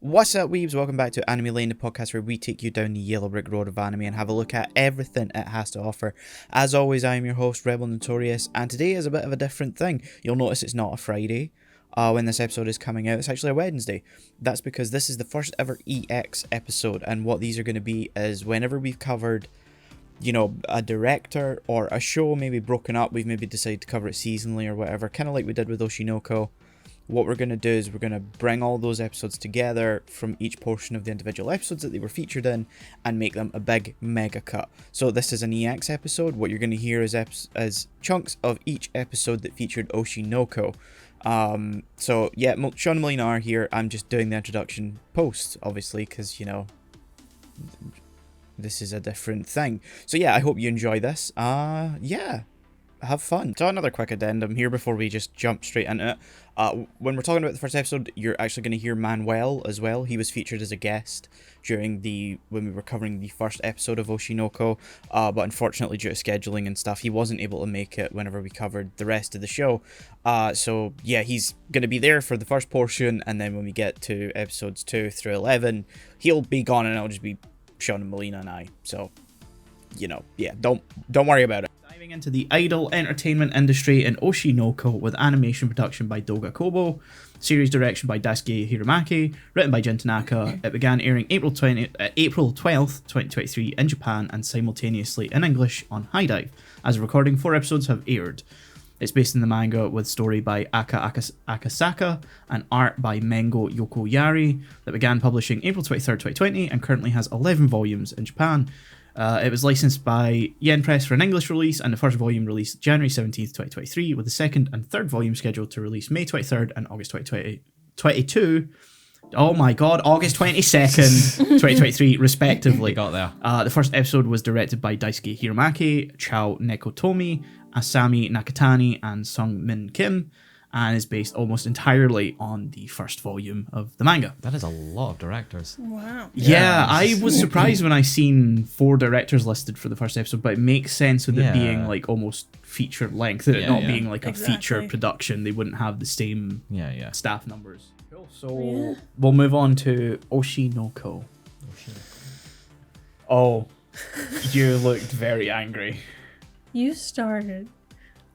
What's up, weebs? Welcome back to Anime Lane, the podcast where we take you down the yellow brick road of anime and have a look at everything it has to offer. As always, I am your host, Rebel Notorious, and today is a bit of a different thing. You'll notice it's not a Friday when this episode is coming out. It's actually a Wednesday. That's because this is the first ever EX episode, and what these are going to be is whenever we've covered, you know, a director or a show maybe broken up, we've maybe decided to cover it seasonally or whatever, kind of like we did with Oshi. What we're going to do is we're going to bring all those episodes together from each portion of the individual episodes that they were featured in and make them a big mega cut. So this is an EX episode. What you're going to hear is chunks of each episode that featured Oshi. So yeah, Shaun and Melina are here. I'm just doing the introduction post, obviously, because, you know, this is a different thing. So yeah, I hope you enjoy this. Yeah. Have fun. So another quick addendum here before we just jump straight into it. When we're talking about the first episode, you're actually going to hear Manuel as well. He was featured as a guest when we were covering the first episode of Oshi, but unfortunately due to scheduling and stuff, he wasn't able to make it whenever we covered the rest of the show. So yeah, he's going to be there for the first portion, and then when we get to episodes 2 through 11, he'll be gone and it'll just be Shaun and Melina and I. So, you know, yeah, don't worry about it. Diving into the idol entertainment industry in Oshi with animation production by Doga Kobo, series direction by Daisuke Hiramaki, written by Jin Tanaka. It began airing April 12th, 2023 in Japan and simultaneously in English on High Dive. As a recording, 4 episodes have aired. It's based in the manga with story by Akasaka and art by Mengo Yokoyari that began publishing April 23rd, 2020 and currently has 11 volumes in Japan. It was licensed by Yen Press for an English release, and the first volume released January 17th, 2023, with the second and third volume scheduled to release May 23rd and August 2022. Oh my god, August 22nd, 2023, respectively. Got there. The first episode was directed by Daisuke Hiramaki, Chao Nekotomi, Asami Nakatani, and Sung Min Kim, and is based almost entirely on the first volume of the manga. That is a lot of directors. Wow. Yeah, I was surprised when I seen 4 directors listed for the first episode, but it makes sense with it being like almost feature length, it not being like a feature production. They wouldn't have the same staff numbers. Cool. So we'll move on to Oshi. Oh, you looked very angry. You started.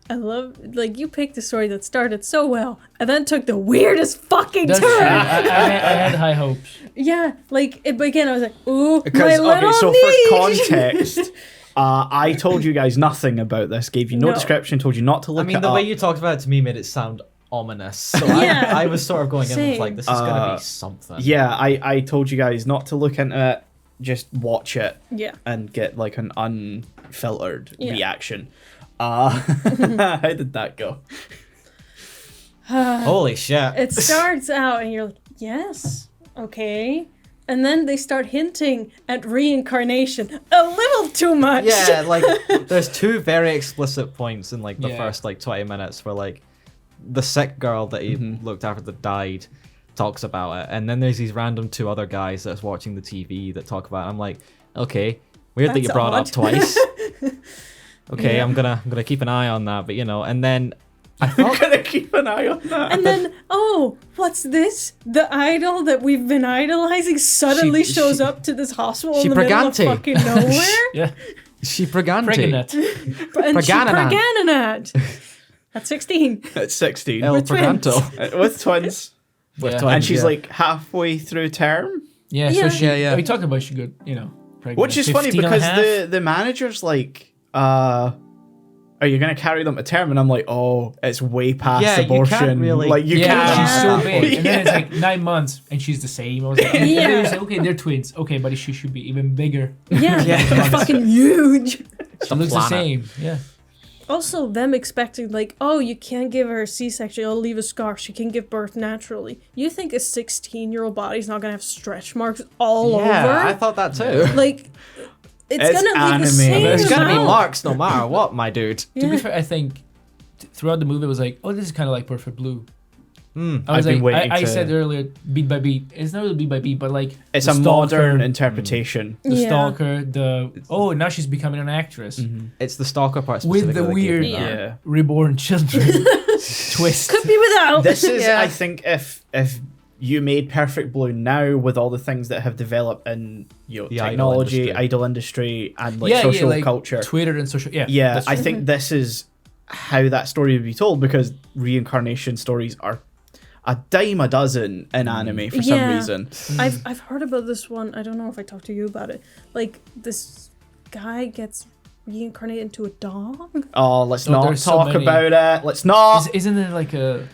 I love, like, you picked a story that started so well and then took the weirdest fucking turn. I had high hopes. Yeah, like, it began, I was like, ooh, Because, my little so niche. for context, I told you guys nothing about this, gave you no description, told you not to look it up. The way you talked about it to me made it sound ominous. So I was sort of going in with like, this is going to be something. Yeah, I told you guys not to look into it, just watch it and get like an unfiltered reaction. How did that go? Holy shit. It starts out and you're like, yes, okay. And then they start hinting at reincarnation a little too much. Yeah, like, there's 2 very explicit points in like the first like 20 minutes where like the sick girl that he looked after that died talks about it. And then there's these random 2 other guys that's watching the TV that talk about it. I'm like, okay, weird that you brought it up twice. Okay, I'm gonna keep an eye on that, but you know, and then I'm gonna keep an eye on that. And then, oh, what's this? The idol that we've been idolizing suddenly shows up to this hospital in the middle of fucking nowhere? Yeah. She Pregante. Pregananat. At 16. At 16. El With Preganto. With twins. With And she's like halfway through term. Yeah, so we talked about she got, you know, pregnant. Which is funny because the manager's like, are you going to carry them to term? And I'm like, oh, it's way past abortion. You can't really. Like, you can't. She's so big. And then it's like 9 months and she's the same. I was like, okay, they're twins. Okay, but she should be even bigger. Yeah, they're fucking huge. She looks the same. Yeah. Also, them expecting, like, oh, you can't give her a C-section, it'll leave a scar. She can give birth naturally. You think a 16-year-old body's not going to have stretch marks all over? Yeah, I thought that too. Like, it's going to leave the same There's going to be amount. marks no matter what, my dude. To be fair, I think throughout the movie it was like, oh, this is kind of like Perfect Blue. I've been waiting I said earlier, beat by beat. It's not really beat by beat, but like it's a modern interpretation. The stalker, now she's becoming an actress. It's the stalker part with the weird reborn children twist. Could be without. This is, I think, if you made Perfect Blue now with all the things that have developed in The technology, idol idol industry, and like social like culture. Twitter and social. Yeah, that's I true. think this is how that story would be told, because reincarnation stories are a dime a dozen in anime for some reason. I've heard about this one. I don't know if I talked to you about it. Like, this guy gets reincarnated into a dog. Oh, let's Oh, not there's so talk many. about it. Let's not. Isn't it like a?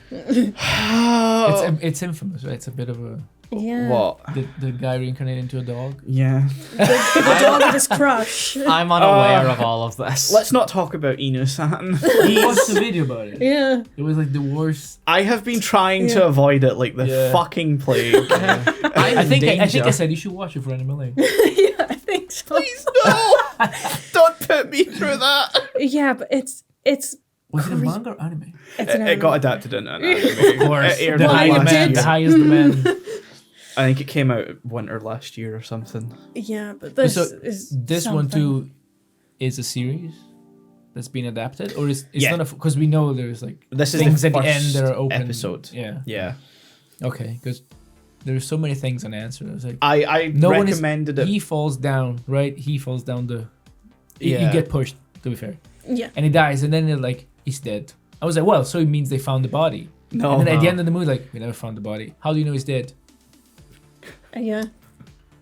It's infamous, right? It's a bit of a. Yeah. What? The guy reincarnated into a dog. Yeah. The dog with his crush. I'm unaware of all of this. Let's not talk about Inu-san. He watched a video about it. Yeah. It was like the worst. I have been trying to avoid it like the Yeah. fucking plague. I think I said you should watch it for Anime. Yeah, I think so. Please no! Don't put me through that. Yeah, but it's Was it a manga or anime? it's an It got anime. adapted into an anime. Of course. It aired The Well, high it last did. demand. The year. highest demand. I think it came out winter last year or something. Yeah, but this So is this one something. too is a series that's been adapted, or is it's Yeah. not because we know there's like This is things the at the first end that are open. episode. Yeah. Yeah. Okay, because there's so many things unanswered. I was like, I no one recommended is. it. He falls down, right? He falls down the. Yeah. You get pushed. To be fair, Yeah. and he dies, and then they're like, he's dead. I was like, well, so it means they found the body. No. And then at the end of the movie, like, we never found the body. How do you know he's dead? Yeah.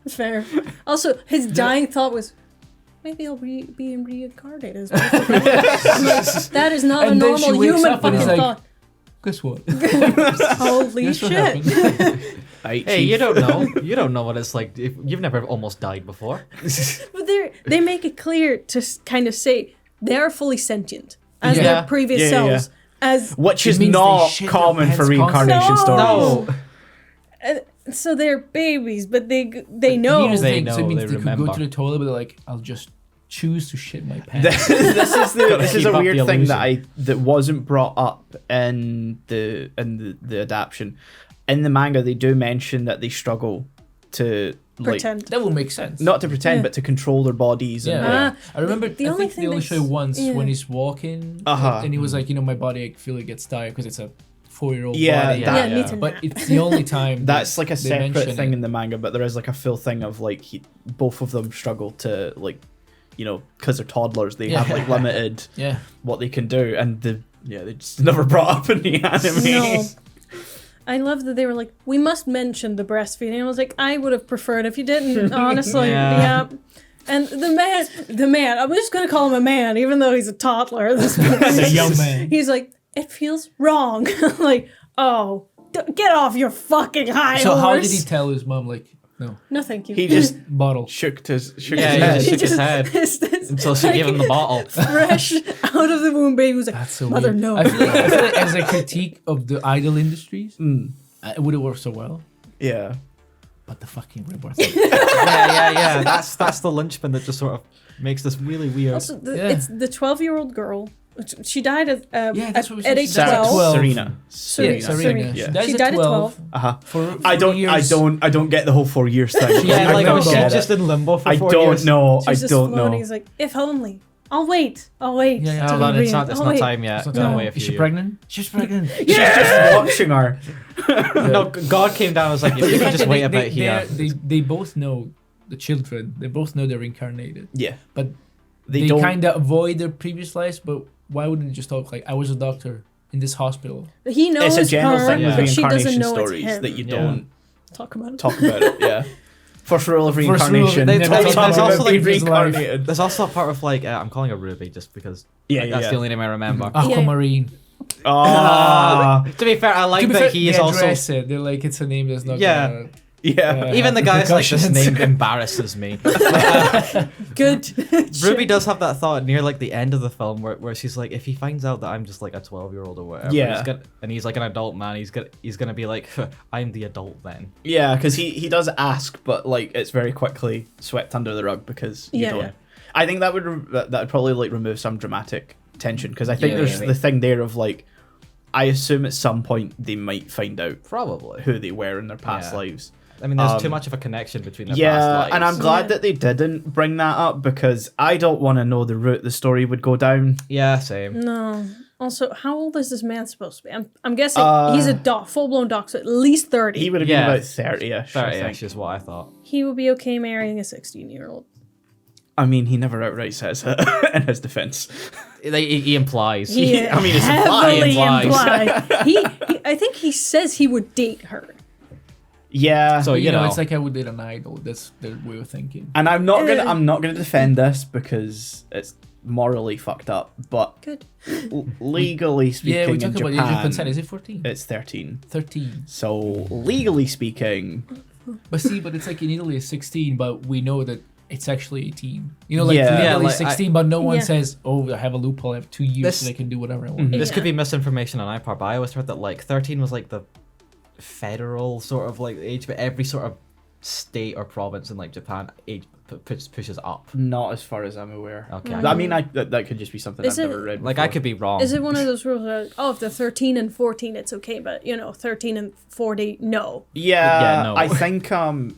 Fair. Also, his dying thought was, maybe I'll be reincarnated as well. I'm like, that is not And a then she normal wakes human up and fucking is like, thought. Guess what? Holy Guess what shit. happened? Right, Hey, Chief. you don't know. You don't know what it's like. If you've never almost died before. But they make it clear to kind of say they're fully sentient as Yeah. their previous Yeah, yeah, selves. As Which It is means they not shit their common for pants reincarnation constantly. stories. No. so they're babies, but they know. Here's the They thing, know, so it means they they could remember. go to the toilet, but they're like, I'll just choose to shit my pants. This is keep a up weird the thing illusion. that wasn't brought up in the adaptation. In the manga, they do mention that they struggle to Pretend. That will make sense. not to pretend, Yeah. but to control their bodies. Yeah. And, Ah, I remember, the I only think thing they only that's- show it once yeah. when he's walking, Uh-huh. and he was like, my body, I feel it gets tired because it's a 4-year-old Yeah, body. that- yeah, needs a But nap. it's the only time that's like a they separate mention thing it. in the manga, but there is like a full thing of like both of them struggle to because they're toddlers, they have like limited Yeah. what they can do, and they just never brought up in the anime. No. I love that they were like, we must mention the breastfeeding. I was like, I would have preferred if you didn't, honestly. Yeah. Yeah. And the man, I'm just going to call him a man, even though he's a toddler. As a young man. He's like, it feels wrong. Like, oh, get off your fucking high So horse. how did he tell his mom, like, no, No, thank you. He just bottle? shook his Yeah, head. he shook his head It's this until she gave him the bottle. fresh out of the womb baby was like, That's so mother, weird. no. I feel like as a critique of the idol industries, it would have worked so well. Yeah. But the fucking rebirth. Yeah. That's the linchpin that just sort of makes this really weird. Also, Yeah. it's the 12-year-old girl. She died at that's what we at said. age She died at 12. 12. Serena. Serena. Yeah, Serena. Yeah. She died at 12. Uh-huh. For I don't years. I don't get the whole 4 years thing. Yeah, I like don't was she get it. just in limbo for I 4 don't years? know. I She's just don't floating. know. He's like, if only. I'll wait. Yeah, till Hold on, we it's read. not I'll wait. time yet. It's not Don't time. wait a Is few she years. pregnant? She's pregnant. She's just watching her. No, God came down and was like, you can just wait a bit here. They both know the children. They both know they're incarnated. Yeah. But They they don't. kind of avoid their previous lives. But why wouldn't they just talk like, I was a doctor in this hospital? He knows It's a general her, thing with but she doesn't reincarnation know stories it's him. that you Yeah. don't Talk about it. talk about it. Yeah. First rule of First rule of- reincarnation. they- don't there's talk also, about like, being this life. reincarnated. There's also a part of like, I'm calling her Ruby just because Yeah, like, yeah, that's yeah. the only name I remember. Aquamarine. Ah, To be fair, I like To be that fair, he they is also. address it. They're like, it's a name that's not Yeah. gonna... yeah. Even the guy's like, this repercussions. name embarrasses me. Good. Ruby does have that thought near like the end of the film where she's like, if he finds out that I'm just like a 12-year-old or whatever, Yeah. and he's like an adult man, he's gonna be like, I'm the adult then. Yeah, because he does ask, but like it's very quickly swept under the rug because you Yeah. don't. Yeah. I think that would probably like remove some dramatic tension because I think Yeah, there's yeah. the thing there of like, I assume at some point they might find out Probably. who they were in their past Yeah. lives. I mean, there's Um, too much of a connection between their past Yeah, lives. and I'm glad Yeah. that they didn't bring that up because I don't want to know the route the story would go down. Yeah, same. No. Also, how old is this man supposed to be? I'm guessing he's a full-blown doc, so at least 30. He would have been about 30-ish. 30-ish is what I thought. He would be okay marrying a 16-year-old. I mean, he never outright says it in his defense. He implies. I mean, it's heavily implied. I think he says he would date her. Yeah. So you know, it's like I would date an idol. That's their way of thinking. And I'm not gonna defend this because it's morally fucked up, but Good. legally speaking, Yeah, we talk in about Japan, age of consent. Is it 14? it's 13. 13. So legally speaking, But it's like in Italy it's 16, but we know that it's actually 18. You know, like Yeah. legally Yeah, like, 16, but no one Yeah. says, "Oh, I have a loophole. I have 2 years, so I can do whatever I want." This Yeah. could be misinformation on my part, but I always heard that like 13 was like the federal sort of like age, but every sort of state or province in like Japan age pushes up. not as far as I'm aware. Okay. I mean, that could just be something Is I've it- never read. Like before. I could be wrong. Is it one of those rules where, if they're 13 and 14, it's okay, but, 13 and 40, no. Yeah, no. I think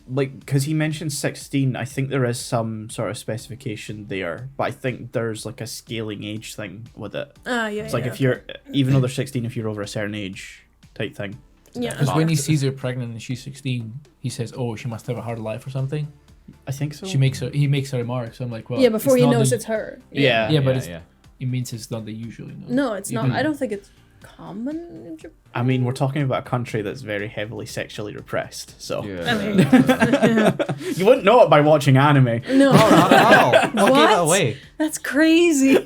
like because he mentioned 16, I think there is some sort of specification there, but I think there's like a scaling age thing with it. Yeah. It's like if you're even though they're 16, if you're over a certain age type thing. Yeah. Because when he sees her pregnant and she's 16, he says, "Oh, she must have a hard life or something." I think so. He makes a remark. So I'm like, well, Yeah, before he not knows the- it's her. Yeah. Yeah, but yeah. it means it's not the usual. No, it's not. Even- I don't think it's common in Japan. I mean, we're talking about a country that's very heavily sexually repressed, so I mean, you wouldn't know it by watching anime. no. Oh, not at all. What gave What? it away? That's crazy.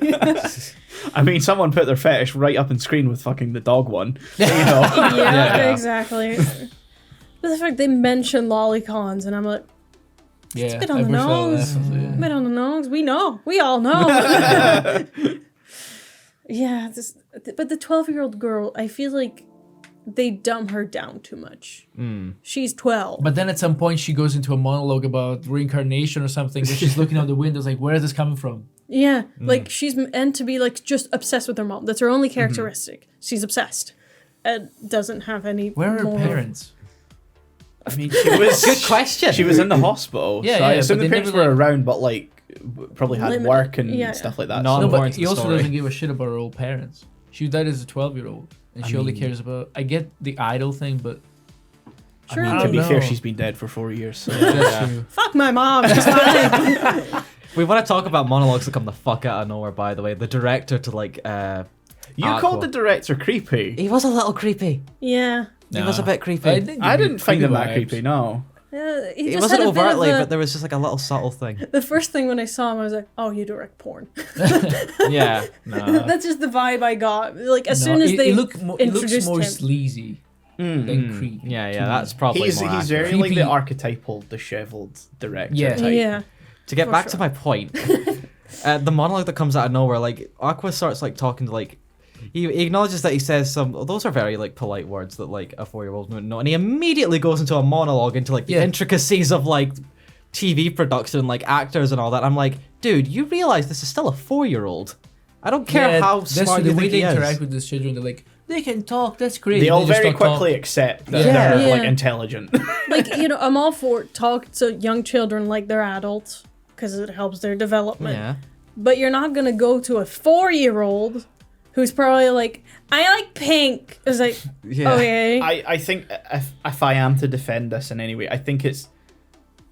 I mean, someone put their fetish right up on screen with fucking the dog one. So, you know. Yeah, exactly. But the fact they mention lolicons, and I'm like, Yeah, bit on I the wish I nose. laughed, yeah. bit on the nose. We know. We all know. Yeah, but the 12-year-old girl, I feel like they dumb her down too much. She's 12. But then at some point she goes into a monologue about reincarnation or something. Where she's looking out the window, like, where is this coming from? Yeah, like she's meant to be like just obsessed with her mom. That's her only characteristic. She's obsessed. And doesn't have any. Where are her more- parents? I mean, she was Good question. She was in the hospital. Yeah, so I yeah, assume but the they parents never, were like- around, but like probably had Limited. work and Yeah. stuff like that. Not so- No, important but to he the also story. doesn't give a shit about her old parents. She died as a 12-year-old, and she only mean- cares about. I get the idol thing, but Sure. I mean, I to don't be fair, know. she's been dead for 4 years. So. that's true. Fuck my mom. She's fine. We want to talk about monologues that come the fuck out of nowhere. By the way, the director to like You Aqua. called the director creepy. He was a little creepy. Yeah. He was a bit creepy. I didn't find him that creepy. No. He It just wasn't had a bit of overtly, a- but there was just like a little subtle thing. The first thing when I saw him, I was like, "Oh, you direct porn." Yeah. That's just the vibe I got. Like as soon as they it looks introduced more him. sleazy than creepy. Yeah, to yeah, me. that's probably He's more very accurate. like Creepy. the archetypal disheveled director Yeah. type. Yeah. To get For back sure. to my point, the monologue that comes out of nowhere, like Aqua starts like talking to like, he acknowledges that he says some. Those are very like polite words that like a 4-year-old wouldn't know, and he immediately goes into a monologue into like the Yeah. intricacies of like TV production, like actors and all that. I'm like, dude, you realize this is still a 4-year-old. I don't care Yeah, how that's smart the you way think they he interact is. with these children. They're like, they can talk. That's great. They all just very don't talk. quickly accept that Yeah. they're like Yeah. intelligent. Like I'm all for talk to young children like they're adults because it helps their development. Yeah. But you're not gonna go to a 4-year-old who's probably like, I like pink. It's like, Yeah. okay. I think if I am to defend this in any way, I think it's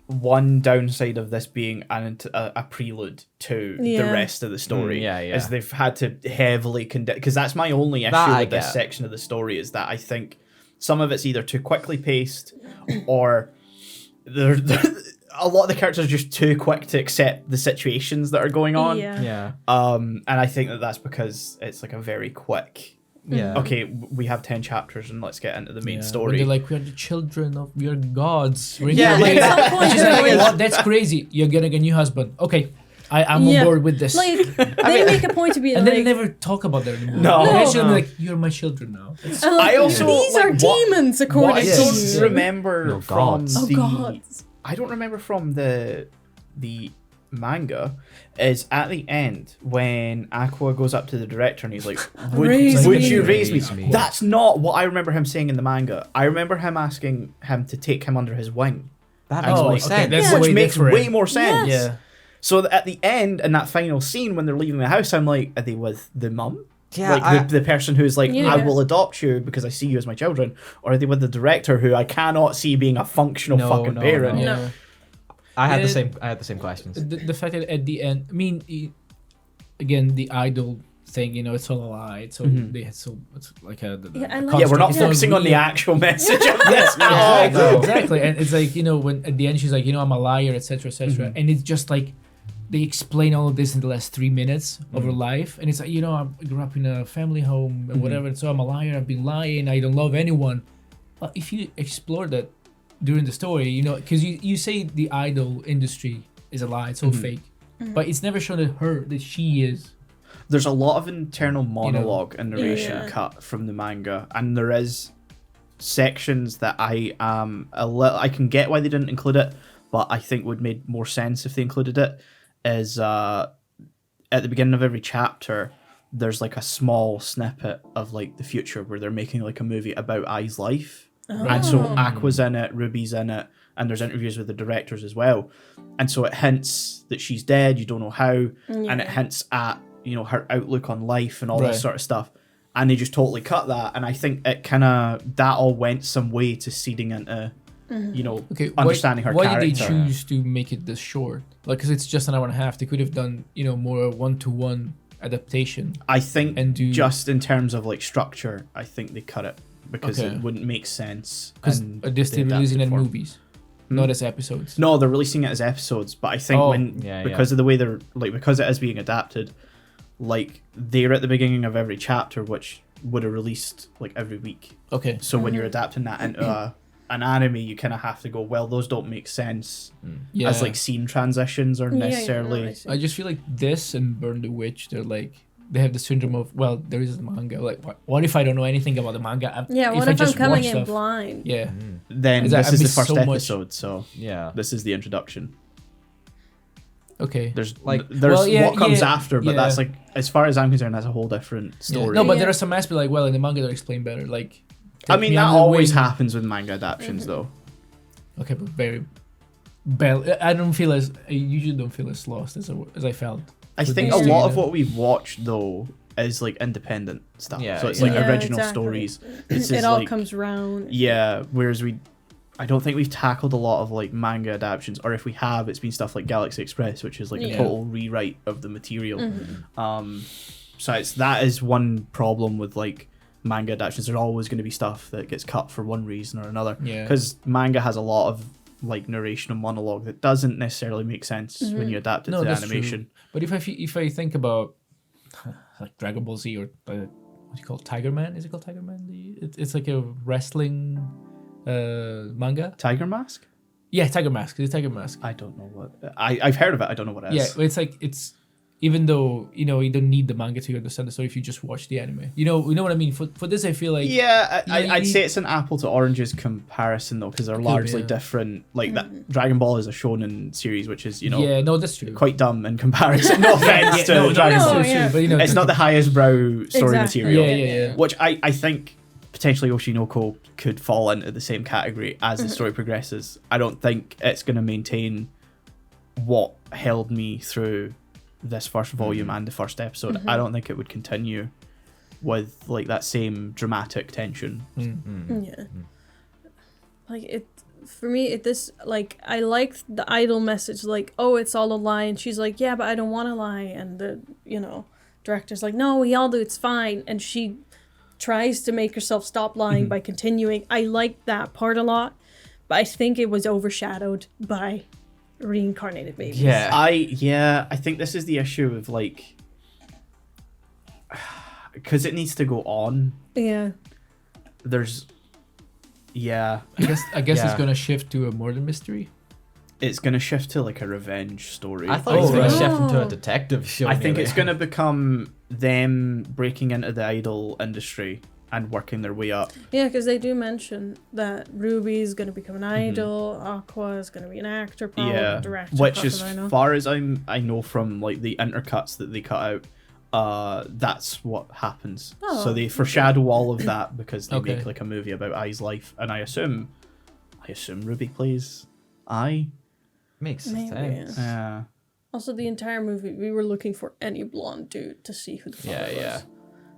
one downside of this being a prelude to the Yeah. rest of the story. Yeah, yeah. Is they've had to heavily because that's my only issue That I with this get. section of the story is that I think some of it's either too quickly paced or there a lot of the characters are just too quick to accept the situations that are going on. Yeah. Yeah. And I think that that's because it's like a very quick. Yeah. Okay, we have 10 chapters and let's get into the main Yeah, story. when they're like, we are the children of, we are gods. We're Yeah, like, like, at some point she's they're like, like- what? That's crazy. You're getting a new husband. Okay, I'm Yeah. on board with this. Like they make a point to be and like, then they never talk about that anymore. No. Eventually, No. they're like, you're my children now. It's- I'm like, I also, these like, are what- demons according What I to don't you. remember No, from gods. Oh the gods. I don't remember from the manga is at the end when Aqua goes up to the director and he's like, Raise would me. you raise Raise me? me. That's not what I remember him saying in the manga. I remember him asking him to take him under his wing, That Oh, makes more okay, sense. that's Yeah. which way makes different. way more sense. Yes. Yeah. So at the end in that final scene when they're leaving the house, I'm like, are they with the mum? like the person who's like, Yeah. I will adopt you because I see you as my children, or are they with the director who I cannot see being a functional fucking parent? No. No. I had Yeah. the same questions. The fact that at the end, I mean, again, the idol thing, it's all a lie. It's all it's like a Yeah, I a like- Yeah, we're not construct. focusing on the real. actual message of this at all. Exactly, exactly. And it's like, when at the end she's like, I'm a liar, etc., etc. And it's just like they explain all of this in the last 3 minutes of her life, and it's like, I grew up in a family home and whatever, and so I'm a liar. I've been lying. I don't love anyone. But if you explore that during the story, because you say the idol industry is a lie, it's all fake, but it's never shown that she is. There's a lot of internal monologue and narration Yeah. cut from the manga, and there is sections that I can get why they didn't include it, but I think would make more sense if they included it. Is at the beginning of every chapter, there's like a small snippet of like the future where they're making like a movie about Ai's life. And so Aqua's in it, Ruby's in it, and there's interviews with the directors as well. And so it hints that she's dead, you don't know how, and it hints at, her outlook on life and all Right. this sort of stuff. And they just totally cut that. And I think it that all went some way to seeding into, Okay, understanding her why character. did they choose to make it this short? Like, because it's just an hour and a half. They could have done, more one-to-one adaptation. I think And do- just in terms of like structure, I think they cut it because Okay. it wouldn't make sense. Because and are they still they releasing it adapted in for- movies, not as episodes? No, they're releasing it as episodes, but I think because of the way they're like, because it is being adapted, like they're at the beginning of every chapter, which would have released like every week. Okay. So when you're adapting that into an anime, you kind of have to go, well, those don't make sense Yeah. as like scene transitions or necessarily. no, I see. I just feel like this and Burn the Witch, they're like, they have the syndrome of, well, there is a manga. Like, what if I don't know anything about the manga? Yeah, what I if I'm just coming watch in stuff- blind? Yeah. Then Is that- this I is the missed first so much. episode, so Yeah. this is the introduction. Okay. There's Like- there's Well, yeah, what comes yeah, after, but yeah. that's like, as far as I'm concerned, that's a whole different Yeah. story. No, but Yeah. there are some aspects like, well, in the manga they're explained better. Like, I take mean me that under the always wing. happens with manga adaptations, though. Okay, but very. I don't feel as. I usually don't feel as lost as I felt. I with think these a two, lot you of know. what we've watched though is like independent stuff. Yeah, So it's yeah. like Yeah, original exactly. stories. This It is all like, comes round. yeah. Whereas I don't think we've tackled a lot of like manga adaptations, or if we have, it's been stuff like Galaxy Express, which is like a Yeah. total rewrite of the material. So that is one problem with like manga adaptations. There's always going to be stuff that gets cut for one reason or another. Yeah. Because manga has a lot of like narration and monologue that doesn't necessarily make sense when you adapt it to the that's animation. true. But if I think about like Dragon Ball Z or what do you call it? Tiger Man? Is it called Tiger Man? It's like a wrestling manga. Tiger Mask? Yeah, Tiger Mask. It's Tiger Mask. I don't know what I've heard of it. I don't know what it Yeah, is. it's like it's even though you don't need the manga to understand the story if you just watch the anime. You know what I mean. For this, I feel like Yeah, You know, you I'd need- say it's an apple to oranges comparison though, because they're be, largely yeah. different. Like that Dragon Ball is a shonen series, which is yeah, no, that's true. quite dumb in comparison. No offense to no, Dragon no, Ball. that's yeah. true, but It's not the highest brow story Exactly. material. Yeah. Which I think potentially Oshinoko could fall into the same category as the story progresses. I don't think it's going to maintain what held me through this first volume and the first episode. I don't think it would continue with like that same dramatic tension. Yeah. Like it for me this like I like the idol message like, oh, it's all a lie, and she's like, yeah, but I don't want to lie, and the director's like, no, we all do, it's fine, and she tries to make herself stop lying by continuing. I like that part a lot, but I think it was overshadowed by reincarnated babies. Yeah. I think this is the issue of like, because it needs to go on. Yeah. There's, yeah, I guess Yeah. it's gonna shift to a murder mystery. it's gonna shift to like a revenge story. I thought it was going right. to shift into a Oh. detective show. I think it's nearly. gonna become them breaking into the idol industry and working their way up. Yeah, because they do mention that Ruby's going to become an idol, Aqua is going to be an actor, probably, Yeah, director, which as as I know. far as I know from like the intercuts that they cut out, that's what happens. Oh, So they foreshadow all of that because they Okay. make like a movie about Ai's life, and I assume Ruby plays Ai. Makes Maybe, sense. Yeah. Also, the entire movie, we were looking for any blonde dude to see who the fuck Yeah, it was. yeah.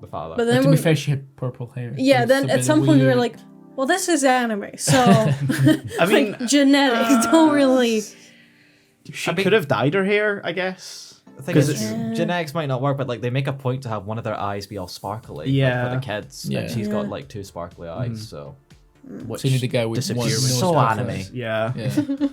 the father. But But then to be we, fair, she had purple hair. yeah, so then it's a at bit some point we were weird. like, well, this is anime, so I mean, like genetics don't really. she could have dyed her hair, I guess. The thing 'Cause is, it's- genetics might not work, but like they make a point to have one of their eyes be all sparkly, like, Yeah. for the kids, Yeah. and she's Yeah. got like 2 sparkly eyes. So Which So you need the guy with disappear one with nose so cut anime. first. Yeah. Yeah.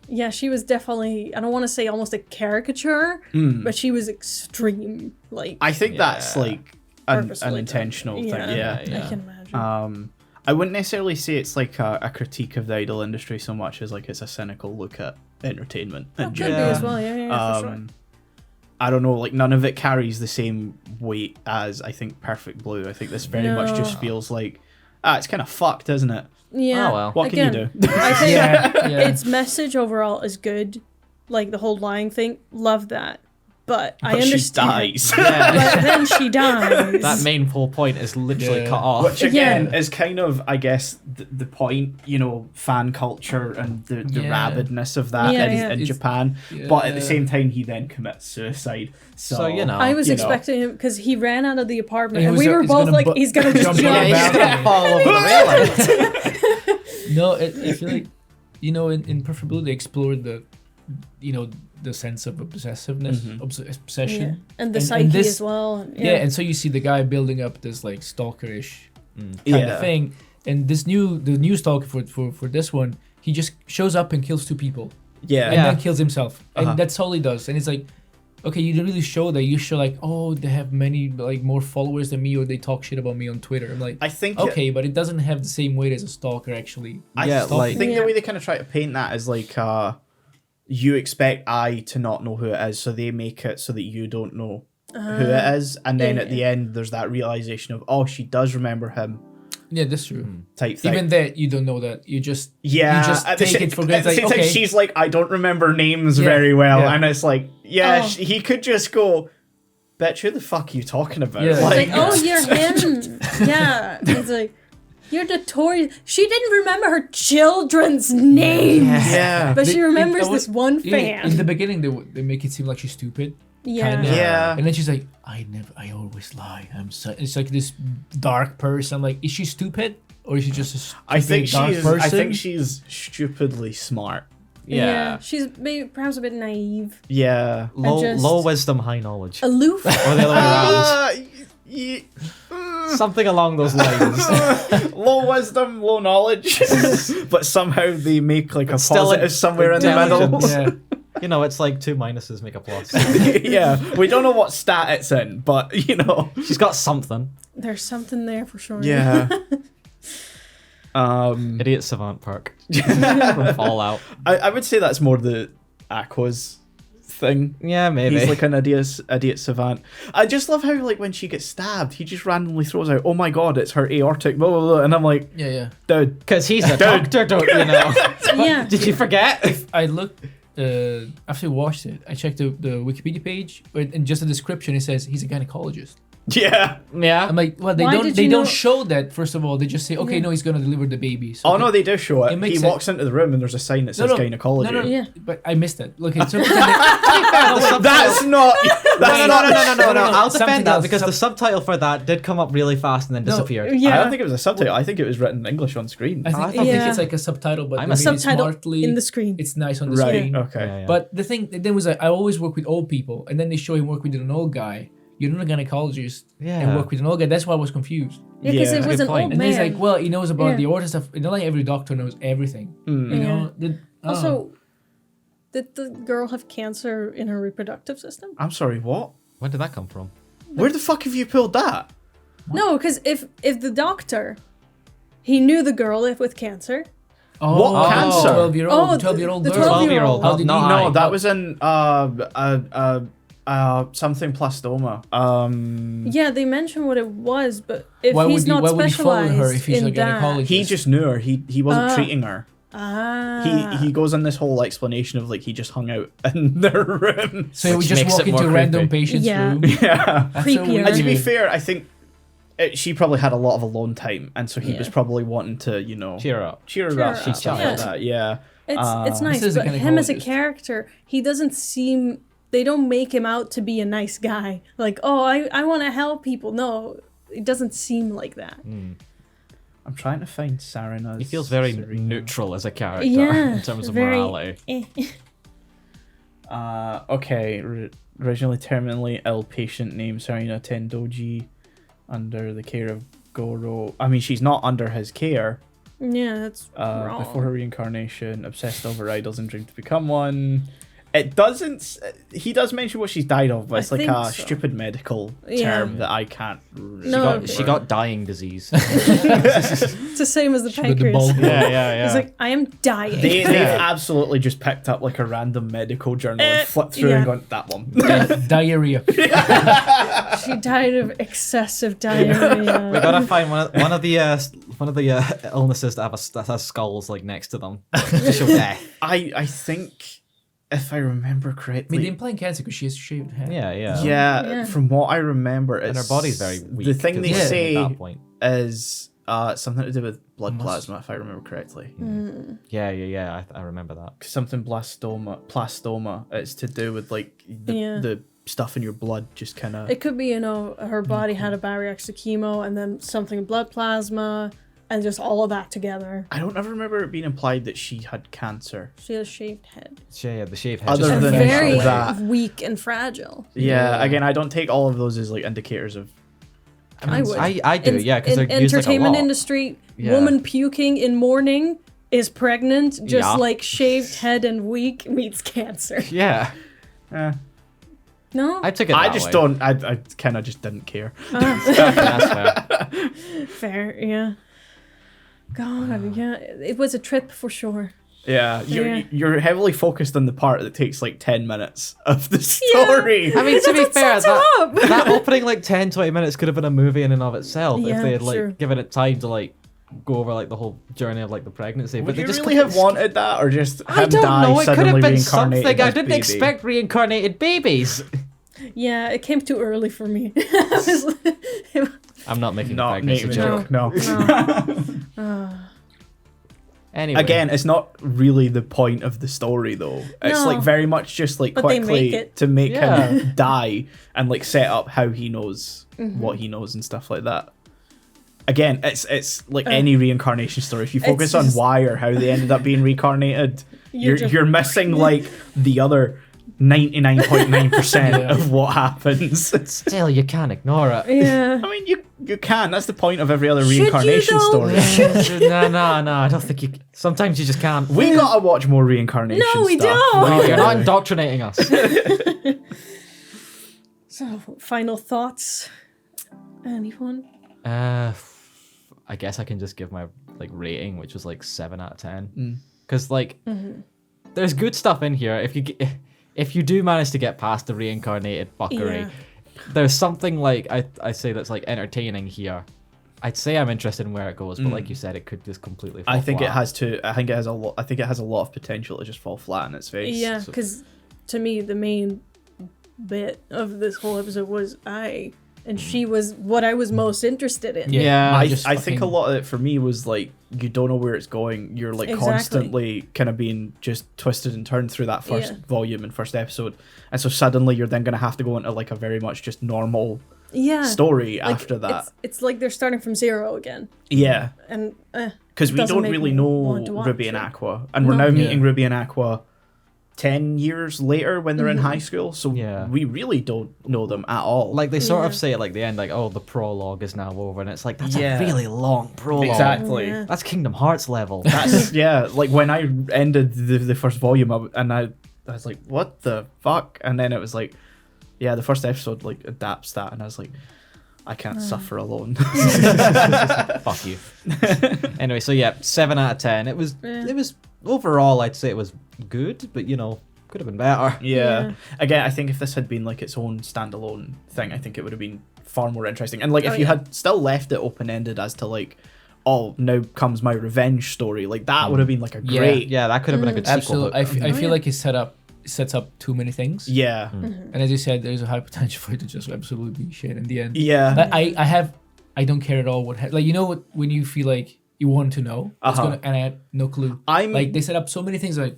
Yeah, she was definitely. I don't want to say almost a caricature, but she was extreme. Like I think that's Yeah. like an purposely intentional done. thing. Yeah. I can imagine. I wouldn't necessarily say it's like a critique of the idol industry so much as like it's a cynical look at entertainment in Could be general. as well. Yeah, for sure. I don't know, like none of it carries the same weight as I think Perfect Blue. I think this very much just No. feels like it's kind of fucked, isn't it? Yeah. Oh, well. What Again, can you do? I think Yeah. its message overall is good. Like the whole lying thing, love that. But I But she understand. dies. yeah, But then she dies. that main whole point is literally Yeah. cut off. Which again Yeah. is kind of, I guess, the point, you know, fan culture and the Yeah. rabidness of that Yeah, in, yeah. in It's- Japan. But at the Yeah. same time, he then commits suicide. So, you know. I was you know. expecting him because he ran out of the apartment, He and was we were he's both gonna like, bu- he's gonna just jump jump. on the he's gonna balcony. fall over the railing. No, I feel like, you know, in Perfect Blue they explored the, you know, the sense of obsessiveness, obsession, Yeah. And the And psyche this- as well. And, yeah. And so you see the guy building up this like stalkerish kind Yeah. of thing, and the new stalker for this one, he just shows up and kills 2 people, Yeah. and Yeah. then kills himself, and Uh-huh. that's all he does. And it's like, okay, you don't really show that. You show like, oh, they have many like more followers than me, or they talk shit about me on Twitter. I'm like, I think okay, but it doesn't have the same weight as a stalker actually. I Yeah, think like- the Yeah. way they kind of try to paint that is like you expect I to not know who it is, so they make it so that you don't know who it is, and then yeah, at the end there's that realization of, oh, she does remember him Yeah, that's true. type thing. Even that you don't know that. You just Yeah, you just at the take sa- it for at granted. the Like, same time, okay, she's like, I don't remember names Yeah, very well, yeah. and it's like, yeah, Oh. he could just go, bitch, who the fuck are you talking about? Yeah. Like, oh, you're him. Yeah. It's like, you're Notorious. She didn't remember her children's names. yeah, But she They- remembers I was- this one yeah, fan. in the beginning, they make it seem like she's stupid. Yeah. Kinda. Yeah. And then she's like, I always lie. I'm so. It's like this dark person. I'm like, is she stupid or is she just a stupid, I think dark she's, person? I think she's stupidly smart. Yeah. She's maybe perhaps a bit naive, Yeah. Low wisdom, high knowledge. aloof. Or the other way around. Y- Something along those lines. low wisdom, low knowledge, but somehow they make like a still positive somewhere in the middle. intelligence. yeah. You know, it's like 2 minuses make a plus. Yeah, we don't know what stat it's in, but you know. She's got something. There's something there for sure. Yeah. Idiot Savant Park from Fallout. I would say that's more the Aqua's thing. Yeah, maybe. He's like an idiot savant. I just love how like when she gets stabbed, he just randomly throws out, "Oh my god, it's her aortic," blah blah blah, and I'm like, Yeah. dude, Because he's a doctor, don't you know? Yeah. Did you forget? I looked after I watched it. I checked the Wikipedia page, and just the description it says he's a gynecologist. yeah. Yeah. I'm like, well, they Why don't did they you don't know- show that. First of all, they just say, okay, Yeah. no, he's gonna deliver the baby. So Oh no, they do show it. It He makes walks into the room and there's a sign that says gynecology. No, Yeah. but I missed that. Look, it's That's not. That's No, not. no. I'll Something defend that else. because the subtitle for that did come up really fast and then disappeared. I Yeah. don't think it was a subtitle. I think it was written in English on screen. I think Yeah. it's like a subtitle, but I'm they a made it Subtitle smartly. in the screen. It's nice on the Right. screen. Okay. Yeah, yeah. But the thing then was like, I always work with old people, and then they show him work with an old guy. You're not a gynecologist and Yeah. work with an old guy. That's why I was confused. Yeah, because Yeah. it was Good an point. old And man. he's like, well, he knows about Yeah. the order stuff. Not like every doctor knows everything. Mm. You Yeah. know. Also, did the girl have cancer in her reproductive system? I'm sorry. What? Where did that come from? Where the fuck have you pulled that? No, because if the doctor, he knew the girl with cancer. What cancer? 12-year-old, 12-year-old the girl. 12-year-old. How did he Not know? I. that was in something plastoma. Yeah, they mentioned what it was, but if Why he's would he, not why would he follow specialized her if he's in a that, gynecologist? He just knew her. He wasn't treating her. He goes on this whole explanation of like he just hung out in their room. so he would Which just makes walk it into a more random creepy. patient's Yeah. room. Yeah. That's so Creepier. weird. And to be fair, I think she probably had a lot of alone time, and so he Yeah. was probably wanting to, Cheer up. cheer her Cheer up her and up, stuff yeah. like that. Yeah. it's nice, This is a but him as a gynecologist. character, he doesn't seem they don't make him out to be a nice guy. Like, oh, I want to help people. No, it doesn't seem like that. I'm trying to find Sarina's. He feels very Serena. neutral as a character Yeah, in terms of very- morality. Okay. Originally terminally ill patient named Sarina Tendoji, under the care of Goro. I mean, she's not under his care. Yeah, that's wrong. Before her reincarnation, obsessed over idols and dreamed to become one. It doesn't. He does mention what she's died of, but it's I like think a so. stupid medical Yeah. term that I can't. No. She got dying disease. It's the same as the She got the pancreas. bulk. yeah. He's like, I am dying. They've Yeah. absolutely just picked up like a random medical journal and flipped through yeah. and gone, that one. Diarrhea. She died of excessive We diarrhea. gotta find one of the illnesses that has skulls like next to them to show death. I think, if I remember I mean, correctly, they implying cancer because she has shaved head. Yeah. Yeah. from what I remember, And it's, her body's very weak. The thing they 'cause, like, say at that point. is something to do with blood Must- plasma, if I remember correctly. Yeah. I remember that. Something plastoma. It's to do with like the stuff in your blood just kind of. It could be, her body had a bariatric chemo and then something blood plasma and just all of that together. I don't ever remember it being implied that she had cancer. She had a shaved head. Yeah, the shaved head. Other just And than fell very away. that. weak and fragile. Yeah, again, I don't take all of those as like indicators of. I would. I do, yeah, because in they're used like a entertainment lot. industry, Yeah. woman puking in mourning is pregnant, just Yeah. like shaved head and weak meets cancer. Yeah, No? I took it. I that just way. don't. I kind of just didn't care. That's fair. Fair, yeah. God, yeah. It was a trip for sure. Yeah, Yeah. you're heavily focused on the part that takes like 10 minutes of the story. I mean, to be It fair, sets it up. that opening like 10-20 minutes could have been a movie in and of itself if Yeah, they had like sure. given it time to like go over like the whole journey of like the pregnancy. Would But they you just really have wanted that, or just I him don't die know. It could suddenly have been reincarnated something. I as didn't baby? expect reincarnated babies. Yeah, it came too early for me. It was I'm not making a Not pregnancy making a joke. joke. No. Anyway, Again, it's not really the point of the story, though. It's No. like very much just like But they make quickly it. to make Yeah. him die and like set up how he knows Mm-hmm. what he knows and stuff like that. Again, it's like any reincarnation story. If you focus on just- why or how they ended up being reincarnated, You're you're just- missing like the other 99.9% Yeah. of what happens. still you can't ignore it. Yeah. I mean, you can. That's the point of every other Should you, reincarnation though? story. no. I don't think you. Sometimes you just can't. We gotta watch more reincarnation No, we stuff. don't. No, you're not indoctrinating us. So, final thoughts? Anyone? I guess I can just give my like rating, which was like 7 out of 10. Because like, there's good stuff in here. If you do manage to get past the reincarnated fuckery, Yeah. there's something like I say that's like entertaining here. I'd say I'm interested in where it goes, but like you said, it could just completely. Fall I think it flat. has to. I think it has a lot. I think it has a lot of potential to just fall flat in its face. Yeah, So- because to me, the main bit of this whole episode was and she was what I was most interested in. Yeah, I just think a fucking- lot of it for me was like you don't know where it's going. You're like Exactly. constantly kind of being just twisted and turned through that first Yeah. volume and first episode, and so suddenly you're then going to have to go into like a very much just normal Yeah. story Like, after that. It's like they're starting from zero again. Yeah, And because we doesn't don't make really me know want to watch Ruby and it. Aqua, and we're No. now Yeah. meeting Ruby and Aqua 10 years later when they're in Mm-hmm. high school. So Yeah. we really don't know them at all. Like they sort of Yeah. say at like the end, like, oh, the prologue is now over, and it's like that's Yeah. a really long prologue. Exactly. Yeah. That's Kingdom Hearts level. That's yeah. Like when I ended the first volume, I was like, what the fuck? And then it was like, yeah, the first episode like adapts that, and I was like, I can't suffer alone. Fuck you. Anyway, so yeah, 7 out of 10. It was overall, I'd say it was good, but could have been better. Yeah. Yeah. Again, I think if this had been like its own standalone thing, I think it would have been far more interesting. And like if Oh, you yeah. had still left it open ended as to like, oh, now comes my revenge story, like that would have been like a Yeah. great. Yeah, that could have been a good sequel. Absolutely. But, I feel yeah. like it sets up too many things. Yeah. And as you said, there's a high potential for it to just absolutely be shit in the end. Yeah. Like, I don't care at all what like what when you feel like you want to know what's Uh-huh. gonna, and I had no clue. I'm Like they set up so many things like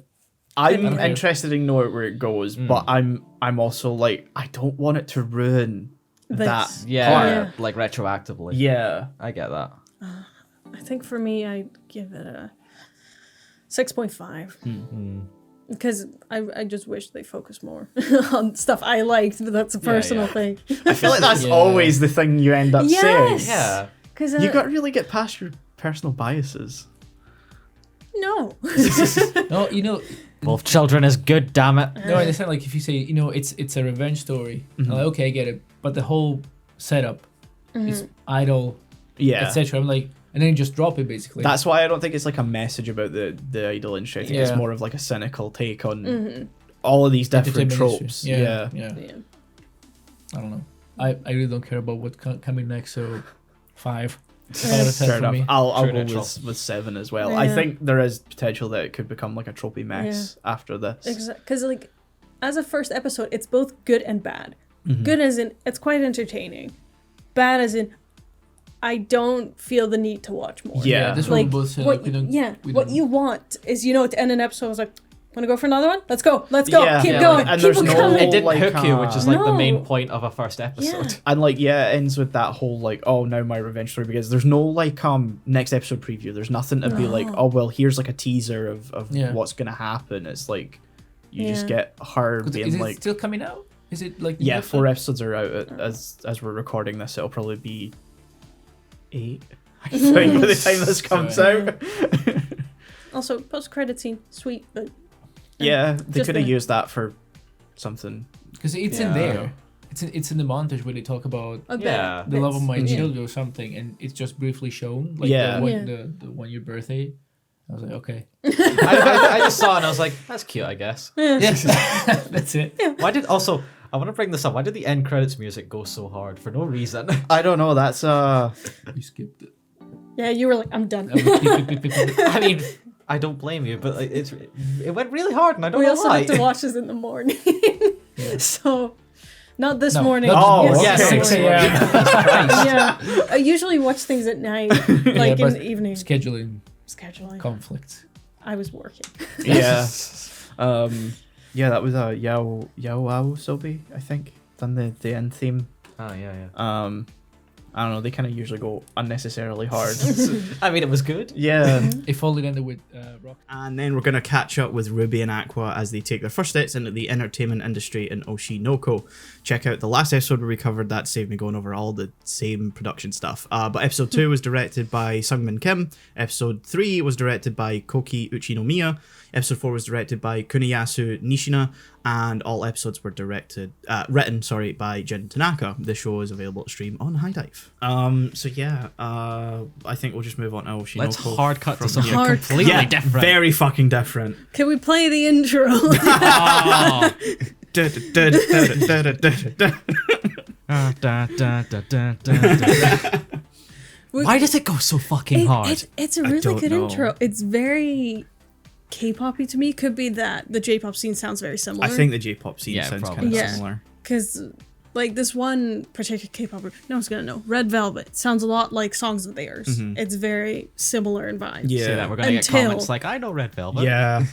I'm Okay. interested in knowing where it goes, but I'm also like, I don't want it to ruin that This. Yeah, part. like retroactively. Yeah. I get that. I think for me, I'd give it a 6.5. Because I just wish they focused more on stuff I liked, but that's a personal yeah. thing. I feel like that's Yeah. always the thing you end up Yes. saying. Yeah. Because You got to really get past your personal biases. no. No, you know, Wolf Children is good, damn it. no, I understand. Like if you say, you know, it's a revenge story. I'm like, okay, I get it. But the whole setup is idol, Yeah. etc. I'm like, and then you just drop it basically. That's why I don't think it's like a message about the idol industry. I think it's Yeah. more of like a cynical take on all of these different Entertainment tropes. industry. Yeah. Yeah. Yeah. I don't know. I really don't care about what's coming next. So 5 Yeah. out of 10 Fair for enough. me. I'll True go neutral. with 7 as well. I Yeah. think there is potential that it could become like a tropey mess after this. Because, like, as a first episode, it's both good and bad. Good as in, it's quite entertaining. Bad as in, I don't feel the need to watch more. Yeah. This one Like, we both said, what, like, we don't. we what don't- you want is, to end an episode, I was like, want to go for another one? Let's go. Keep Yeah. going. And Keep there's it no- coming. It didn't like, hook you, which is like the main No. point of a first episode. Yeah. And like, yeah, it ends with that whole like, oh, now my revenge story, because there's no like next episode preview. There's nothing to be like, No. oh well, here's like a teaser of Yeah. what's gonna happen. It's like you just Yeah. get her Is being it like, still coming out? Is it like? yeah, next 4 one? episodes are out as we're recording this. It'll probably be 8. I think by the time this comes Sorry. out. Also, post-credit scene. Sweet, but Yeah, they Just could have there. used that for something. Because it's Yeah. in there. It's in the montage where they talk about a bit. Yeah. the love of my Yeah. children or something, and it's just briefly shown, like Yeah. the, one, Yeah. the 1 year birthday. I was like, okay, I just saw it and I was like, that's cute, I guess. yes, that's it. Why did also I want to bring this up. Why did the end credits music go so hard for no reason? I don't know. That's You skipped it. Yeah, you were like, I'm done. I mean, I don't blame you, but like, it went really hard, and I don't We know also why. have to watch this in the morning. So, not this No, morning. not Oh, this yeah, morning. 6 a.m. Yeah. I usually watch things at night, like in but the evening. Scheduling Scheduling. conflicts. I was working. yeah. Yeah, that was a Yao Sobi, I think. Done the end theme. Oh yeah. I don't know. They kind of usually go unnecessarily hard. I mean, it was good. Yeah. If only ended with rock. And then we're going to catch up with Ruby and Aqua as they take their first steps into the entertainment industry in Oshi Noko. Check out the last episode where we covered that, saved me going over all the same production stuff. But episode 2 was directed by Sungmin Kim. Episode 3 was directed by Koki Uchinomiya. Episode 4 was directed by Kuniyasu Nishina. And all episodes were written by Jin Tanaka. The show is available to stream on High Dive. So yeah, I think we'll just move on to Oshi Let's Noko hard cut to from something here. Hard completely Yeah, different. very fucking different. Can we play the intro? Oh. Why does it go so fucking hard? It's a I really don't good know. intro. It's very K-poppy to me. Could be that the J-pop scene sounds very similar. I think the J-pop scene Yeah, sounds probably. kind of Yeah. similar. Because, like, this one particular K-pop group, no one's gonna know. Red Velvet sounds a lot like songs of theirs. It's very similar in vibes. Yeah. Say that we're gonna get Until- comments like, I know Red Velvet. Yeah.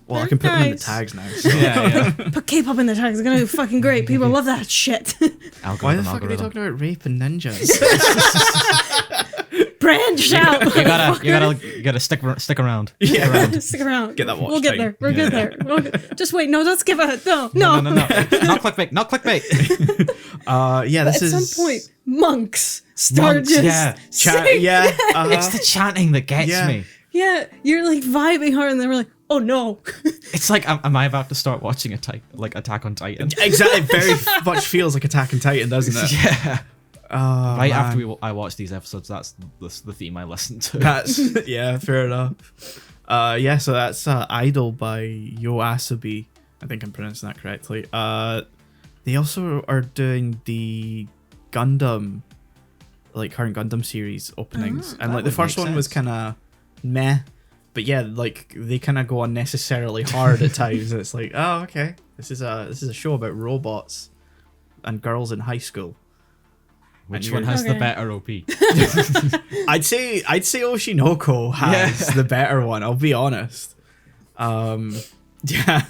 Well, I They're can put them in the nice. tags now. So. yeah. Put K-pop in the tags. It's gonna be fucking great. People love that shit. Why the fuck are they talking about rape and ninjas? Branch out. You gotta stick around. yeah. Stick around. Get that watch We'll get time. there. We're good there. Just wait. No, don't skip ahead. No. No. Not clickbait. Not clickbait. Yeah, this At is... some point, monks start Monks, just yeah. singing. Yeah. It's the chanting that gets Yeah. me. Yeah, you're like vibing hard, and then we're like, oh no. It's like, am I about to start watching Attack on Titan? Exactly. Very much feels like Attack on Titan, doesn't it? Yeah. Oh, Right man. after I watch these episodes, that's the theme I listen to. That's yeah, fair enough. Yeah, so that's Idol by Yoasobi. I think I'm pronouncing that correctly. They also are doing the Gundam, like current Gundam series openings, and that like the would first make one was sense. kind of meh, but yeah, like they kind of go unnecessarily hard at times. It's like, oh, okay, this is a show about robots and girls in high school. Which And one you're- has the Okay. better OP? I'd say Oshinoko has the better one. I'll be honest. Yeah.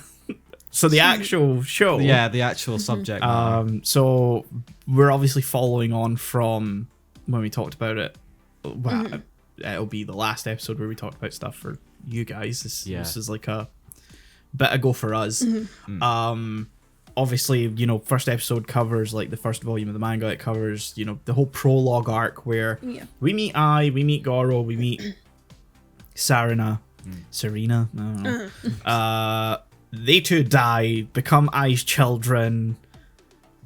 So the actual show. Yeah, the actual subject matter. So we're obviously following on from when we talked about it. Well, it'll be the last episode where we talked about stuff for you guys. This is like a bit ago for us. Obviously, you know, first episode covers like the first volume of the manga. It covers, you know, the whole prologue arc where we meet we meet Goro, we meet Serena. I don't know. They two die, become Ai's children.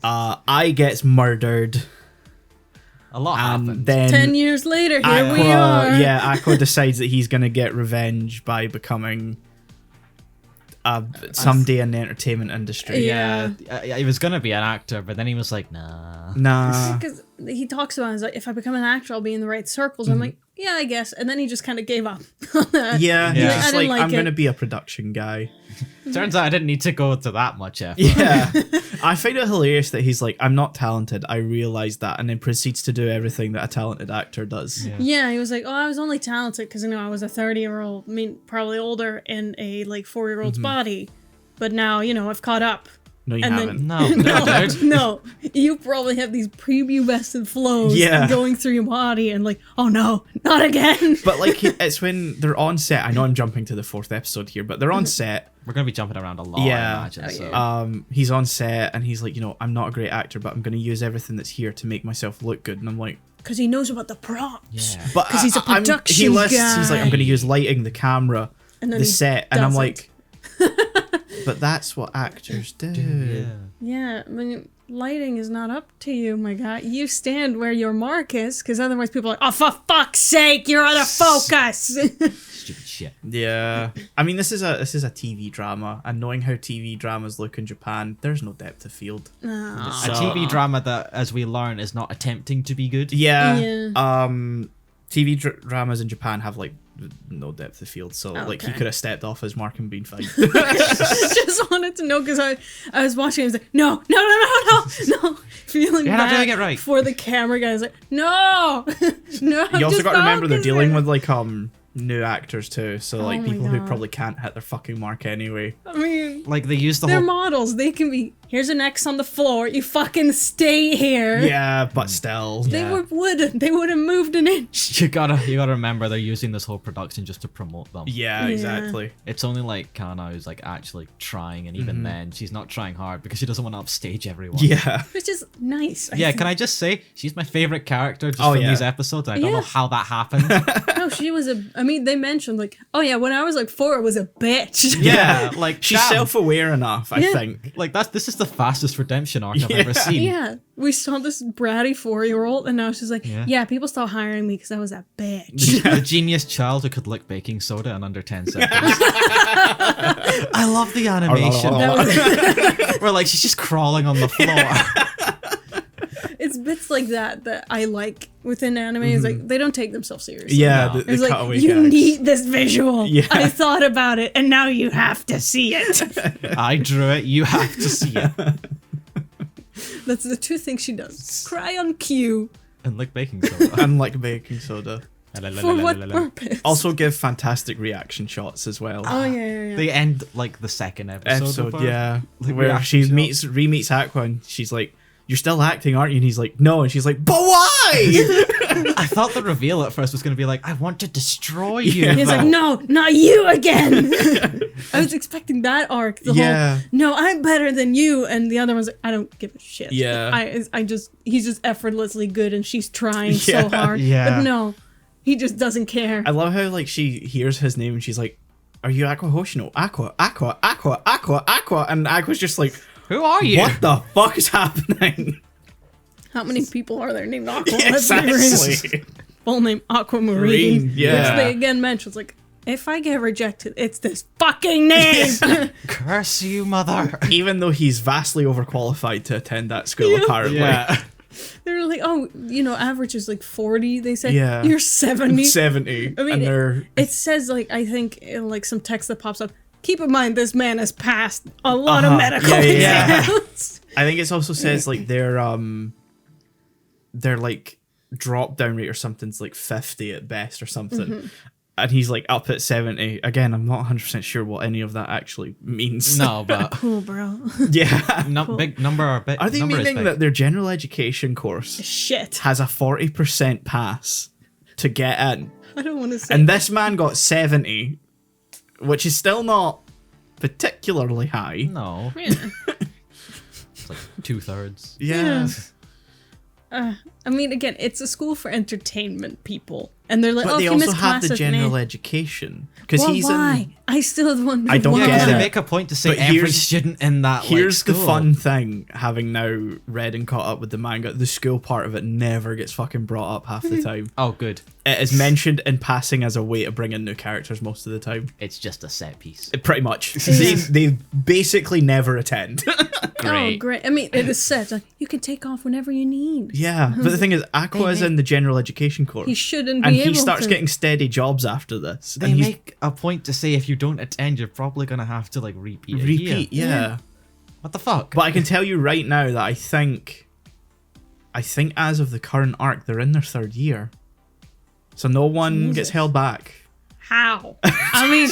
Ai gets murdered. A lot And happened. then 10 years later, here we are. Yeah, Aqua decides that he's going to get revenge by becoming someday in the entertainment industry. Yeah, he was gonna be an actor, but then he was like, nah. Because he talks about it, he's like, if I become an actor, I'll be in the right circles. I'm like, yeah, I guess. And then he just kind of gave up on that. Yeah, he's Yeah. just I didn't like I'm it. going to be a production guy. Turns out I didn't need to go to that much effort. Yeah. I find it hilarious that he's like, I'm not talented. I realize that. And then proceeds to do everything that a talented actor does. Yeah, he was like, oh, I was only talented because, you know, I was a 30-year-old, I mean, probably older, in a, like, 4-year-old's body. But now, you know, I've caught up. No, you And haven't. then- No, dude. No, you probably have these prepubescent flows Yeah. going through your body and like, oh no, not again. But like, it's when they're on set. I know I'm jumping to the 4th episode here, but they're on set. We're gonna be jumping around a lot, Yeah. I imagine. So. He's on set and he's like, you know, I'm not a great actor, but I'm going to use everything that's here to make myself look good. And I'm like, Because he knows about the props. Yeah. but 'Cause he's a production he lists, he's like, guy. I'm going to use lighting, the camera, And then the he set, and I'm doesn't. like, but that's what actors do. Yeah. Yeah, I mean, lighting is not up to you, my guy. You stand where your mark is, because otherwise people are like, oh, for fuck's sake, you're out of focus. Stupid shit. Yeah, I mean, this is a TV drama, and knowing how TV dramas look in Japan, there's no depth of field. A TV drama that, as we learn, is not attempting to be good. Yeah. Yeah. TV dramas in Japan have like no depth of field, so like he Okay. could have stepped off his mark and been fine. Just wanted to know because I was watching. I was like, no, feeling You're not bad doing it right. for the camera guy. I was like, no, no. You also just got to remember they're focus dealing it. with like new actors too, so like my people who God. probably can't hit their fucking mark anyway. I mean, Like they use the they're whole. models. They can be. Here's an X on the floor. You fucking stay here. Yeah, but still. They Yeah. They would have moved an inch. You gotta remember they're using this whole production just to promote them. Yeah, exactly. It's only like Kana who's like actually trying, and even then she's not trying hard because she doesn't want to upstage everyone. Yeah. Which is nice. Yeah, can I just say she's my favorite character just Oh, from yeah. these episodes. I don't know Yeah. how that happened. No, she was a. I mean, they mentioned like, oh yeah, when I was like 4, I was a bitch. Yeah, like She's damn. self-aware enough, I Yeah. think. Like this is the fastest redemption arc I've ever Yeah. seen. Yeah, we saw this bratty 4-year-old, and now she's like, Yeah. yeah, people stopped hiring me because I was a bitch. The genius child who could lick baking soda in under 10 seconds. I love the animation. That was, Where like she's just crawling on the floor. it's bits like that I like within anime. It's like they don't take themselves seriously. Yeah, No. the It's like, cutaway you gags. need this visual. Yeah. I thought about it, and now you have to see it. I drew it. You have to see it. That's the 2 things she does. Cry on cue. And lick baking soda. Unlike baking soda. For what purpose? Also give fantastic reaction shots as well. Oh, yeah. They end like the second episode. of her. Yeah. Like, where reaction she shots. re-meets Aqua and she's like, you're still acting, aren't you? And he's like, no. And she's like, but why? I thought the reveal at first was going to be like, I want to destroy you. Yeah. He's like, no, not you again. I was expecting that arc. The Yeah. whole, no, I'm better than you. And the other one's like, I don't give a shit. Yeah. He's just effortlessly good and she's trying Yeah. so hard. Yeah. But no, he just doesn't care. I love how like she hears his name and she's like, are you Aqua Hoshino? Aqua. And Aqua's just like, Who are you? what the fuck is happening? How many people are there named Aqua? Yeah, Let's be real. exactly. Full name Aquamarine. Marine, yeah. Which they again mentioned. It's like, if I get rejected, it's this fucking name. Curse you, mother. Even though he's vastly overqualified to attend that school, apparently. Yeah. They're like, oh, average is like 40. They said, Yeah. you're 70. 70. I mean, and they're It says, like, I think in like some text that pops up, keep in mind this man has passed a lot of medical Yeah. exams. I think it also says like their like drop down rate or something's like 50 at best or something. and he's like up at 70. Again, I'm not 100% sure what any of that actually means. No, but Cool, bro. Yeah. big number or big. Are they number is meaning big. that their general education course Shit. has a 40% pass to get in? I don't want to say. And this man got 70, which is still not particularly high. No, Yeah. it's like 2/3. Yeah. I mean, again, it's a school for entertainment people, and they're like, But "Oh, they if you miss also have the classes, general meh." education. Because Well, he's why? in... I still wonder. I don't why. get Yeah, it. they make a point to say But every here's- student in that. Here's the school. fun thing, having now read and caught up with the manga, the school part of it never gets fucking brought up half the time. Oh, good. It is mentioned in passing as a way to bring in new characters most of the time. It's just a set piece. Pretty much. Yeah. They basically never attend. Oh, great! I mean, it is said like, you can take off whenever you need. Yeah, but the thing is, Aqua is in the general education course. He shouldn't and be he able starts to. getting steady jobs after this. They and he's make a point to say if you don't attend, you're probably gonna have to like repeat. a year. repeat, yeah. What the fuck? But I can tell you right now that I think as of the current arc, they're in their 3rd year. So no one Jesus. gets held back. How? I mean,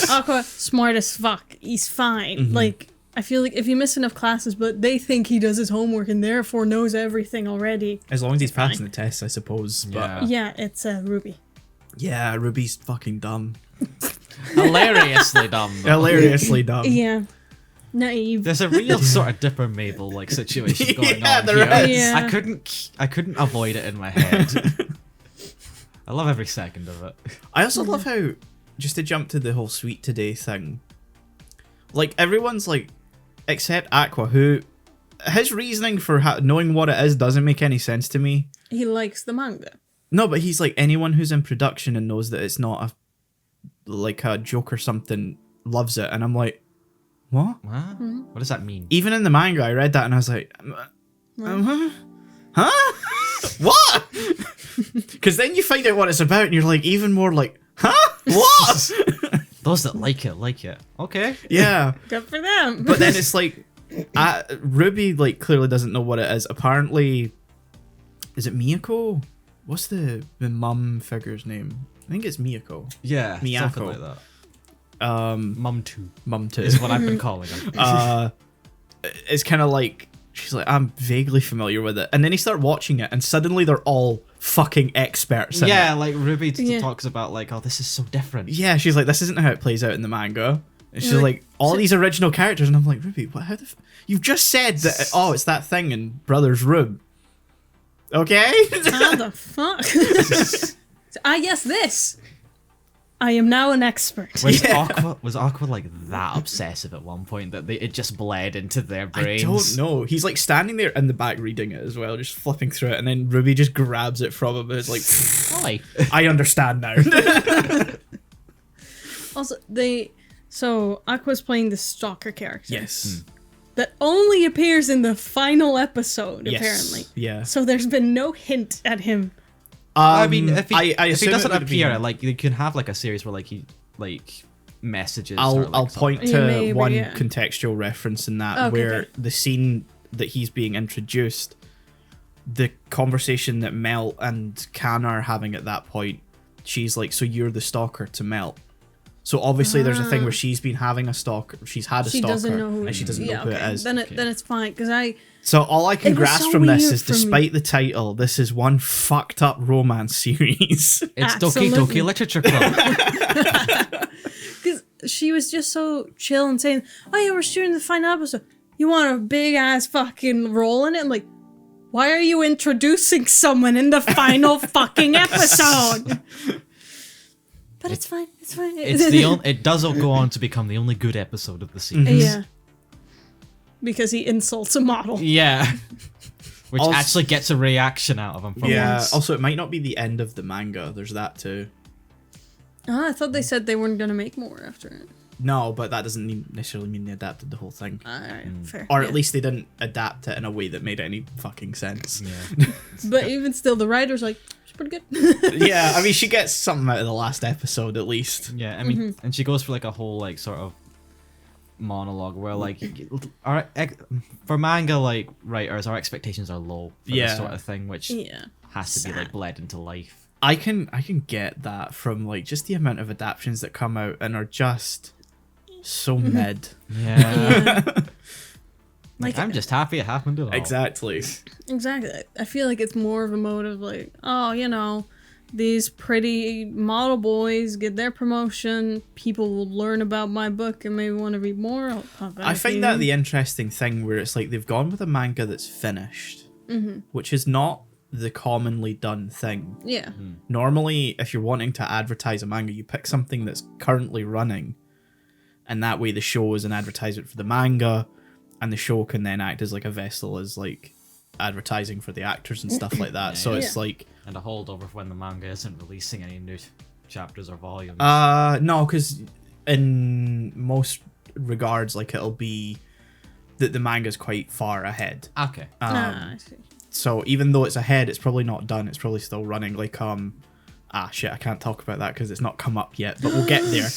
Aqua, smart as fuck. He's fine. Mm-hmm. Like, I feel like if you miss enough classes, but they think he does his homework and therefore knows everything already. As long as he's Fine. passing the tests, I suppose. But Yeah. Yeah, it's Ruby. yeah, Ruby's fucking dumb. Hilariously dumb. Though. Hilariously dumb. Yeah. Naive. There's a real sort of Dipper Mabel like situation going Yeah, on there here. is. Yeah. I couldn't avoid it in my head. I love every second of it. I also love how, just to jump to the whole sweet today thing, like everyone's like, except Aqua, who his reasoning for knowing what it is doesn't make any sense to me. He likes the manga. No, but he's like, anyone who's in production and knows that it's not a joke or something loves it, and I'm like, what? What? What does that mean? Even in the manga, I read that and I was like, huh? What? Because then you find out what it's about and you're like, even more like, huh? What? Those that like it. Okay. Yeah. Good for them. But then it's like, Ruby like clearly doesn't know what it is. Apparently, is it Miyako? What's the mum figure's name? I think it's Miyako. Yeah. Miyako. Something like that. Mum 2 Mum too. is what I've been calling him. It's kind of like, she's like, I'm vaguely familiar with it. And then you start watching it and suddenly they're all fucking experts in Yeah, it. like Ruby Yeah. talks about like, oh, this is so different. Yeah, she's like, this isn't how it plays out in the manga. And she's You're like, like, all so- these original characters. And I'm like, Ruby, what? You've just said that, oh, it's that thing in Brothers Room. Okay? How the fuck? Yes, this. I am now an expert. Was Aqua like that obsessive at one point that it just bled into their I brains? don't know. He's like standing there in the back reading it as well, just flipping through it. And then Ruby just grabs it from him and is like, Why? I understand now. Also, so Aqua's playing the stalker character. Yes. That only appears in the final episode, Yes. apparently. Yeah. So there's been no hint at him. I mean, if he, I if he assume doesn't it would appear, be- like you can have like a series where like he like messages. or, I'll like, point something. to Yeah, maybe, one yeah. contextual reference in that Okay, where okay. the scene that he's being introduced, the conversation that Mel and Kan are having at that point, she's like, so you're the stalker to Mel. So obviously there's a thing where she's been having a stalker, she's had a She stalker, doesn't know who and she doesn't know who it is. Then it's fine, because So all I can It was grasp so from this weird is, for me. despite the title, this is one fucked up romance series. It's Doki Absolutely. Doki Literature Club. Because she was just so chill and saying, oh yeah, we're shooting the final episode. You want a big ass fucking role in it? I'm like, why are you introducing someone in the final fucking episode? But it's fine. It's fine. It does go on to become the only good episode of the series. Yeah. Because he insults a model. Yeah. Which Also- actually gets a reaction out of him for Yeah. once. Also, it might not be the end of the manga. There's that too. I thought they said they weren't going to make more after it. No, but that doesn't necessarily mean they adapted the whole thing. Alright, fair. Or yeah. at least they didn't adapt it in a way that made any fucking sense. Yeah. But even still, the writer's like, it's pretty good. Yeah, I mean, she gets something out of the last episode at least. Yeah, I mean, and she goes for like a whole like sort of monologue where like for manga like writers, our expectations are low for Yeah. this sort of thing, which Yeah. has to be like Sad. bled into life. I can get that from like just the amount of adaptations that come out and are just so mid. Yeah. Like, I'm just happy it happened at all. Exactly. exactly. I feel like it's more of a motive, like, oh, you know, these pretty model boys get their promotion. People will learn about my book and maybe want to read more. I'll pop out I a find few. that the interesting thing where it's like they've gone with a manga that's finished, which is not the commonly done thing. Yeah. Normally, if you're wanting to advertise a manga, you pick something that's currently running, and that way the show is an advertisement for the manga, and the show can then act as like a vessel as like advertising for the actors and stuff like that. So it's like And a holdover for when the manga isn't releasing any new chapters or volumes. no, because in most regards, like it'll be that the manga's quite far ahead. Okay. I see. So even though it's ahead, it's probably not done. It's probably still running. Like shit, I can't talk about that because it's not come up yet, but we'll get there.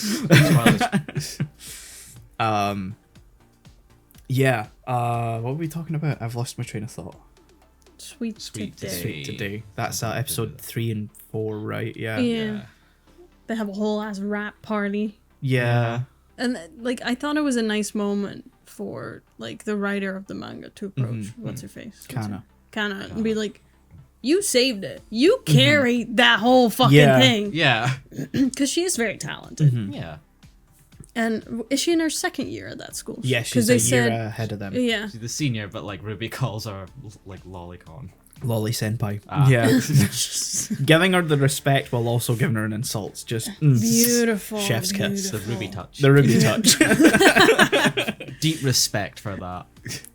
Yeah. What were we talking about? I've lost my train of thought. Sweet today. Today. That's episode 3 and 4, right? Yeah. Yeah. They have a whole ass rap party. Yeah. And like I thought it was a nice moment for like the writer of the manga to approach what's her face? Kana. Kana and be like, you saved it. You carried that whole fucking thing. Yeah. Because she is very talented. Yeah. And is she in her second year at that school? Yeah, she's a year ahead of them. Yeah. She's the senior, but like Ruby calls her like lolicon. Lolly senpai. Ah. Yeah. Giving her the respect while also giving her an insult. Just Beautiful. Chef's kiss. The Ruby touch. The Ruby touch. Deep respect for that.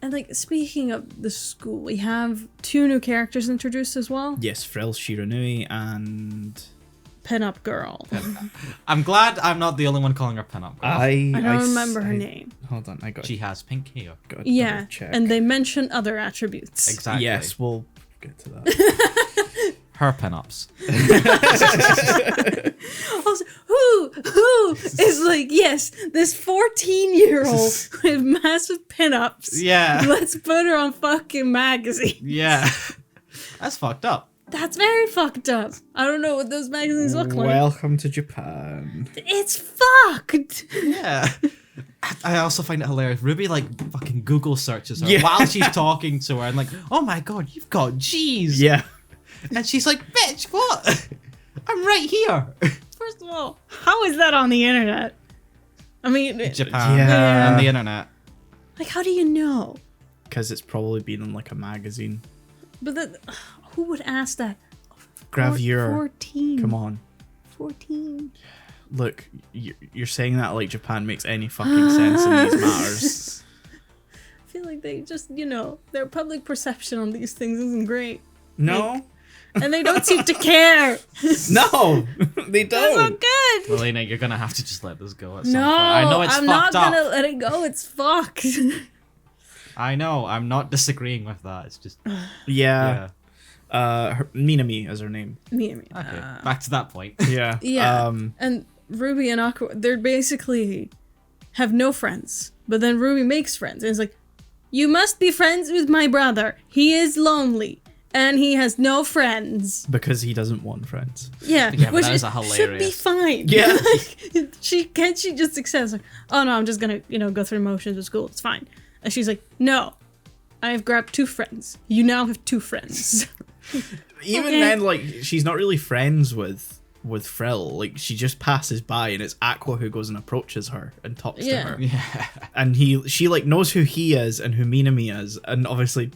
And like speaking of the school, we have 2 new characters introduced as well. Yes, Frill Shiranui and Pin-up girl. I'm glad I'm not the only one calling her pinup girl. I don't remember her name. Hold on, I got She has pink hair. got Yeah, check. and they mention other attributes. Exactly. Yes, we'll get to that. Her pinups. Also, who is like, yes, this 14-year-old with massive pinups. Yeah. Let's put her on fucking magazine. Yeah. That's fucked up. That's very fucked up. I don't know what those magazines look like. Welcome to Japan. It's fucked. Yeah. I also find it hilarious. Ruby like fucking Google searches her Yeah. while she's talking to her and like, oh my god, you've got G's. Yeah. And she's like, bitch, what? I'm right here. First of all, how is that on the internet? I mean, Japan Yeah. and the internet. like, how do you know? Because it's probably been in like a magazine. But then, who would ask that? Gravure. 14. Come on. 14. Look, you're saying that like Japan makes any fucking sense in these matters. I feel like they just, their public perception on these things isn't great. No. And they don't seem to care. No, they That's not don't. good. Melina, you're gonna have to just let this go at some No, point. I know it's I'm not fucked up. gonna let it go. It's fucked. I know, I'm not disagreeing with that. It's just Yeah. Minami is her name. me. Okay. Back to that point. Yeah. Yeah. And Ruby and Aqua, they're basically have no friends. But then Ruby makes friends. And it's like, you must be friends with my brother. He is lonely. And he has no friends. Because he doesn't want friends. Yeah, Yeah, but which that is a should be hilarious- fine. Yeah. Like, she just accepts like, oh no, I'm just gonna go through motions with school. It's fine. And she's like, no, I've grabbed 2 friends. You now have 2 friends. Even Okay. then, like, she's not really friends with Frill. Like, she just passes by, and it's Aqua who goes and approaches her and talks Yeah. to her. Yeah. And she like knows who he is and who Minami is, and obviously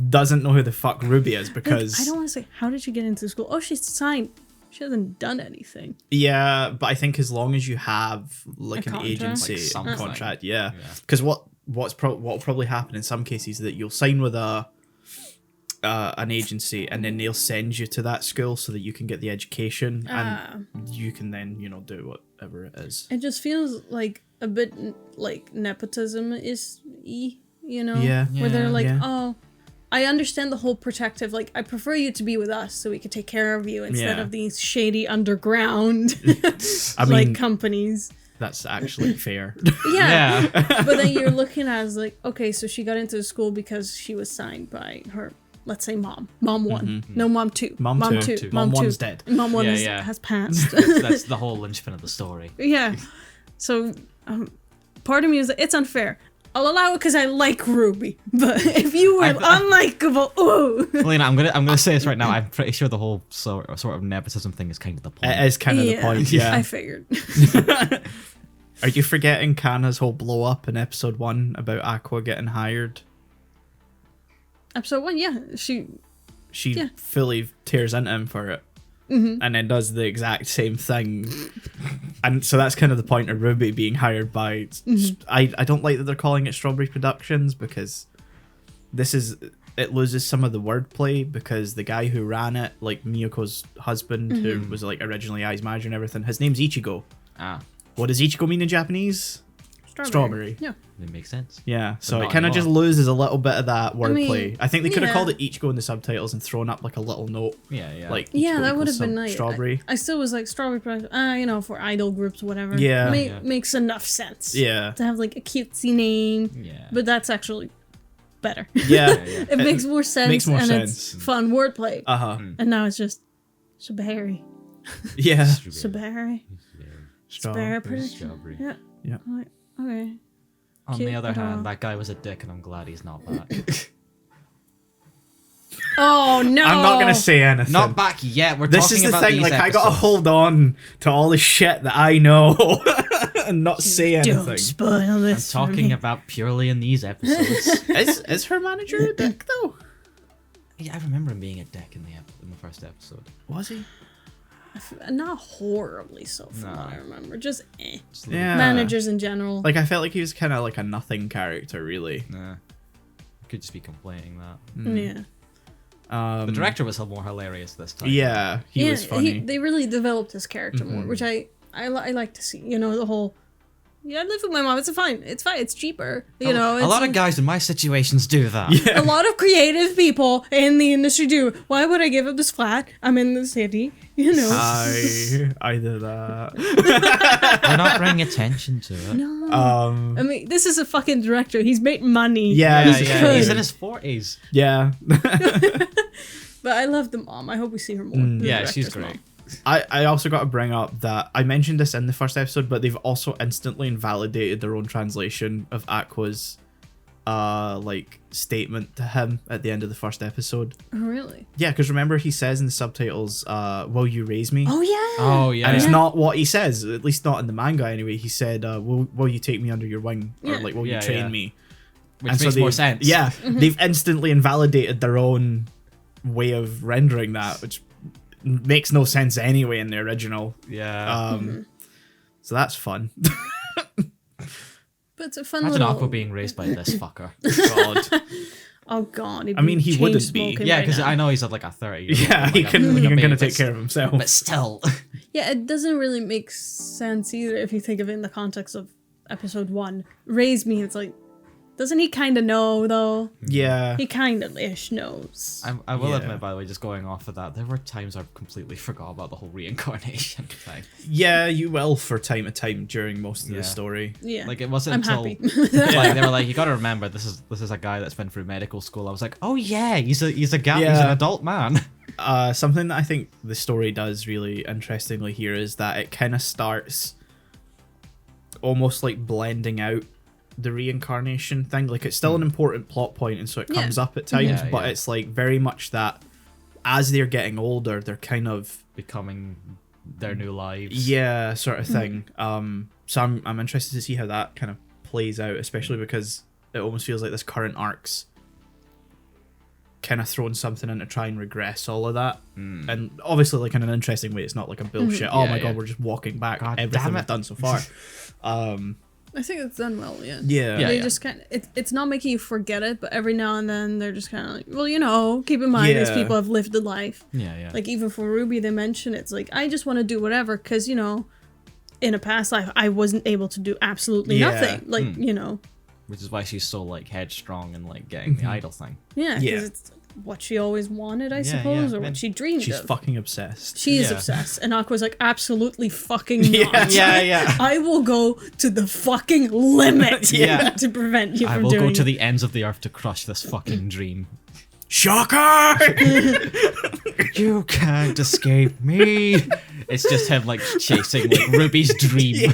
doesn't know who the fuck Ruby is because I don't want to say, how did she get into school? Oh, she's signed. She hasn't done anything. yeah, but I think as long as you have like A an contract? agency Like something. contract, yeah, Yeah. because what'll probably happen in some cases is that you'll sign with an agency and then they'll send you to that school so that you can get the education and you can then do whatever it is. It just feels like a bit like nepotism is Yeah. where they're like, Yeah. oh, I understand the whole protective, like, I prefer you to be with us so we could take care of you instead Yeah. of these shady underground I mean, companies. that's actually fair. Yeah. Yeah. But then you're looking at it as like, okay, so she got into the school because she was signed by her let's say mom 1, no mom 2, Mom two. Mom 1's dead. Mom 1 Yeah. has passed. That's the whole linchpin of the story. Yeah. So, part of me is that it's unfair. I'll allow it because I like Ruby, but if you were unlikable, ooh. Melina, I'm gonna say this right now. I'm pretty sure the whole sort of nepotism thing is kind of the point. It is kind of the point, yeah. I figured. Are you forgetting Kanna's whole blow up in episode 1 about Aqua getting hired? Episode 1, yeah, she fully tears into him for it. And then does the exact same thing. And so that's kind of the point of Ruby being hired by... I don't like that they're calling it Strawberry Productions, because it loses some of the wordplay, because the guy who ran it, like Miyoko's husband, who was like originally Ai's manager and everything, his name's Ichigo. What does Ichigo mean in Japanese? Strawberry. Yeah. It makes sense. Yeah, so But it not kind of anymore. just loses a little bit of that wordplay. mean, I think they could have yeah. called it Ichigo in the subtitles and thrown up like a little note. Yeah. Like Yeah, Ichigo that would equals have been nice. Strawberry. I still was like Strawberry Production, for idol groups, whatever. Yeah. Makes enough sense. Yeah. To have like a cutesy name. Yeah. But that's actually better. Yeah. It makes more sense. makes more and sense. it's fun wordplay. Uh-huh. And now it's just Shabari. Yeah. Shabari. Strawberry. Shabari Production. Strawberry. Yeah. Yeah. I'm like, okay. On Cute, the other but, hand, that guy was a dick, and I'm glad he's not back. Oh no! I'm not gonna say anything. Not back yet. We're This talking is the about thing, these like I gotta episodes. hold on to all the shit that I know and not say anything. Don't spoil I'm this. for talking me. about purely in these episodes. Is her manager a dick though? Yeah, I remember him being a dick in the first episode. Was he? Not horribly so from No. what I remember. Just Just a little- Yeah. managers in general. Like I felt like he was kind of like a nothing character, really. Nah. Could just be complaining that. Yeah. The director was more hilarious this time. Yeah, he was funny. They really developed his character more, which I like to see. The whole. Yeah, I live with my mom. It's fine. It's cheaper. A lot of guys in my situations do that. A lot of creative people in the industry do. Why would I give up this flat? I'm in the city. I did that. They're not bringing attention to it. No. Um, I mean, this is a fucking director. He's made money. yeah, Yeah, this is yeah. true. He's in his 40s. Yeah. But I love the mom. I hope we see her more. the Yeah, she's director's great. mom. I also got to bring up that I mentioned this in the first episode, but they've also instantly invalidated their own translation of Aqua's statement to him at the end of the first episode. Oh, really? Yeah, because remember he says in the subtitles, "Will you raise me?" Oh yeah. Oh, yeah. And it's not what he says, at least not in the manga anyway. He said, will you take me under your wing? Or Yeah. will you Yeah, train yeah. me? Which And so makes more they've- sense. Yeah, they've instantly invalidated their own way of rendering that, which makes no sense anyway in the original. Yeah. So that's fun. But it's a fun Imagine little. Aqua being raised by this fucker. God. Oh god. I mean, he wouldn't be. Yeah, because I know he's at like a 30. Yeah, he can gonna take care of himself. But still. Yeah, it doesn't really make sense either if you think of it in the context of episode 1. Raise me. It's like, doesn't he kind of know though? Yeah. He kind of ish knows. I will Yeah. admit, by the way, just going off of that, there were times I completely forgot about the whole reincarnation thing. Yeah, you will for time to time during most of Yeah. the story. Yeah. Like it wasn't I'm until happy. like they were like, you got to remember this is a guy that's been through medical school. I was like, oh yeah, he's a guy, he's Yeah. an adult man. Something that I think the story does really interestingly here is that it kind of starts almost like blending out the reincarnation thing. Like it's still an important plot point, and so it Yeah. comes up at times, Yeah, but yeah. it's like very much that as they're getting older, they're kind of Becoming their new lives. yeah, sort of thing. So I'm interested to see how that kind of plays out, especially because it almost feels like this current arc's kind of throwing something in to try and regress all of that. And obviously like in an interesting way. It's not like a bullshit, oh Yeah, my yeah. god, we're just walking back God everything damn we've it. done so far. I think it's done well, yeah. Yeah. Yeah. They just kind of, it's not making you forget it, but every now and then they're just kind of like, well, keep in mind these Yeah. people have lived a life. Yeah. Like even for Ruby, they mention it's like, I just want to do whatever because, in a past life, I wasn't able to do absolutely Yeah. nothing. Like, Which is why she's so like headstrong and like getting the idol thing. yeah, because Yeah. it's what she always wanted, I Yeah, suppose, yeah. or Man, what she dreamed She's of. fucking obsessed. She is Yeah. obsessed. And Aqua's like, absolutely fucking Yeah. not. Yeah. I will go to the fucking limit Yeah. to prevent you I from will doing go to it. the ends of the earth to crush this fucking dream. Shocker! You can't escape me. It's just him like chasing like Ruby's dream.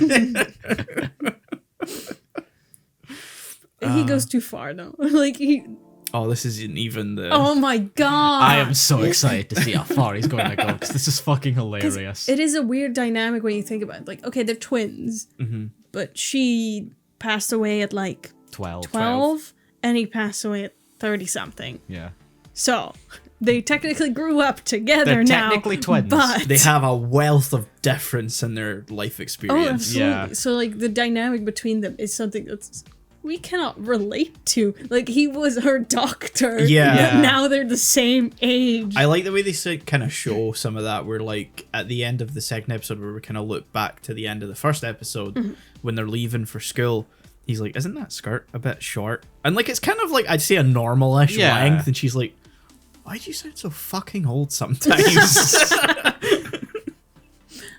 He goes too far though. Like he. Oh, this isn't even the. Oh my god! I am so excited to see how far he's going to go because this is fucking hilarious. It is a weird dynamic when you think about it. Like, okay, they're twins, but she passed away at like 12, and he passed away at 30 something. Yeah. So they technically grew up together They're now. technically twins. But They have a wealth of difference in their life oh, experience. absolutely. Yeah. So like the dynamic between them is something that's we cannot relate to. Like he was her doctor. Yeah. But now they're the same age. I like the way they kind of show some of that. Where like at the end of the second episode, where we kind of look back to the end of the first episode when they're leaving for school. He's like, "Isn't that skirt a bit short?" And like it's kind of like I'd say a normal-ish length, and she's like, "Why do you sound so fucking old sometimes?"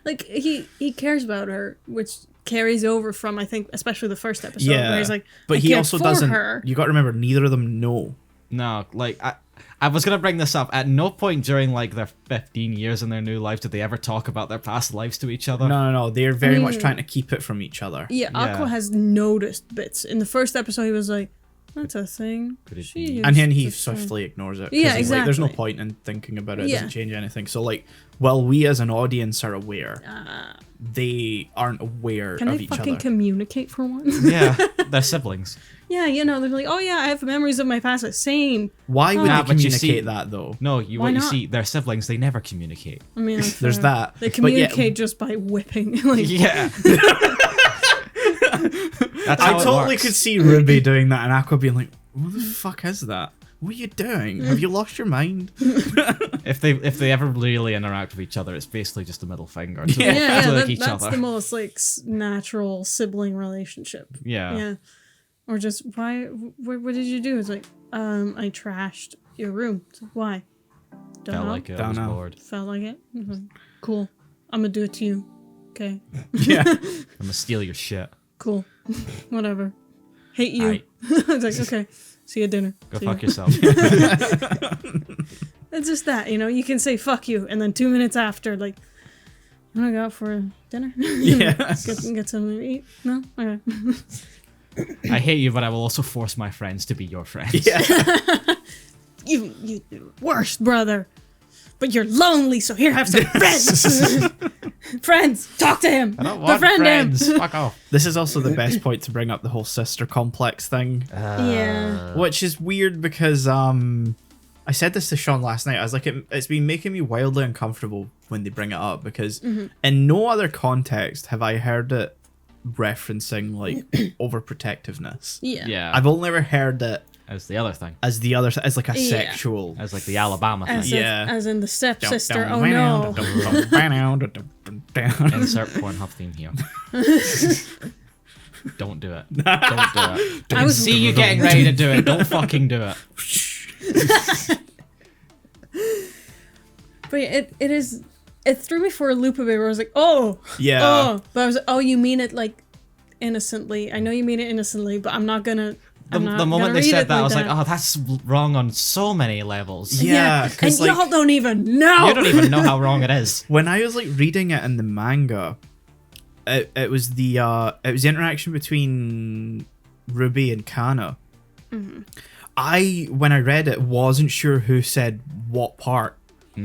Like he cares about her, which carries over from I think especially the first episode where he's like, but I he care also for doesn't. her. You got to remember, neither of them know. No, like I was gonna bring this up. At no point during like their 15 years in their new life did they ever talk about their past lives to each other. No. They're very much trying to keep it from each other. Yeah, Aqua has noticed bits. In the first episode, he was like, "That's a thing." Could it She be? used And then he to say." swiftly ignores it. 'cause Yeah, he's like, there's no exactly. point in thinking about it. It Yeah. doesn't change anything. So like, while we as an audience are aware, they aren't aware Can of they each fucking other. communicate for once? Yeah, they're siblings. Yeah, you know, they're like, "Oh yeah, I have memories of my past." Same. Why would Nah, they but you communicate see- that though? No, Why what you not? see, they're siblings. They never communicate. I mean, There's that. They But yeah, communicate just by whipping. Like, Yeah. That's how I it totally works. could see Ruby doing that and Aqua being like, "What the fuck is that? What are you doing? Have you lost your mind?" If they ever really interact with each other, it's basically just a middle finger to, yeah, to like each that's other. the most like natural sibling relationship. Yeah. Yeah. Or just why? What did you do? It's like, I trashed your room. It's like, why? Don't Felt know. like it. I Don't was know. bored. Felt like it. Mhm. Cool. I'm gonna do it to you. Okay. Yeah. I'm gonna steal your shit. Cool. Whatever. Hate you. Aight. It's like, okay. See you at dinner. Go See fuck ya. yourself. It's just that, you know, you can say fuck you, and then 2 minutes after, like, you wanna go out for dinner? Yeah. Get something to eat? No? Okay. I hate you, but I will also force my friends to be your friends. Yeah. You worst brother. But you're lonely, so here, have some friends. Friends, talk to him. I don't want Befriend friends. him. Fuck off. This is also the best point to bring up the whole sister complex thing, Yeah. which is weird because I said this to Shaun last night. I was like, it's been making me wildly uncomfortable when they bring it up because in no other context have I heard it referencing like overprotectiveness. Yeah. Yeah. I've only ever heard it As the other thing. as the other, as like a Yeah. sexual. As like the Alabama thing. As, Yeah. as in the stepsister. Oh no. Insert Pornhub theme here. Don't do it. Don't do it. I was See you getting ready to do it. Don't fucking do it. But it threw me for a loop a bit where I was like, oh, Yeah. oh. But I was like, oh, you mean it like innocently. I know you mean it innocently, but I'm not gonna. The I'm not moment gonna they read said it that, I was that. like, oh, that's wrong on so many levels. Yeah, And 'cause, like- y'all don't even know. You don't even know how wrong it is. When I was like reading it in the manga, it was the interaction between Ruby and Kana. When I read it, wasn't sure who said what part.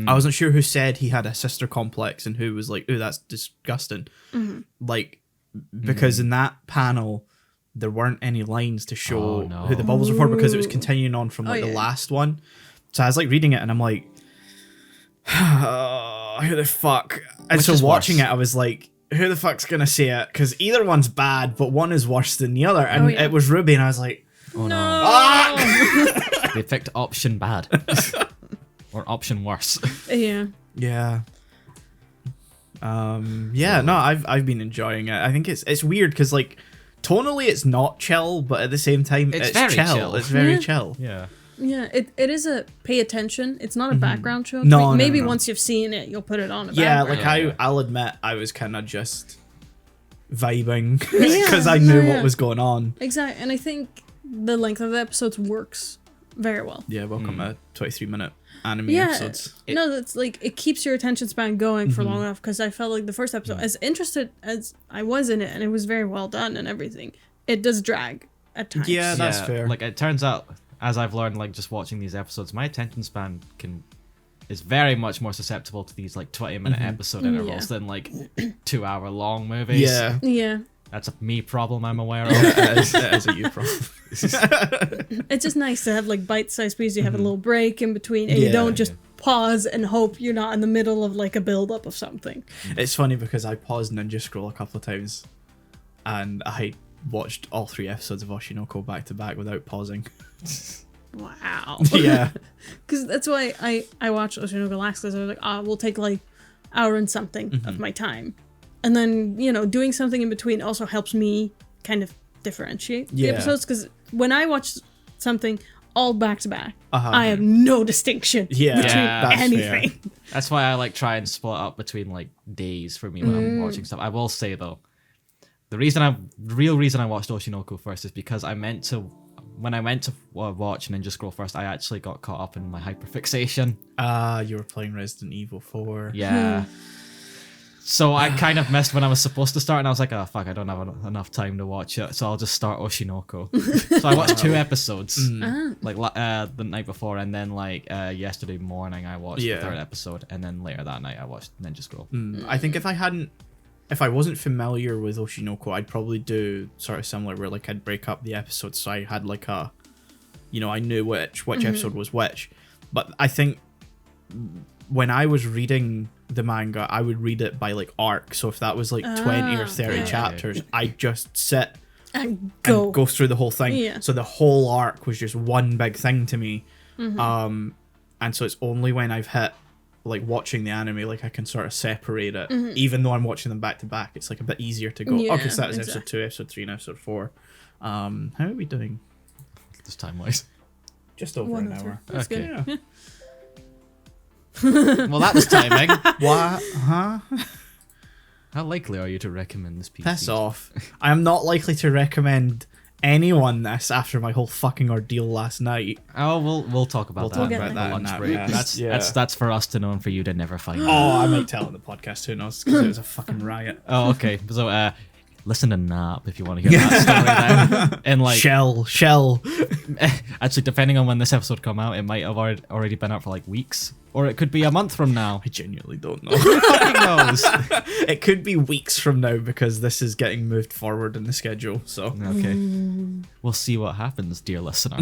I wasn't sure who said he had a sister complex and who was like, "Oh, that's disgusting." Like, because in that panel, there weren't any lines to show Oh, no. who the bubbles were for because it was Ooh. continuing on from like the yeah. last one. So I was like reading it and I'm like, who the fuck? And Which so is watching worse? it, I was like, who the fuck's gonna say it? Because either one's bad, but one is worse than the other. And yeah. it was Ruby, and I was like, Oh no. ah! They picked option bad. Or option worse. Yeah. Yeah. No, I've been enjoying it. I think it's weird because like tonally it's not chill, but at the same time It's it's very chill. chill. It's very Yeah. chill. Yeah. Yeah, it is a pay attention. It's not a background show. No, no, Maybe no. once you've seen it, you'll put it on. Yeah, background. like Yeah. I'll admit I was kind of just vibing Yeah, because I knew yeah. what was going on. Exactly, and I think the length of the episodes works very well. Yeah, welcome to 23-minute anime Yeah, episodes. no, that's like it keeps your attention span going for long enough. Because I felt like the first episode, as interested as I was in it, and it was very well done and everything, it does drag at times. Yeah, that's fair. Like it turns out, as I've learned, like just watching these episodes, my attention span is very much more susceptible to these like 20-minute episode intervals than like 2-hour-long movies. Yeah. Yeah. That's a me problem I'm aware of. It is a you problem. It's just nice to have like bite-sized pieces. You have a little break in between, and you don't just pause and hope you're not in the middle of like a build-up of something. It's funny because I paused Ninja Scroll a couple of times, and I watched all 3 episodes of Oshinoko back to back without pausing. Wow. Yeah. Because that's why I watched Oshinoko last, because I was like, we'll take like hour and something of my time. And then, doing something in between also helps me kind of differentiate the episodes. Because when I watch something all back to back, I have no distinction between that's anything. fair. That's why I like try and split up between like days for me when I'm watching stuff. I will say though, the real reason I watched Oshinoko first is because when I went to watch Ninja Scroll first, I actually got caught up in my hyperfixation. You were playing Resident Evil 4. Yeah. So I kind of missed when I was supposed to start, and I was like, oh fuck, I don't have enough time to watch it, so I'll just start Oshinoko. So I watched 2 episodes, like the night before, and then like yesterday morning I watched the 3rd episode, and then later that night I watched Ninja Scroll. I think if I wasn't familiar with Oshinoko, I'd probably do sort of similar, where like I'd break up the episodes so I had like I knew which episode was which. But I think when I was reading the manga, I would read it by like arc. So if that was like 20 or 30 chapters, I'd just sit And and go through the whole thing. Yeah. So the whole arc was just one big thing to me. And so it's only when I've hit like watching the anime, like I can sort of separate it. Even though I'm watching them back to back, it's like a bit easier to go, okay, so that was episode 2, episode 3, and episode 4. How are we doing? Just time-wise. Just over an hour. That's Okay. good. Yeah. Well, that was timing. What? Huh? How likely are you to recommend this piece? Piss off. I am not likely to recommend anyone this after my whole fucking ordeal last night. Oh, we'll talk about We'll that. talk at about the that in lunch that break. rest. That's for us to know and for you to never find out. Oh, I might tell it on the podcast, who knows, because it was a fucking riot. Oh, okay. So, listen to Nap if you want to hear that story then. And like, Shell. actually, depending on when this episode come out, it might have already been out for like weeks, or it could be a month from now. I genuinely don't know. Who fucking knows? It could be weeks from now because this is getting moved forward in the schedule. So Okay, we'll see what happens, dear listener.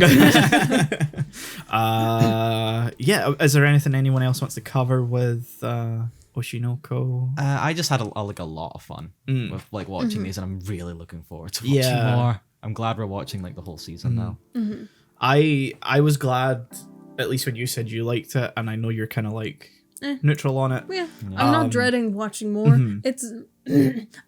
yeah, is there anything anyone else wants to cover with Oshinoko? I just had a lot of fun with like watching these, and I'm really looking forward to watching Yeah. more. I'm glad we're watching like the whole season now. I was glad, at least when you said you liked it, and I know you're kind of like neutral on it. Yeah, I'm not dreading watching more. It's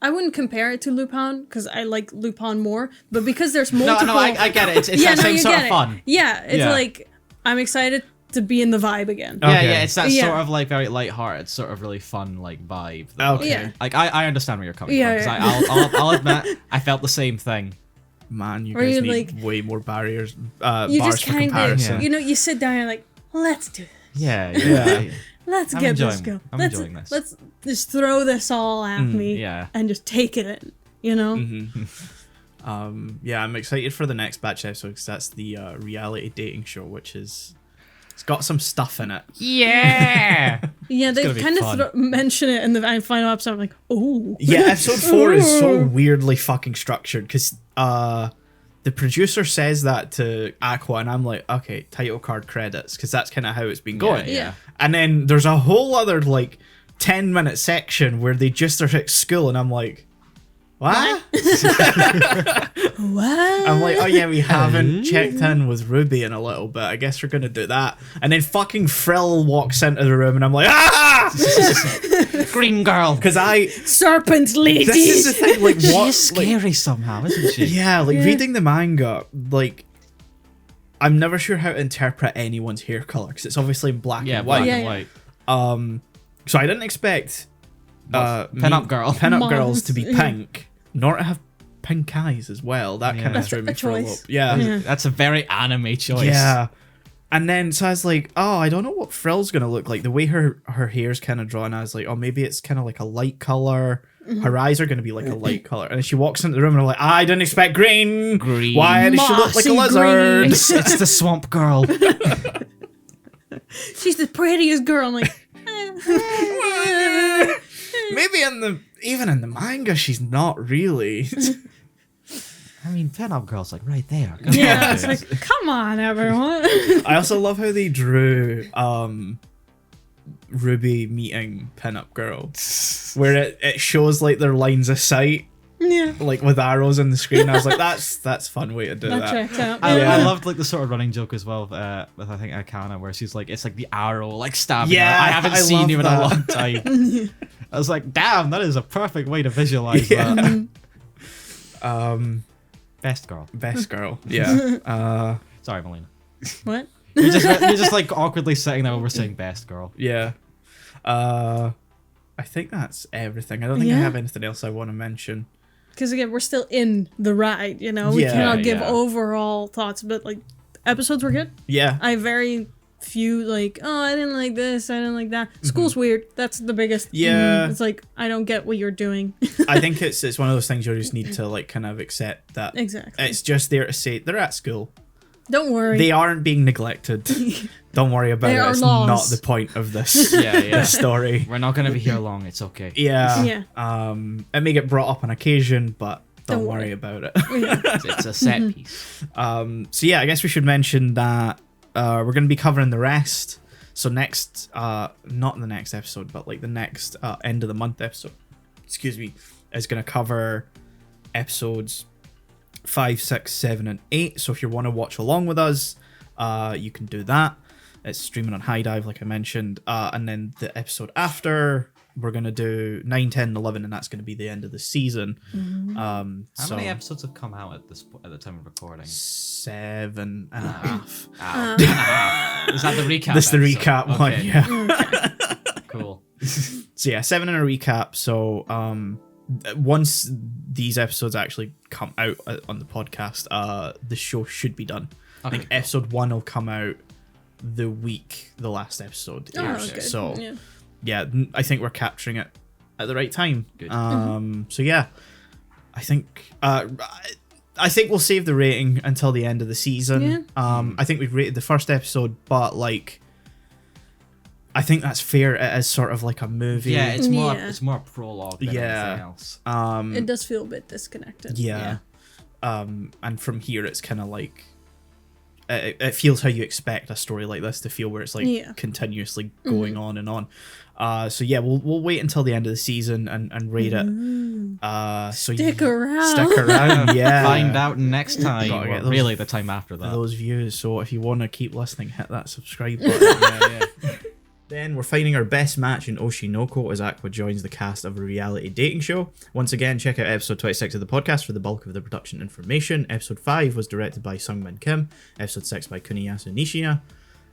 I wouldn't compare it to Lupin because I like Lupin more, but because there's multiple. No, I get it. It's that same you sort get of it. fun. Yeah, it's Yeah. like I'm excited to be in the vibe again. Okay. Yeah, it's that Yeah. sort of like very lighthearted, sort of really fun like vibe. Okay. Yeah. Like I understand where you're coming Yeah, from. 'Cause yeah. I'll admit I felt the same thing. Man, you Or guys you, need like- way more barriers, You bars just for kind comparison. of, you sit down and like, let's do this. Yeah. Let's I'm get this enjoying- go. I'm let's, enjoying this. Let's just throw this all at me yeah. and just take it in. You know? Yeah, I'm excited for the next batch episode because that's the reality dating show, which is it's got some stuff in it. Yeah. Yeah, they gonna be kind fun. of mention it in the final episode. I'm like, oh. Yeah, episode 4 is so weirdly fucking structured because the producer says that to Aqua, and I'm like, okay, title card credits, because that's kind of how it's been going. Yeah. And then there's a whole other like 10-minute section where they just are at school, and I'm like, what? What? I'm like, oh yeah, we haven't checked in with Ruby in a little bit. I guess we're gonna do that. And then fucking Frill walks into the room, and I'm like, ah! Green girl. Because Serpent lady. this is the thing, like, what? She's scary somehow, isn't she? Yeah, like reading the manga, like I'm never sure how to interpret anyone's hair color because it's obviously black Yeah, and black white. Yeah, and yeah. white. So I didn't expect Pin-up girl. pin-up girls to be Moms, yeah. pink, nor to have pink eyes as well. That kind of That's threw me a for a loop. choice. Yeah. Yeah. That's a very anime choice. Yeah. And then, so I was like, oh, I don't know what Frill's going to look like. The way her hair's kind of drawn, I was like, oh, maybe it's kind of like a light color. Her eyes are going to be like a light color. And then she walks into the room and I'm like, I didn't expect green. Green. Why does she look like a Mossy lizard? green. It's the swamp girl. She's the prettiest girl. I'm like, Maybe even in the manga, she's not really. I mean, pinup girl's like right there. yeah, it's like, come on, everyone. I also love how they drew Ruby meeting pinup girl, where it shows like their lines of sight, yeah, like with arrows on the screen. I was like, that's fun way to do that that. checks out. I loved like the sort of running joke as well with I think Akana, where she's like, it's like the arrow like stabbing her. I haven't seen love you in that. a long time. I was like, damn, that is a perfect way to visualize that. Best girl. Best girl. Yeah. Sorry, Melina. What? You're just like awkwardly sitting there while we're saying best girl. Yeah. I think that's everything. I don't think I Yeah. have anything else I want to mention. Because again, we're still in the ride, you know? We Yeah, cannot give yeah. overall thoughts, but like, episodes were good. Yeah. I have very few, like, oh, I didn't like this, I didn't like that. School's weird. That's the biggest. Yeah. It's like, I don't get what you're doing. I think it's one of those things you just need to like kind of accept that Exactly. it's just there to say they're at school. Don't worry. They aren't being neglected. Don't worry about There it. are It's laws. not the point of this Yeah, yeah. this story. We're not gonna be here long. It's okay. Yeah. Yeah. It may get brought up on occasion, but don't Don't worry worry. about it. Yeah. It's a set piece. So yeah, I guess we should mention that we're going to be covering the rest. So next, not the next episode, but like the next end of the month episode, excuse me, is going to cover episodes 5, 6, 7, and 8. So if you want to watch along with us, you can do that. It's streaming on High Dive, like I mentioned. And then the episode after, we're going to do 9, 10, and 11, and that's going to be the end of the season. How So many episodes have come out at the time of recording? 7 and a half. Is that the recap? This is the episode? recap one, Okay, yeah. Cool. So yeah, 7 and a recap. So once these episodes actually come out on the podcast, the show should be done. I think Okay, episode 1 will come out the week the last episode Oh, airs. good. So Yeah. yeah, I think we're capturing it at the right time. Good. So yeah, I think we'll save the rating until the end of the season. I think we've rated the first episode, but like, I think that's fair. It is sort of like a movie. Yeah, it's Yeah. more prologue than anything else. It does feel a bit disconnected. Yeah. And from here, it's kind of like it feels how you expect a story like this to feel, where it's like Yeah. continuously going on and on. So yeah, we'll wait until the end of the season and rate it. So Stick around. Stick around. Yeah. Find out next time, Gotta or get those- really the time after that. those views. So if you want to keep listening, hit that subscribe button. Yeah. Then we're finding our best match in Oshi as Aqua joins the cast of a reality dating show. Once again, check out episode 26 of the podcast for the bulk of the production information. Episode 5 was directed by Sungmin Kim, episode 6 by Kuniyasu Nishina,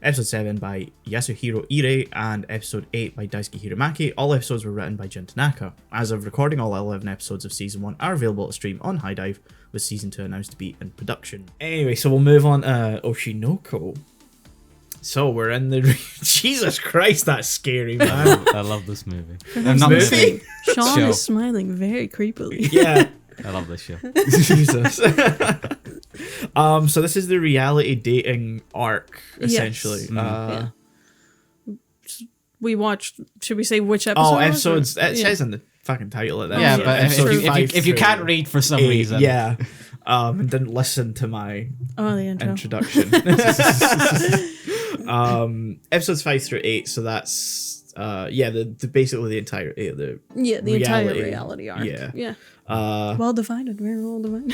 episode 7 by Yasuhiro Ire, and episode 8 by Daisuke Hiromaki. All episodes were written by Jun Tanaka. As of recording, all 11 episodes of season 1 are available to stream on High Dive, with season 2 announced to be in production. Anyway, so we'll move on to Oshinoko. So we're in the Jesus Christ, that's scary, man. I love this movie. This not movie? Sean Show. is smiling very creepily. Yeah. I love this show. Jesus. So this is the reality dating arc, essentially. Yes. Yeah. We watched. Should we say which episode? Oh, it was, episodes. or- It says in the fucking title of that. Yeah, yeah, but Episode if you 5 can't through read for some 8, reason, yeah. And didn't listen to my Oh, the intro. introduction. Episodes 5 through 8. So that's the basically the entire the Yeah, the entire reality. reality arc. Yeah. Yeah. uh Well divided. Very well divided.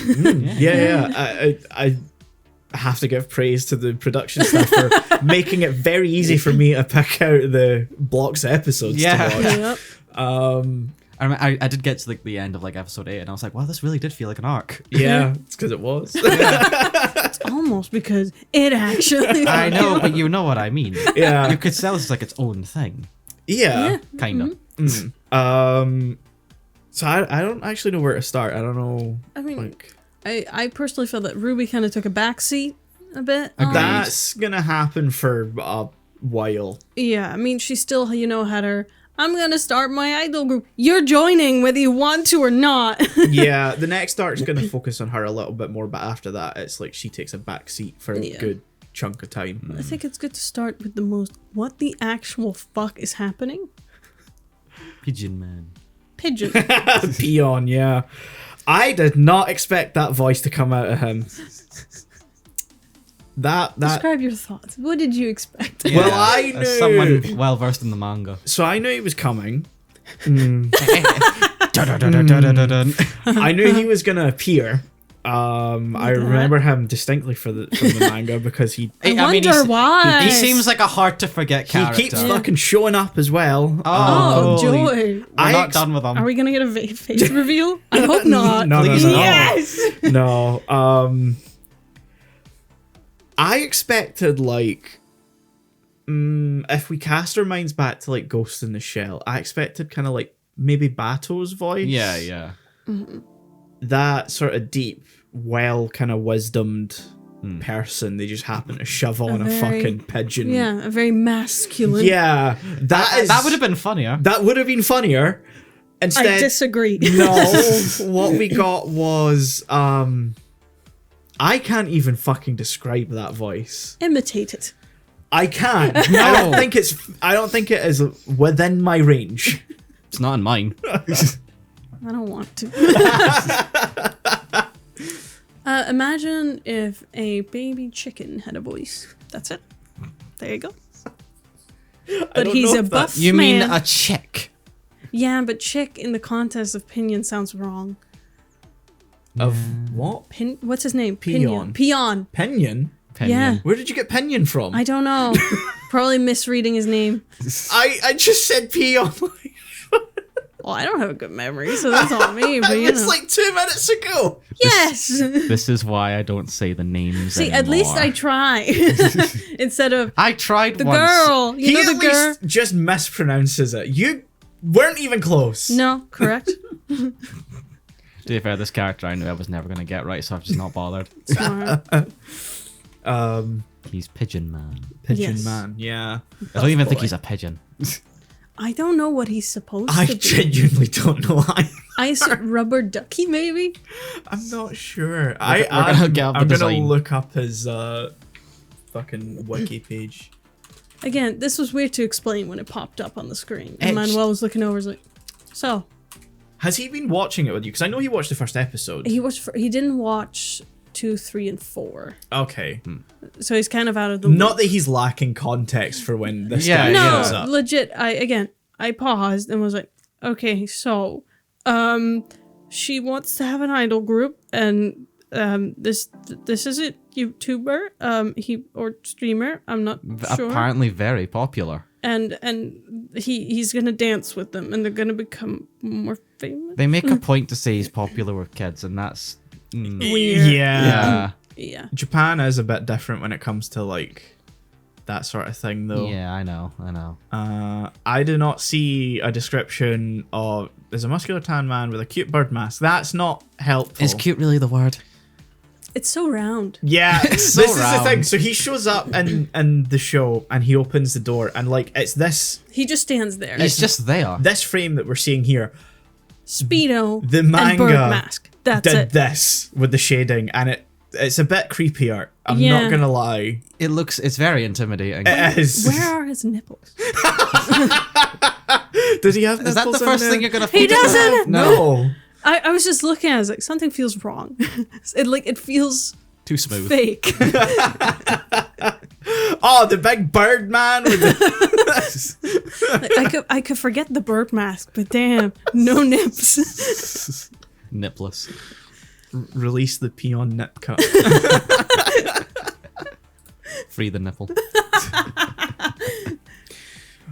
I have to give praise to the production staff for making it very easy for me to pick out the blocks of episodes Yeah. to watch. Yep. I did get to like the end of like episode 8, and I was like, wow, this really did feel like an arc. Yeah, it's because it was. It's almost because it actually. I know, but you know what I mean. Yeah. You could sell this as like its own thing, Yeah. kind of. So I don't actually know where to start. I don't know. I mean, Like, I personally feel that Ruby kind of took a backseat a bit. That's gonna happen for a while. Yeah, I mean, she still, had her, I'm gonna start my idol group. You're joining whether you want to or not. Yeah, the next arc's gonna focus on her a little bit more, but after that, it's like she takes a back seat for a good chunk of time. I think it's good to start with the most, what the actual fuck is happening? Pigeon Man. Pigeon. Peon, yeah. I did not expect that voice to come out of him. That Describe your thoughts. What did you expect? Yeah, Well, I as knew. someone well versed in the manga. So I knew he was coming. Dun. I knew he was gonna appear. I remember him distinctly from the manga because he I wonder why. He seems like a hard to forget character. keeps fucking showing up as well. Oh, holy- joy. We're not done with him. Are we gonna get a face reveal? I hope not. No, Please no. Yes! No. I expected like if we cast our minds back to like Ghost in the Shell, I expected kind of like maybe Bato's voice. Yeah. That sort of deep, well kind of wisdomed person they just happen to shove on a fucking pigeon. Yeah, a very masculine. Yeah. That would have been funnier. That would have been funnier. Instead, I disagree. no, what we got was I can't even fucking describe that voice. Imitate it. I can't. I don't think it is within my range. It's not in mine. I don't want to. Imagine if a baby chicken had a voice. That's it. There you go. But he's a buff You mean man. a chick? Yeah, but chick in the context of Pinion sounds wrong. Of what? What's his name? Peon. Peon. Pinion? Yeah. Where did you get Pinion from? I don't know. Probably misreading his name. I just said Peon. Well, I don't have a good memory, so that's on me. But It's like 2 minutes ago. yes. This is why I don't say the names See, at least I try instead of I tried the once. girl. He You know at the girl. least just mispronounces it. You weren't even close. No, correct. To be fair, this character I knew I was never going to get right, so I've just not bothered. Smart. He's Pigeon Man. Pigeon Yes. Man, yeah. I don't even think boy. he's a pigeon. I don't know what he's supposed I to be. genuinely don't know. Rubber ducky, maybe. I'm not sure. We're gonna get up the I'm gonna design. look up his fucking wiki page. Again, this was weird to explain when it popped up on the screen. And Manuel was looking over, was like, so. Has he been watching it with you? Because I know he watched the first episode. He didn't watch 2, 3, and 4. Okay. So he's kind of out of the loop. Not that he's lacking context for when this Yeah, guy No, shows up. legit. I paused and was like, okay, so, she wants to have an idol group, and this is a YouTuber, or streamer. I'm not sure. Apparently very popular. And he's gonna dance with them, and they're gonna become more famous. They make a point to say he's popular with kids, and that's... Weird. Yeah. Yeah. Japan is a bit different when it comes to like that sort of thing, though. Yeah, I know. I do not see a description of there's a muscular tan man with a cute bird mask. That's not helpful. Is cute really the word? It's so round. Yeah, so this is the round. thing. So he shows up in the show and he opens the door and like it's this He just stands there. He's just there. this frame that we're seeing here. Speedo The and manga bird mask. That's did it. this with the shading and it's a bit creepier. I'm Yeah. not gonna lie. It's very intimidating. It is. Where are his nipples? Does he have Is that the nipples in first there? thing you're gonna He focus on? doesn't! No. I was just looking at it, I was like, something feels wrong. It feels Too smooth. fake. Oh, the big bird man with the I could forget the bird mask, but damn, no nips. Nipless. release the peon nip cut. Free the nipple.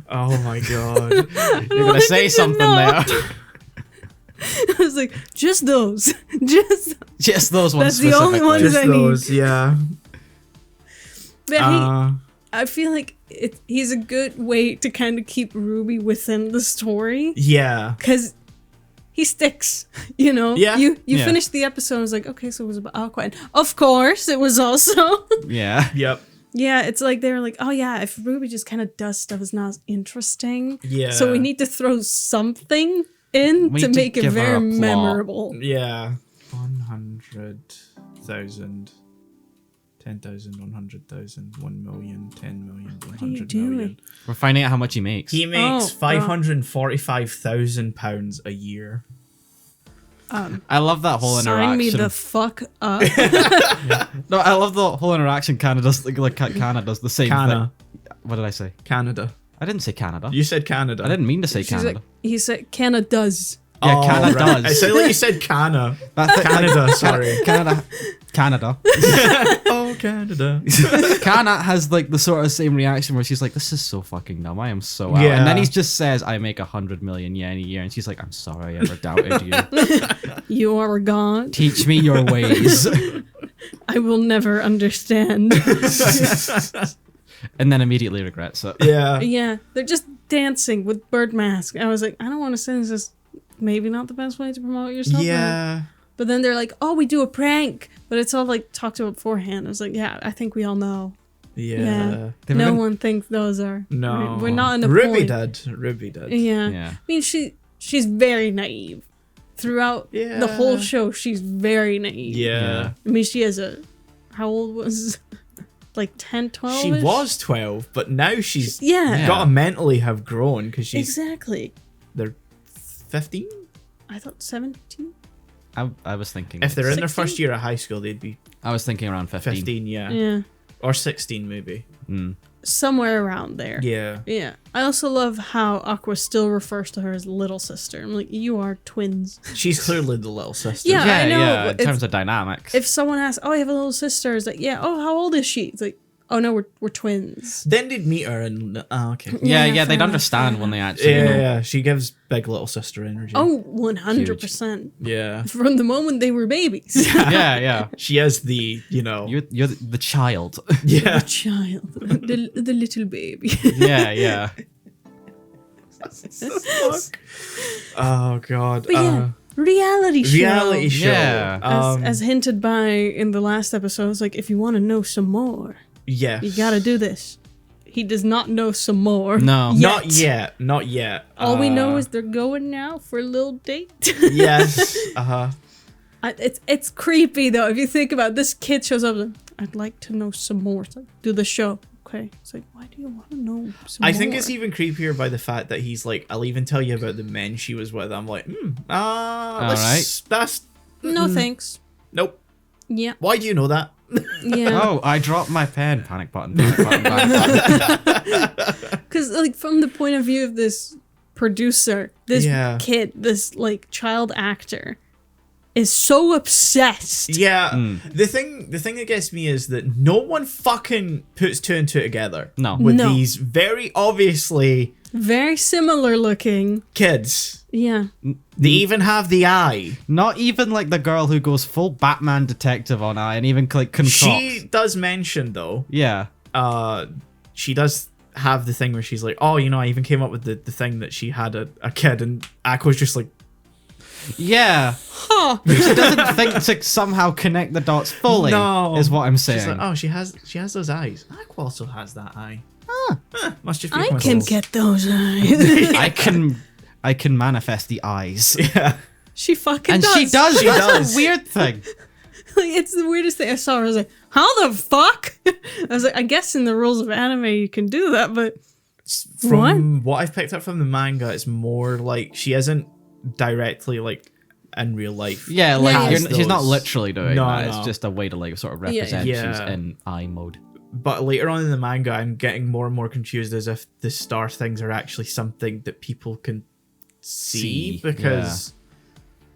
Oh my god. You're gonna say something there. I was like, just those. Just those ones That's the only specifically. ones Just I need. those, yeah. But I feel like he's a good way to kind of keep Ruby within the story. Yeah. Because he sticks. You know. Yeah. You Yeah. finished the episode. I was like, okay, so it was about Aqua, and of course it was also. Yeah. Yep. Yeah, it's like they were like, oh yeah, if Ruby just kind of does stuff, it's not as interesting. Yeah. So we need to throw something in We to need to make it give her very a plot. memorable. Yeah. 100,000. 10,000, 100,000, 1 million, 10 million, are you 100 million. doing? We're finding out how much he makes. He makes Oh, God. £545,000 a year. I love that whole interaction. Sign me the fuck up. No, I love the whole interaction. Canada's like Canada does the same Canada. thing. What did I say? Canada. I didn't say Canada. You said Canada. I didn't mean to say She's Canada. like, he said, Canada's. Yeah, Canada right. does. I said like you said Cana. That's it. Canada, sorry. Canada. Oh, Canada. Kana has like the sort of same reaction where she's like, "This is so fucking dumb. I am so out." Yeah. And then he just says, "I make 100 million yen a year," and she's like, "I'm sorry, I ever doubted you. You are a god. Teach me your ways." I will never understand. And then immediately regrets it. Yeah. Yeah, they're just dancing with bird mask. I was like, I don't want to say this is maybe not the best way to promote yourself. Yeah. But then they're like, oh, we do a prank. But it's all like talked about beforehand. I was like, yeah, I think we all know. Yeah. They've No been- one thinks those are. No. We're not in the Ruby point. did. Ruby did. Yeah. Yeah. I mean, she's very naive. Throughout Yeah. the whole show, she's very naive. Yeah. I mean, she has a... How old was... Like 10, 12? She was 12, but now she's Yeah. gotta mentally have grown because she's Exactly. they're 15. I thought 17? I was thinking. If they're in their 16? first year of high school, they'd be I was thinking around 15. 15, yeah. Yeah. Or 16 maybe. Mm. Somewhere around there. Yeah. Yeah. I also love how Aqua still refers to her as little sister. I'm like, you are twins. She's clearly the little sister. Yeah. I know, Yeah. In but it's- terms of dynamics. If someone asks, oh, I have a little sister, it's like, yeah, oh, how old is she? It's like, oh, no, we're twins. Then they'd meet her and okay. yeah, Yeah, fair they'd enough, understand fair when they Yeah, actually. You know, yeah, she gives big little sister energy. Oh, 100%. Yeah. From the moment they were babies. yeah, yeah. She is the, you know. You're the child. Yeah. The child. The little baby. Yeah, yeah. Oh god. But yeah, reality show. Reality show. Yeah. As hinted by in the last episode, it's like, if you want to know some more, yeah. you gotta do this. He does not know some more. No. Not yet. Not yet. All we know is they're going now for a little date. Yes. Uh-huh. It's creepy though. If you think about it, this kid shows up like, I'd like to know some more. It's like, do the show. Okay. It's like, why do you want to know some I more? think it's even creepier by the fact that he's like, I'll even tell you about the men she was with. I'm like, that's No thanks. nope. Yeah. Why do you know that? Yeah. Oh, I dropped my pen. Panic button. Panic button. Panic button. Because like from the point of view of this producer, this Yeah. kid, this like child actor is so obsessed. Yeah. The thing that gets me is that no one fucking puts two and two together. No. With No. these very obviously Very similar looking. kids. Yeah. They even have the eye. Not even like the girl who goes full Batman detective on eye and even like concocts. She does mention though, Yeah. she does have the thing where she's like, oh, you know, I even came up with the thing that she had a kid, and Aqua's just like, Yeah. Huh. She doesn't think to somehow connect the dots fully. No. Is what I'm she's saying. like, oh, she has those eyes. Aqua also has that eye. Must just be I can coincidence. get those eyes. I can manifest the eyes. Yeah. She fucking And does. she does. She That's does. a weird thing. Like, it's the weirdest thing I saw. I was like, how the fuck? I was like, I guess in the rules of anime you can do that, but From what I've picked up from the manga, it's more like she isn't directly like in real life. Yeah, like Yeah, has she's not those- literally doing No, that. no. It's just a way to like sort of Yeah, represent yeah. she's in eye mode. But later on in the manga, I'm getting more and more confused as if the star things are actually something that people can see, because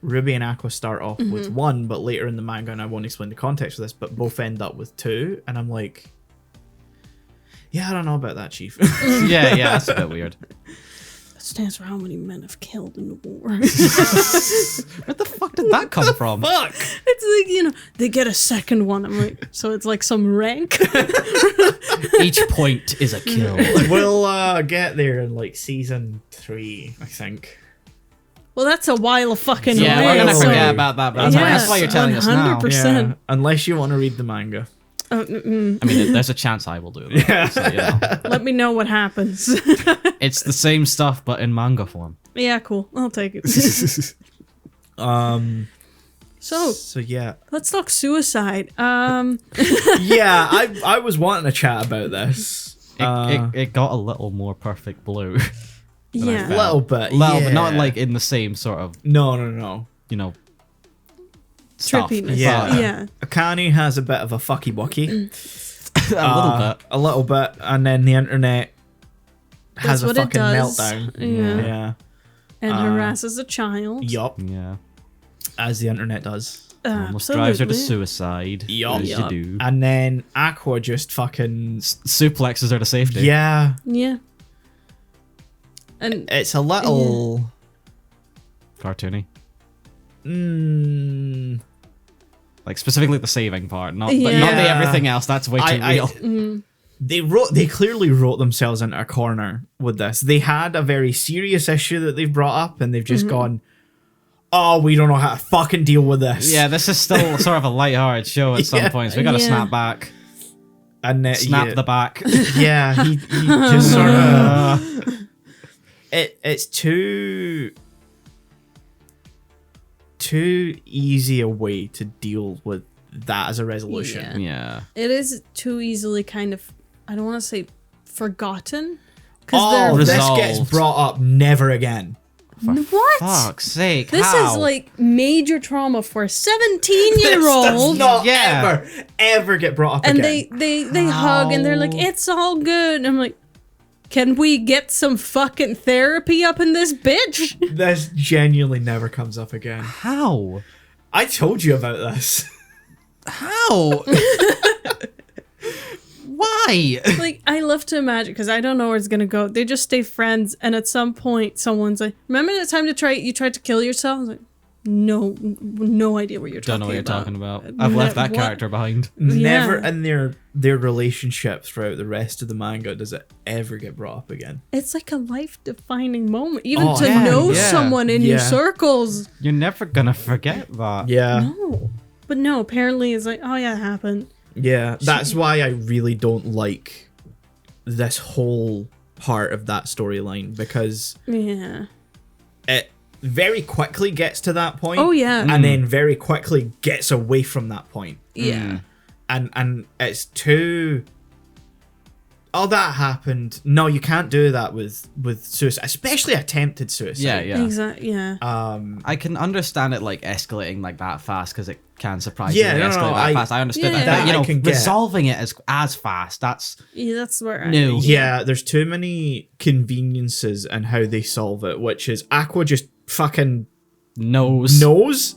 Ruby and Aqua start off with one, but later in the manga, and I won't explain the context of this, but both end up with two, and I'm like, yeah, I don't know about that, Chief. Yeah, that's a bit weird. that stands for how many men have killed in the war. Where the fuck did that come from? Fuck! It's like, you know, they get a second one. I'm like, so it's like some rank. Each point is a kill. We'll get there in like season 3, I think. Well, that's a while of fucking Yeah, away. we're gonna so- forget about that, but that's why you're telling us now. 100%. Yeah, unless you want to read the manga. I mean, there's a chance I will do that. Yeah. So, you know. Let me know what happens. It's the same stuff, but in manga form. Yeah, cool. I'll take it. So yeah. let's talk suicide. Yeah, I was wanting to chat about this. It got a little more perfect blue. Yeah. A little bit. Well, yeah. but not like in the same sort of, No. you know, stuff. Trippiness. Yeah. Yeah. Akane has a bit of a fucky bucky. A little bit. And then the internet has That's a what it fucking does. meltdown. Yeah. Yeah. And harasses a child. Yup. Yeah. As the internet does. Almost drives her to Absolutely. suicide. Yup. As Yup. you do. And then Aqua just fucking. Suplexes her to safety. Yeah. Yeah. And It's a little. Cartoony. Mm, Like specifically the saving part, not Yeah. but not the everything else. That's way too real. They clearly wrote themselves into a corner with this. They had a very serious issue that they've brought up, and they've just gone, "Oh, we don't know how to fucking deal with this." Yeah, this is still sort of a light-hearted show at some Yeah. points. We gotta Yeah. snap back, and snap yeah, the back. Yeah, he just sort of. It's too easy a way to deal with that as a resolution. Yeah. it is too easily kind of, I don't want to say forgotten. Because Oh, they're this Resolved. gets brought up never again. what? Fuck's sake! This how? is like major trauma for a 17-year-old. Does not Yeah. ever get brought up And again. they hug and they're like, How? it's all good. And I'm like, can we get some fucking therapy up in this bitch? This genuinely never comes up again. How? I told you about this. How? Why? Like, I love to imagine, because I don't know where it's gonna go. They just stay friends, and at some point, someone's like, "Remember that time you tried to kill yourself?" I was like, no idea what you're Don't talking know what you're about. talking about. I've left that What? character behind. Never Yeah. in their relationship throughout the rest of the manga does it ever get brought up again. It's like a life-defining moment, even Oh, to yeah, know yeah, someone in your yeah. circles. You're never gonna forget that. Yeah. No, but no. Apparently, it's like, oh yeah, it happened. Yeah. That's why I really don't like this whole part of that storyline, because Yeah. it very quickly gets to that point. Oh yeah. And then very quickly gets away from that point. Yeah. And it's too. Oh, that happened. No, you can't do that with suicide, especially attempted suicide. Yeah, yeah. Exactly. Yeah. I can understand it like escalating like that fast because it can surprise Yeah, you. no, Escalate that fast. I understood Yeah, that. yeah. But, you That I know, can get. resolving it as fast. That's Yeah, that's where I. new. Yeah, there's too many conveniences in how they solve it, which is Aqua just fucking knows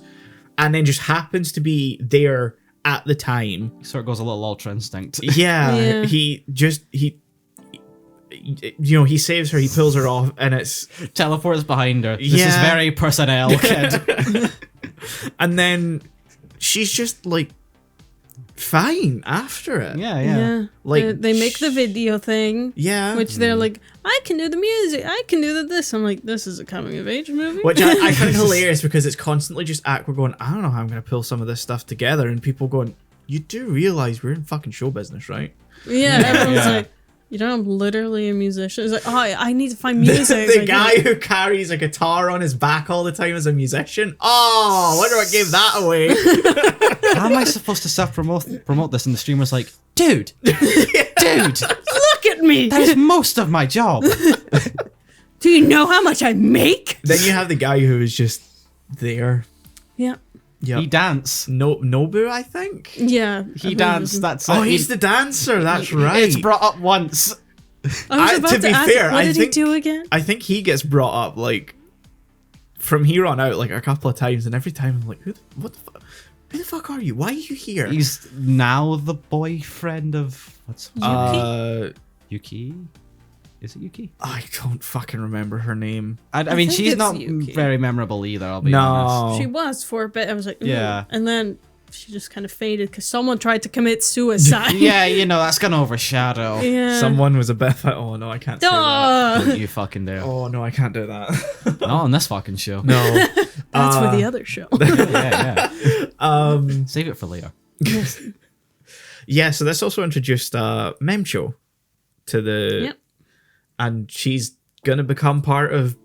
and then just happens to be there at the time. Sort of goes a little ultra instinct. Yeah, Yeah. he he saves her, he pulls her off, and it's Teleports behind her. This is Yeah. very personnel, kid. and then she's just like fine after it. yeah, Yeah. yeah. Like, they make the video thing, Yeah. which they're like, I can do the music, I can do this. I'm like, this is a coming of age movie. Which I find hilarious because it's constantly just Aqua going, I don't know how I'm going to pull some of this stuff together. And people going, you do realize we're in fucking show business, right? Yeah, everyone's Yeah. like, you know, I'm literally a musician. It's like, oh, I need to find music. The Like, guy who carries a guitar on his back all the time is a musician. Oh, I wonder what gave that away. How am I supposed to self-promote this? And the streamer's like, dude, dude, look at me. that is most of my job. Do you know how much I make? Then you have the guy who is just there. Yeah. Yeah. He dance. Nobu, I think. Yeah. He danced. That's Oh, it. he's the dancer. That's right. It's brought up once. I was about to to, be ask, fair, what I did think- he do again? I think he gets brought up like from here on out like a couple of times, and every time I'm like, who the fuck are you? Why are you here? He's now the boyfriend of what's Yuki? Is it Yuki? I don't fucking remember her name. I mean, think she's it's not Yuki. very memorable either. I'll be honest. No. She was for a bit. I was like, ooh. Yeah. And then she just kind of faded because someone tried to commit suicide. Yeah, you know, that's gonna overshadow. Yeah. Someone was a bit like, oh no, I can't say that. Don't you fucking dare. Oh no, I can't do that. Not on this fucking show. No. That's for the other show. Yeah. Save it for later. Yeah, so this also introduced Memcho to the... Yep. And she's going to become part of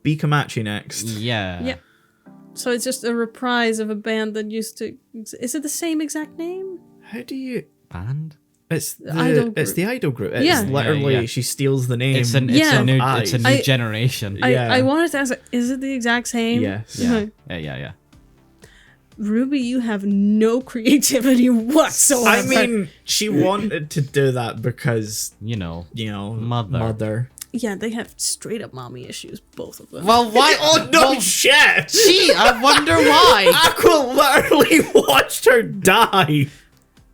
Bikamachi next. Yeah. Yeah. So it's just a reprise of a band that used to... Is it the same exact name? How do you... Band? It's the idol it's group. the idol group. It's Yeah. literally Yeah. she steals the name. It's a Yeah. new I- generation. Yeah. I wanted to ask, is it the exact same? Yes. Yeah. Yeah. Ruby, you have no creativity whatsoever. I mean, she wanted to do that because, You know. mother. Yeah, they have straight up mommy issues, both of them. Well, why? Oh no, shit! Gee, I wonder why. Aqua literally watched her die.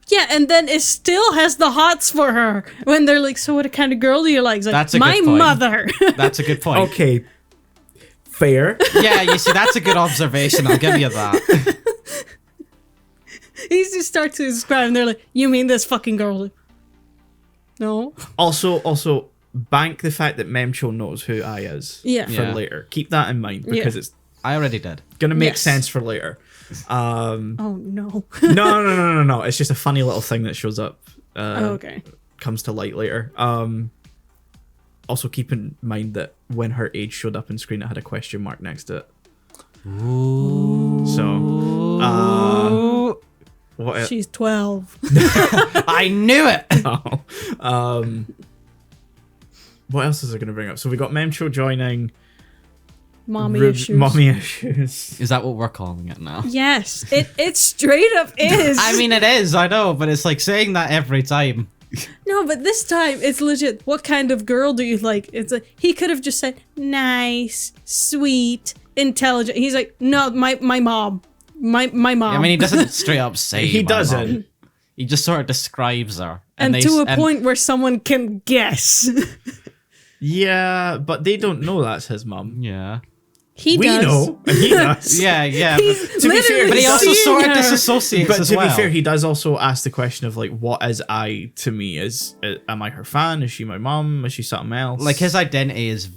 Yeah, and then it still has the hots for her when they're like, "So what kind of girl do you like?" It's like, That's a my good point. mother. That's a good point. Okay, fair. Yeah, you see, that's a good observation. I'll give you that. He just starts to describe, and they're like, "You mean this fucking girl?" Like, no. Also, bank the fact that Memcho knows who I is. Yeah. For Yeah. later. Keep that in mind because Yeah. it's I already did. gonna make Yes. sense for later. Oh no. No. It's just a funny little thing that shows up. Okay. Comes to light later. Also keep in mind that when her age showed up on screen, it had a question mark next to it. Ooh. So, what? She's 12. I knew it. What else is I going to bring up? So we got Memcho joining. Mommy issues. Mommy issues. Is that what we're calling it now? Yes, it straight up is. I mean, it is. I know, but it's like saying that every time. No, but this time it's legit. What kind of girl do you like? It's like he could have just said nice, sweet, intelligent. He's like, no, my mom, my mom. I mean, he doesn't straight up say He my doesn't. mom. He just sort of describes her. and they to a s- and- point where someone can guess. Yeah, but they don't know that's his mum. Yeah. He We does. know, and he does. Yeah. He's To be fair, literally But he also seen sort of her. disassociates But as to well. be fair, he does also ask the question of like, what is I to me? Am I her fan? Is she my mum? Is she something else? Like his identity is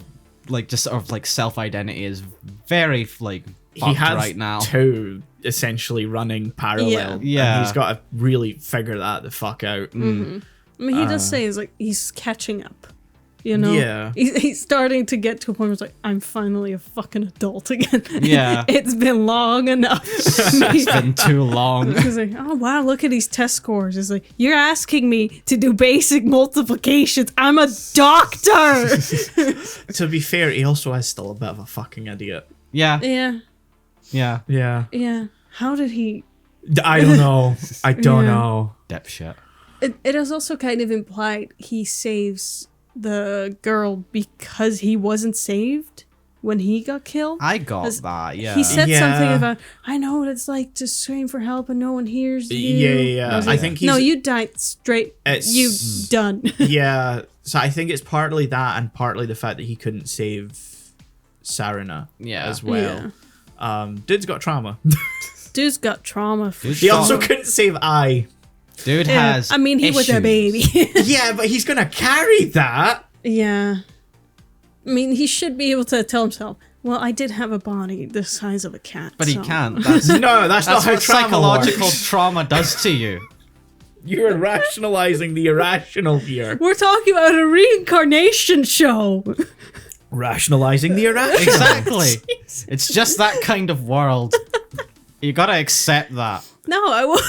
like just sort of like self-identity is very like he fucked has right now. two essentially running parallel. Yeah. And he's got to really figure that the fuck out. I mean, he does say is like he's catching up. You know, Yeah. he's starting to get to a point where it's like, I'm finally a fucking adult again. Yeah. It's been long enough. It's been too long. He's like, oh wow, look at these test scores. It's like, you're asking me to do basic multiplications. I'm a doctor. To be fair, he also is still a bit of a fucking idiot. Yeah. Yeah, Yeah. yeah. How did he? I don't know. I don't Yeah. know. Dipshit. It is also kind of implied he saves the girl because he wasn't saved when he got killed. I got 'Cause that. Yeah. He said Yeah. something about, I know what it's like to scream for help and no one hears you. Yeah. I was I like, think no, he's- you died straight. It's- You done. Yeah. So I think it's partly that and partly the fact that he couldn't save Sarina Yeah. as well. Dude's got trauma. Dude's got trauma. For Dude's He sure. also couldn't save I. Dude Yeah, has. I mean, he was a issues. baby. Yeah, but he's gonna carry that. Yeah. I mean, he should be able to tell himself, well, I did have a body the size of a cat. But he so- can't. That's No, that's not that's how what trauma psychological works. trauma does to you. You're rationalizing the irrational here. We're talking about a reincarnation show. Rationalizing the irrational. Exactly. It's just that kind of world. You gotta accept that. No, I won't.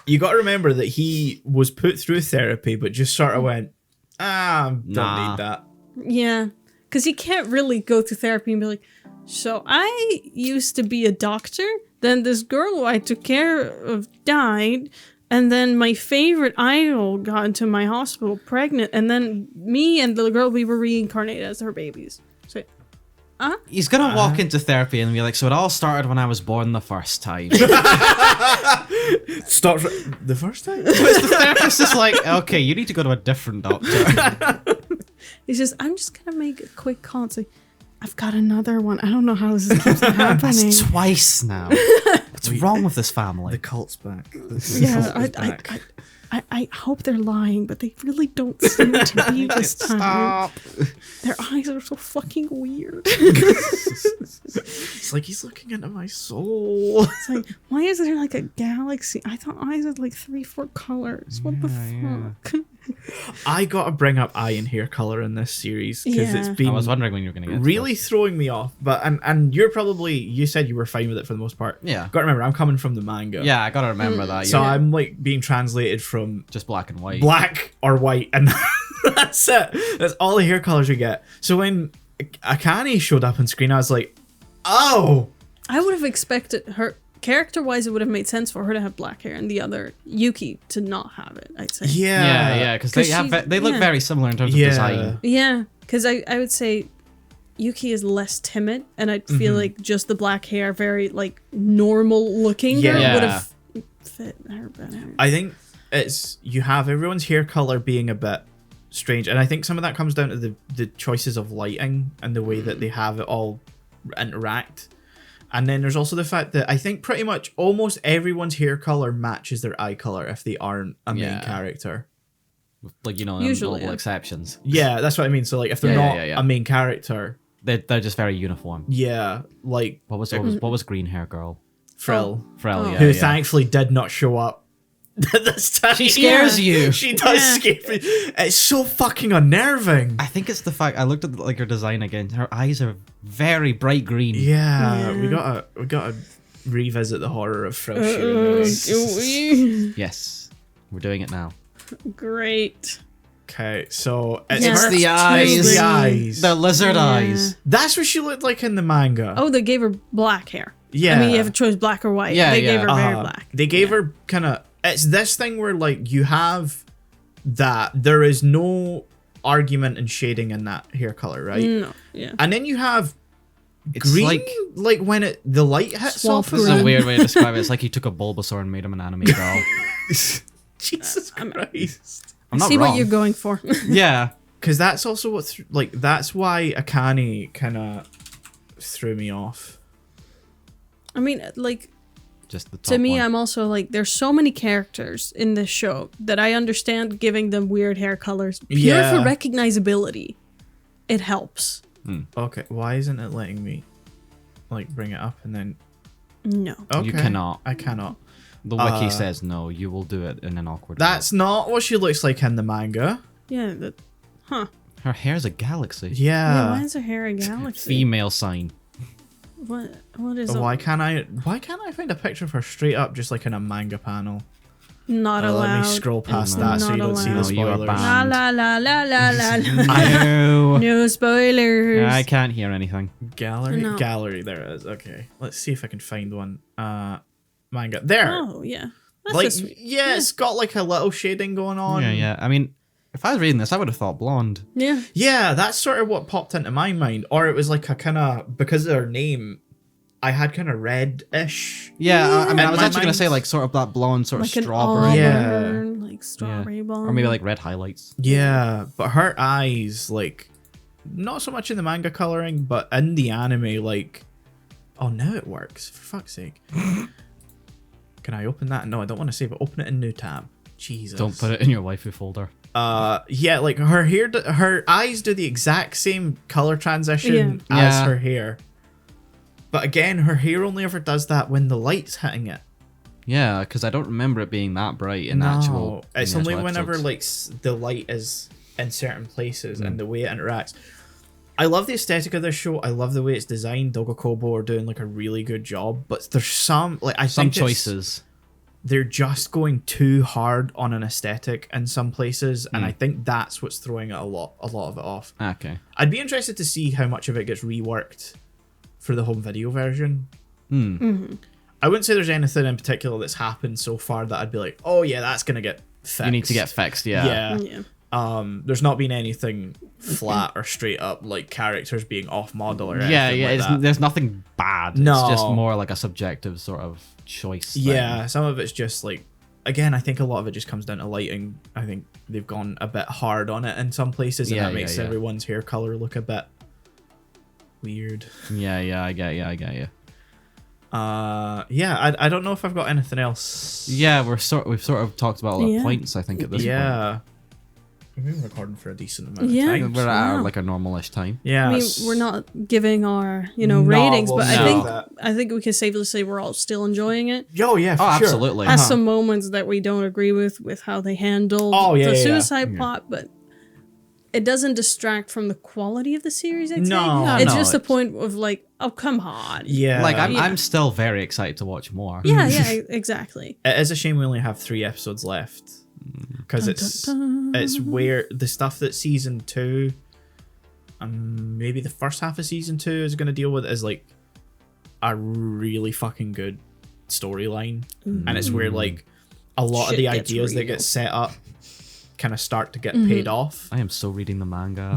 You got to remember that he was put through therapy, but just sort of went, don't Nah. need that. Yeah. Because he can't really go to therapy and be like, so I used to be a doctor, then this girl who I took care of died, and then my favorite idol got into my hospital pregnant, and then me and the girl, we were reincarnated as her babies. So, He's gonna walk into therapy and be like, so it all started when I was born the first time. Start the first time? The therapist is like, okay, you need to go to a different doctor. he says, I'm just going to make a quick call and say, I've got another one. I don't know how this keeps happening. That's twice now. What's wrong with this family? The cult's back. Yeah, I hope they're lying, but they really don't seem to be this time. Stop. Their eyes are so fucking weird. It's like he's looking into my soul. It's like, why is there like a galaxy? I thought eyes had like 3-4 colors. What the fuck? I gotta bring up eye and hair color in this series because it's Yeah. been I was wondering when you were going to get to really this. throwing me off. But and you said you were fine with it for the most part. Yeah. Gotta remember, I'm coming from the manga. Yeah, I got to remember that. So You're I'm like being translated from just black and white. black or white, and that's it. That's all the hair colors we get. So when Akane showed up on screen, I was like, oh. I would have expected her character-wise. It would have made sense for her to have black hair and the other Yuki to not have it. I'd say. Yeah, because they 'Cause they look yeah. very similar in terms of design. Yeah, because I would say Yuki is less timid, and I feel like just the black hair, very like normal looking, Yeah. would have fit her better. I think it's you have everyone's hair color being a bit strange, and I think some of that comes down to the choices of lighting and the way that they have it all interact. And then there's also the fact that I think pretty much almost everyone's hair color matches their eye color if they aren't a main Yeah. character. Like, you know, Usually, notable yeah. exceptions. Yeah, that's what I mean. So like if they're Yeah, not yeah. a main character, They're just very uniform. yeah, like What was green hair girl? Frill, Frel, yeah. who yeah. thankfully did not show up this time. She scares you. She does scare me. It's so fucking unnerving. I think it's the fact I looked at like her design again. Her eyes are very bright green. Yeah, Yeah. we gotta revisit the horror of Frill shooting this. Yes, we're doing it now. Great. Okay, so it's Yes, her- the it's the eyes. eyes. The lizard eyes. That's what she looked like in the manga. Oh, they gave her black hair. Yeah. I mean, you have a choice, black or white. Yeah, they gave yeah. her very black. They gave her kind of. It's this thing where like you have that there is no argument and shading in that hair color, right? No, yeah. And then you have It's green, like when the light hits Swamp off. this is green. a weird way to describe it. It's like he took a Bulbasaur and made him an anime girl. Jesus Christ! I'm not See wrong. what you're going for. Yeah. Because that's also what that's why Akane kind of threw me off. I mean, like, Just the top to me, one. I'm also like, there's so many characters in this show that I understand giving them weird hair colors. Pure Yeah. for recognizability. It helps. Okay, why isn't it letting me like bring it up and then? No. Okay, You cannot. I cannot. The wiki says no. You will do it in an awkward. That's not what she looks like in the manga. Yeah, that. Huh. way. Her hair's a galaxy. Yeah, why Yeah. is her hair a galaxy? Female sign. What is Why can't I find a picture of her straight up just like in a manga panel? not allowed? Let me scroll past that so Not you don't see the allowed. No, you are spoilers. banned. La la la la la la. No. No spoilers. I can't hear anything. Gallery? No. Gallery, there it is. Okay. Let's see if I can find one. Manga. There. Oh yeah. That's like just sweet. yeah, it's got like a little shading going on. Yeah. I mean, if I was reading this, I would have thought blonde. Yeah. Yeah, that's sort of what popped into my mind. Or it was like a kind of, because of their name, I had kind of red-ish. Yeah, I mean, In I was my actually gonna mind. say like sort of that blonde, sort Like of an strawberry. Yeah. auburn, like strawberry blonde. Or maybe like red highlights. Yeah, but her eyes, like, not so much in the manga coloring, but in the anime, like, oh, now it works. For fuck's sake. Can I open that? No, I don't want to save it. Open it in new tab. Jesus. Don't put it in your waifu folder. Yeah, like her hair, her eyes do the exact same color transition Yeah. as Yeah. her hair. But again, her hair only ever does that when the light's hitting it. Yeah, because I don't remember it being that bright in actual. It's in the only actual whenever episodes. like the light is in certain places and the way it interacts. I love the aesthetic of this show. I love the way it's designed. Doga Kobo are doing like a really good job, but there's some like I some think it's- choices. they're just going too hard on an aesthetic in some places, and I think that's what's throwing it a lot of it off. Okay. I'd be interested to see how much of it gets reworked for the home video version. I wouldn't say there's anything in particular that's happened so far that I'd be like, oh yeah, that's gonna get fixed. You need to get fixed. Yeah. Yeah. Yeah. There's not been anything flat or straight up like characters being off model or anything Yeah. like that. There's nothing bad. No. It's just more like a subjective sort of choice. thing. Yeah, some of it's just like, again, I think a lot of it just comes down to lighting. I think they've gone a bit hard on it in some places, and Yeah, that makes yeah. everyone's hair color look a bit weird. Yeah, I get you. Yeah, I don't know if I've got anything else. Yeah, we've sort of talked about all the points, I think, at this point. Yeah. We've been recording for a decent amount of Yeah. time. We're at our, like a normalish time. Yeah. I mean, we're not giving our, No, ratings, we'll but say that. I think we can safely say we're all still enjoying it. Oh, yeah, for sure. Absolutely. Has some moments that we don't agree with how they handled the suicide plot, but it doesn't distract from the quality of the series, I'd No. say. It's No, just a point of like, oh, come on. Yeah. Like, I'm still very excited to watch more. Yeah, exactly. It is a shame we only have 3 episodes left. Because it's where the stuff that season 2, maybe the first half of season 2 is going to deal with is like a really fucking good storyline. And it's where like a lot of the ideas that get set up kind of start to get paid off. I am so reading the manga.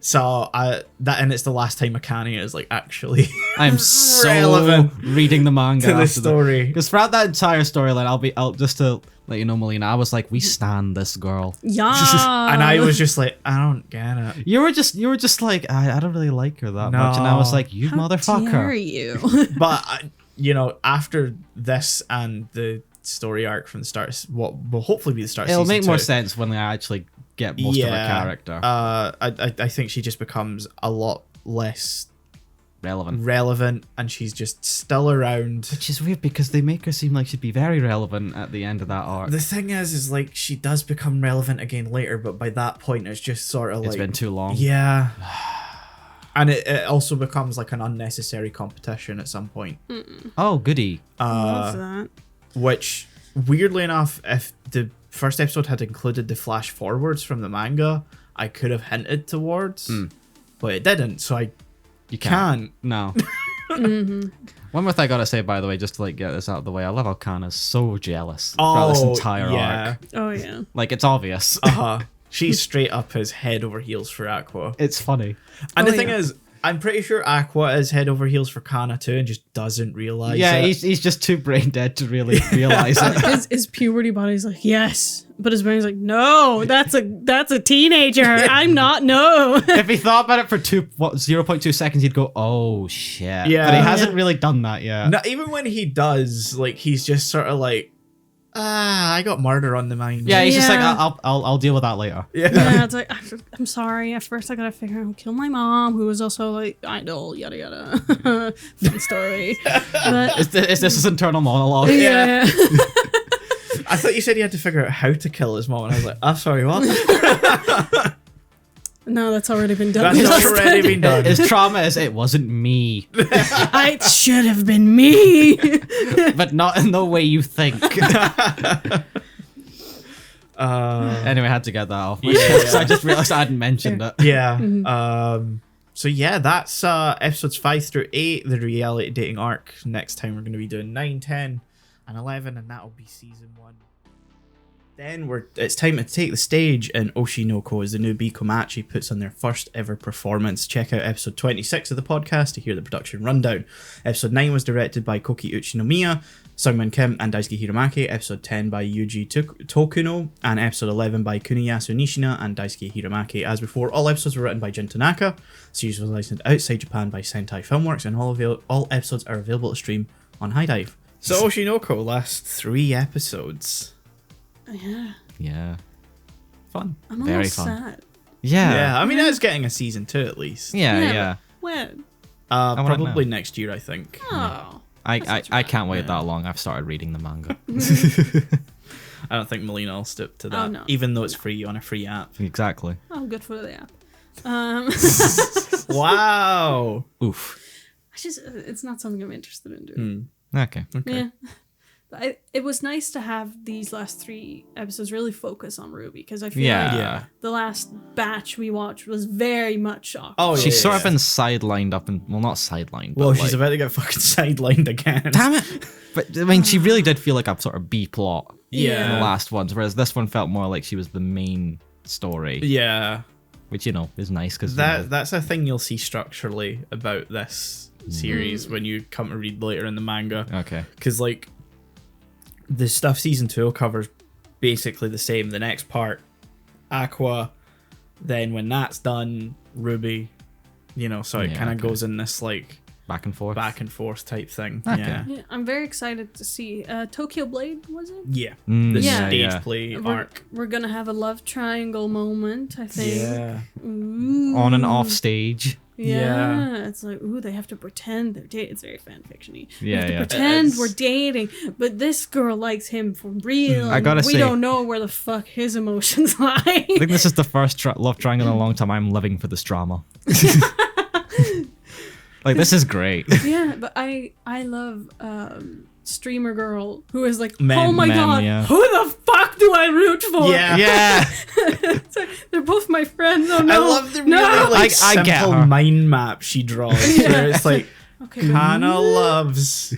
So and it's the last time Akane is like actually I am so relevant reading the manga to the after story. Because throughout that entire storyline, I'll just to let you know, Melina, I was like, we stan this girl. Yeah. And I was just like, I don't get it. You were just like, I don't really like her that much, and I was like, you How dare motherfucker. you? But after this and the story arc from the start, what will hopefully be the start. It'll of season make more 2, sense when I actually get most of her character I think she just becomes a lot less relevant. and she's just still around. Which is weird because they make her seem like she'd be very relevant at the end of that arc. The thing is like she does become relevant again later, but by that point it's just sort of It's been too long. Yeah. And it also becomes like an unnecessary competition at some point. Oh, goody. Love that. Which, weirdly enough, if the first episode had included the flash forwards from the manga, I could have hinted towards, but it didn't, so You can't. No. One more thing I gotta say, by the way, just to like get this out of the way, I love how Kana's so jealous throughout this entire arc. Oh, yeah. Like, it's obvious. She's straight up his head over heels for Aqua. It's funny. And the thing is, I'm pretty sure Aqua is head over heels for Kana too and just doesn't realize it. He's just too brain dead to really realize it. His puberty body's like, yes. But his brain's like, no, that's a teenager. I'm not, no. If he thought about it for 0.2 seconds, he'd go, oh shit. Yeah. But he hasn't really done that yet. Not even when he does, like, he's just sort of like, I got murder on the mind. Yeah, he's just like, I'll deal with that later. Yeah, it's like, I'm sorry. At first, I gotta figure out kill my mom, who was also like idol, yada yada. Fun story. But, Is this his internal monologue? yeah. I thought you said he had to figure out how to kill his mom, and I was like, I'm sorry, what? No, that's already been done. That's already been done. His trauma is, it wasn't me. It should have been me. But not in the way you think. Anyway, I had to get that off. So I just realized I hadn't mentioned it. Yeah. So yeah, that's episodes 5 through 8, the reality dating arc. Next time we're going to be doing 9, 10, and 11, and that'll be season 1. Then it's time to take the stage in Oshi no Ko as the new Bikomachi puts on their first ever performance. Check out episode 26 of the podcast to hear the production rundown. Episode 9 was directed by Koki Uchinomiya, Sungmin Kim and Daisuke Hiromaki, episode 10 by Yuji Tokuno, and episode 11 by Kuniyasu Nishina and Daisuke Hiromaki. As before, all episodes were written by Jin Tanaka. The series was licensed outside Japan by Sentai Filmworks, and all episodes are available to stream on High Dive. So Oshi no Ko, last 3 episodes. Yeah. Fun. I'm Very almost fun. sad. Yeah. I mean, it's getting a season 2 at least. Yeah. When? want it Probably now. next year, I think. Oh. I can't wait that long. I've started reading the manga. I don't think Melina will stoop to that, Oh, no. even though it's free on a free app. Exactly. Oh, good for the app. Wow. Oof. It's not something I'm interested in doing. Okay. Yeah. But it was nice to have these last 3 episodes really focus on Ruby, because I feel like Yeah. the last batch we watched was very much awkward. Oh, yeah. She's sort of been sidelined up and, well, not sidelined, but Well, like, she's about to get fucking sidelined again. damn it. But I mean, she really did feel like a sort of B plot in the Yeah. last ones, whereas this one felt more like she was the main story, Yeah. which, you know, is nice because That's a thing you'll see structurally about this series when you come to read later in the manga. Okay. Because, like, the stuff season 2 covers basically the same. The next part, Aqua. Then when that's done, Ruby. so it kind of goes in this like back and forth type thing. Okay. Yeah, I'm very excited to see Tokyo Blade. Was it? Yeah. Mm, The Yeah. stage play arc. We're gonna have a love triangle moment, I think. Yeah. Ooh. On and off stage. Yeah. It's like, ooh, they have to pretend they're dating. It's very fan fiction-y. We Yeah, have to yeah. pretend It's- we're dating, but this girl likes him for real. I gotta and we say- don't know where the fuck his emotions lie. I think this is the first love triangle in a long time I'm living for this drama. Like, this is great. Yeah, but I love streamer girl who is like, Mem, oh my god, yeah. who the fuck do I root for? Yeah. Yeah. It's like, they're both my friends. Oh no, I love the really no. like I get simple her. mind map she draws. Where it's like Okay, but Hannah loves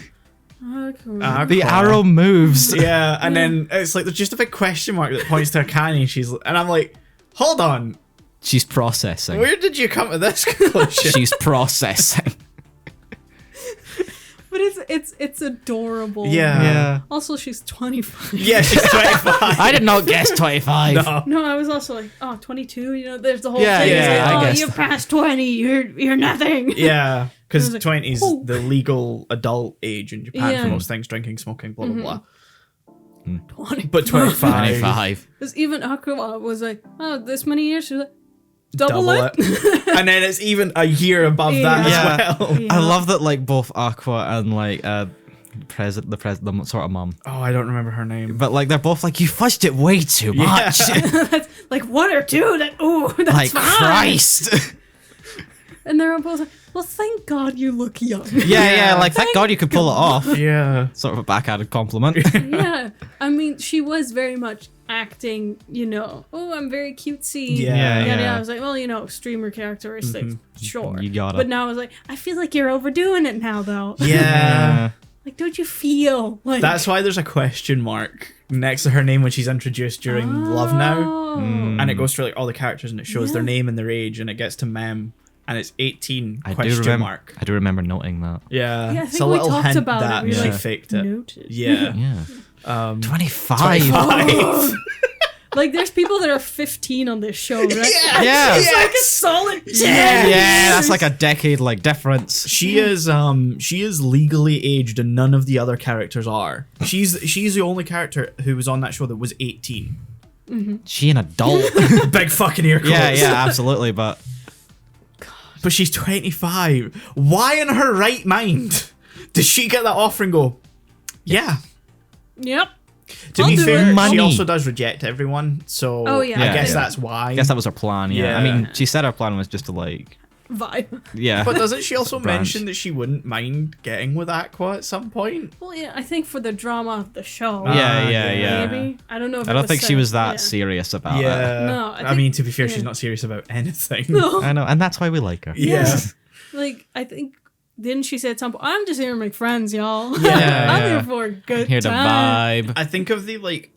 okay. The arrow moves. Yeah, and then it's like there's just a big question mark that points to Akane, and I'm like, hold on, She's processing. where did you come to this conclusion? She's processing. But it's adorable. Yeah. Also, she's 25. Yeah, she's 25. I did not guess 25. No. No, I was also like, oh, 22. You know, there's the whole Yeah, thing. It's yeah, like, I oh, guess. you're past 20. You're nothing. Yeah, because I was like, 20 is oh. the legal adult age in Japan for Yeah. most things, drinking, smoking, blah, blah, blah. 20. But 25. 25. Because even Aqua was like, oh, this many years. She was like, double it. And then it's even a year above that Yeah. as well. Yeah. I love that, like, both Aqua and, like, the sort of mum. Oh, I don't remember her name. But, like, they're both like, you fudged it way too much. That's like 1 or 2. That that's Like, fine. Christ. And they're both like, well, thank God you look young. Yeah, like, thank God you could pull it off. Yeah. Sort of a backhanded compliment. Yeah, I mean, she was very much acting, oh, I'm very cutesy. Yeah, yeah. I was like, well, streamer characteristics, sure. You gotta. But now I was like, I feel like you're overdoing it now, though. Yeah. Like, don't you feel like That's why there's a question mark next to her name when she's introduced during Love Now. Oh. And it goes through like all the characters and it shows their name and their age and it gets to Mem and it's 18 question mark. I do remember noting that. Yeah. Yeah, I it's think a we little talked hint about that it. We she like, faked it. noted. Yeah. Yeah. 25. 25. Like, there's people that are 15 on this show, right? Yeah. It's like a solid 10. Yeah, that's like a decade, like, difference. She is legally aged and none of the other characters are. She's the only character who was on that show that was 18. She an adult. Big fucking ear quotes. yeah, absolutely, but But she's 25. Why in her right mind does she get that offer and go, yeah. Yep. To I'll be do fair, it. she Money. also does reject everyone, so Oh, yeah. I Yeah, guess yeah. that's why. I guess that was her plan, yeah. I Yeah. mean, she said her plan was just to, like, Vibe. yeah. But doesn't she also Branch. mention that she wouldn't mind getting with Aqua at some point? Well, yeah, I think for the drama of the show. Yeah. Maybe. I don't know if I it don't think she said, was that yeah. serious about it. Yeah. No, I I think- mean, to be fair, yeah. she's not serious about anything. No. I know, and that's why we like her. Yeah. Like, I think, didn't she say at some point, I'm just here to make friends, y'all. Yeah, I'm yeah. here for a good Here to time. vibe. I think of the, like,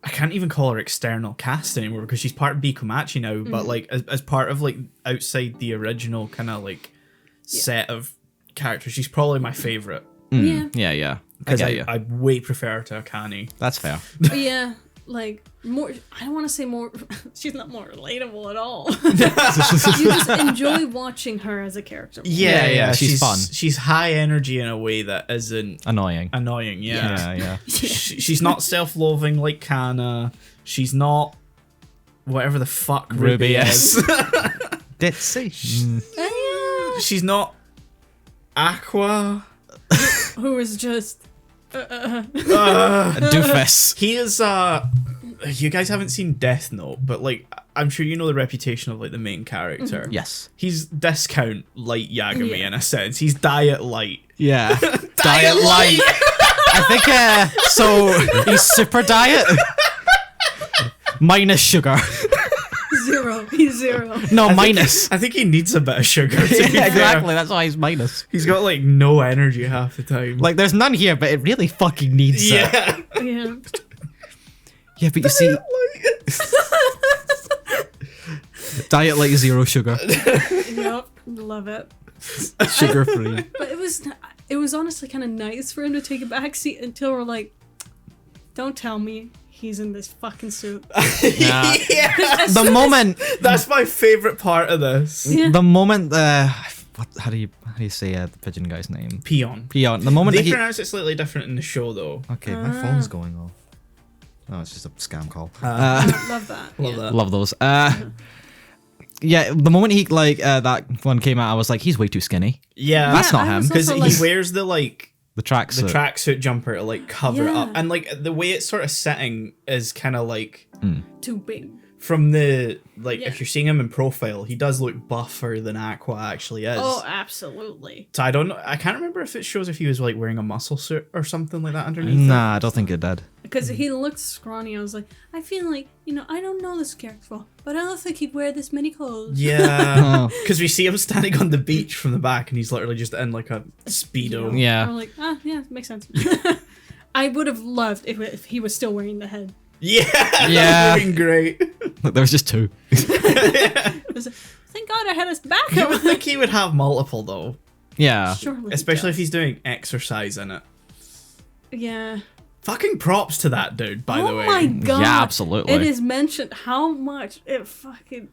I can't even call her external cast anymore because she's part of Bikomachi now, but, like, as part of, like, outside the original kind of, like, set of characters, she's probably my favourite. Yeah. Yeah. I Because get you. I way prefer her to Akane. That's fair. But yeah, like, more, I don't want to say more, she's not more relatable at all. You just enjoy watching her as a character. Yeah, she's fun. She's high energy in a way that isn't Annoying. annoying, Yeah. She's not self-loathing like Kana. She's not whatever the fuck Ruby Ruby is. Ditzy. She's not Aqua. Who is just, A doofus. He is you guys haven't seen Death Note, but like I'm sure you know the reputation of like the main character. Yes. He's discount light Yagami Yeah. in a sense. He's diet light. Yeah. Diet light. I think, so he's super diet. Minus sugar. zero. He's zero. No, minus. I think he needs a bit of sugar. To be Yeah, fair. exactly. That's why he's minus. He's got like no energy half the time. Like, there's none here, but it really fucking needs it. yeah. Yeah. Yeah, but you see, diet light, zero sugar, Yep. Love it. sugar free. But it was honestly kind of nice for him to take a back seat until we're like, don't tell me he's in this fucking suit. Yeah. Yeah. The moment, That's my favorite part of this. Yeah. the moment, how do you say the pigeon guy's name? Peon. Peon. The moment They that he. pronounce it slightly different in the show, though. Okay, my phone's going off. Oh, it's just a scam call. Love that. Love yeah. that. Love those. Yeah, the moment he that one came out, I was like, he's way too skinny. Yeah. That's not I him. was Because also he like- wears the The tracksuit. tracksuit jumper to like cover it up, Yeah. and like the way it's sort of sitting is kind of like Too big. from the like Yeah. if you're seeing him in profile, he does look buffer than Aqua actually is. Oh, absolutely. So I don't know. I can't remember if it shows if he was like wearing a muscle suit or something like that underneath. Nah, I don't think it did. Because he looked scrawny. I was like, I feel like, I don't know this character well, but I don't think he'd wear this many clothes. Yeah, because we see him standing on the beach from the back, and he's literally just in like a speedo. Yeah. I'm like, yeah, makes sense. I would have loved if he was still wearing the head. Yeah, Yeah. looking great. Look, there was just two. I was like, thank God I had his You backup. would think he would have multiple though, Yeah. Surely. especially if he's doing exercise in it. Yeah. Fucking props to that dude, by the way. Oh my God. Yeah, absolutely. It is mentioned how much it fucking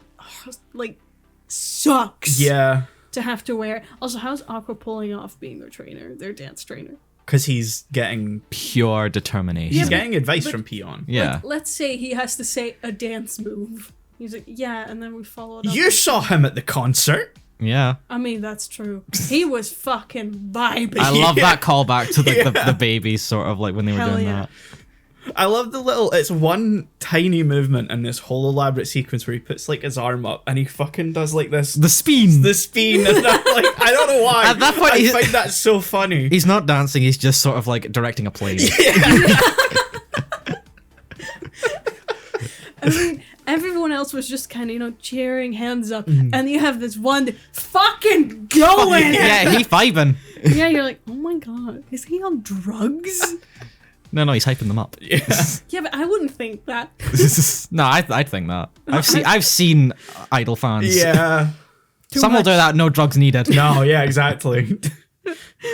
like sucks. Yeah, To have to wear. Also, how's Aqua pulling off being their trainer, their dance trainer? because he's getting Pure determination. he's but- getting advice but- from Peon. Yeah. Like, let's say he has to say a dance move. He's like, yeah, and then we follow it up. You with- saw him at the concert. Yeah. I mean, that's true. He was fucking vibing. I love Yeah. that callback to like Yeah. the babies, sort of like when they were Hell doing yeah. that. I love the little. It's one tiny movement in this whole elaborate sequence where he puts like his arm up and he fucking does like this. The spin. The spin, and I'm like, I don't know why. At that point, I he's- find that so funny. He's not dancing. He's just sort of like directing a plane. I mean, everyone else was just kind of, cheering, hands up, and you have this one that fucking going. Yeah, he vibing. Yeah, you're like, oh my God, is he on drugs? No, he's hyping them up. Yeah. Yeah, but I wouldn't think that. No, I'd think that. I've seen Idol fans. Yeah. Some will do that. No drugs needed. No, yeah, exactly.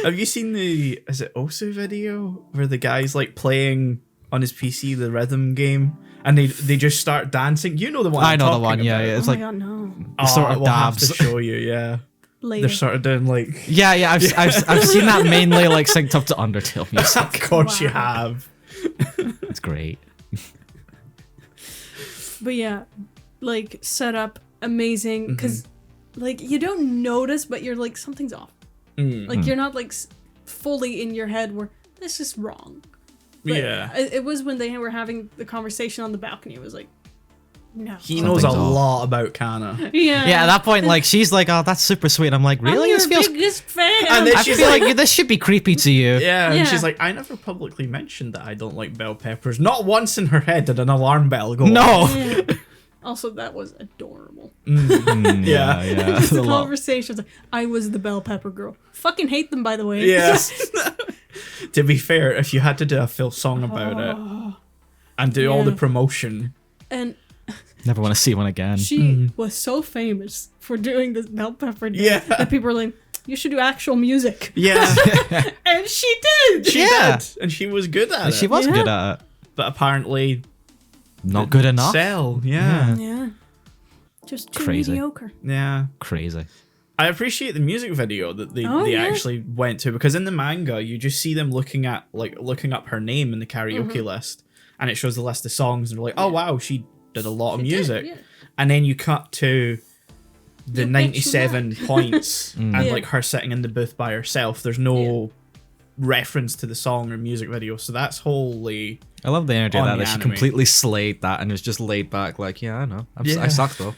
Have you seen is it Osu video where the guy's like playing on his PC the rhythm game and they just start dancing? You know the one I I'm know the talking one. Yeah, about. yeah. It's Oh like my God, no. sort of we'll have to dabs. show you. Yeah, Later. they're sort of doing like. yeah. I've seen that mainly like synced up to Undertale music. Of course you Wow. have. It's great. But yeah, like, set up, amazing, because, like, you don't notice, but you're like, something's off. Like, you're not, like, fully in your head where, this is wrong. But Yeah. It was when they were having the conversation on the balcony, it was like, no. He knows a Something's off. lot about Kana. Yeah. Yeah, at that point, like she's like, "Oh, that's super sweet." I'm like, "Really? I'm your This feels." biggest fan. And then I she's feel like- like this should be creepy to you. Yeah, and Yeah. she's like, I never publicly mentioned that I don't like bell peppers. Not once in her head did an alarm bell go off. No. Yeah. Also, that was adorable. Yeah. Just A the lot. conversations. I was the bell pepper girl. Fucking hate them, by the way. Yeah. To be fair, if you had to do a full song about it and do all the Yeah. promotion. And Never want to see one again. she was so famous for doing this bell pepper dance Yeah. that people were like, you should do actual music. Yeah, And she did. she Yeah. did. And she was good at She it. was Yeah. good at it. But apparently, Not good enough. sell. Yeah. Yeah. Just too Crazy. mediocre. Yeah. Crazy. I appreciate the music video that they Oh, yeah. actually went to, because in the manga you just see them looking up her name in the karaoke Mm-hmm. list, and it shows the list of songs, and they're like, oh wow, she did a lot of She did, music. yeah. And then you cut to the You bet you 97 points and Yeah. like her sitting in the booth by herself. There's no reference to the song or music video, so that's wholly I love the energy of On that. the That she anime. completely slayed that and was just laid back, like, yeah, I know. Yeah. I suck though.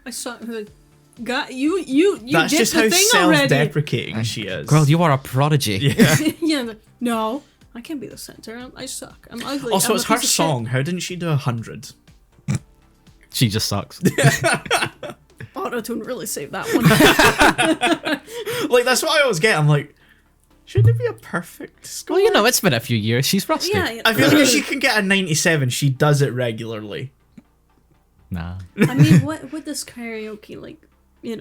I saw like, God, you that's did just the how thing already. self-deprecating she is. Girl, you are a prodigy. Yeah. Yeah, like, no, I can't be the center. I suck. I'm ugly. Also, I'm it's a her piece of shit. song. How didn't she do 100? She just sucks. Auto-tune really saved that one. Like, that's what I always get. I'm like, shouldn't it be a perfect score? Well, you know, it's been a few years. She's rusty. Yeah, I feel like if she can get a 97, she does it regularly. Nah. I mean, what does karaoke like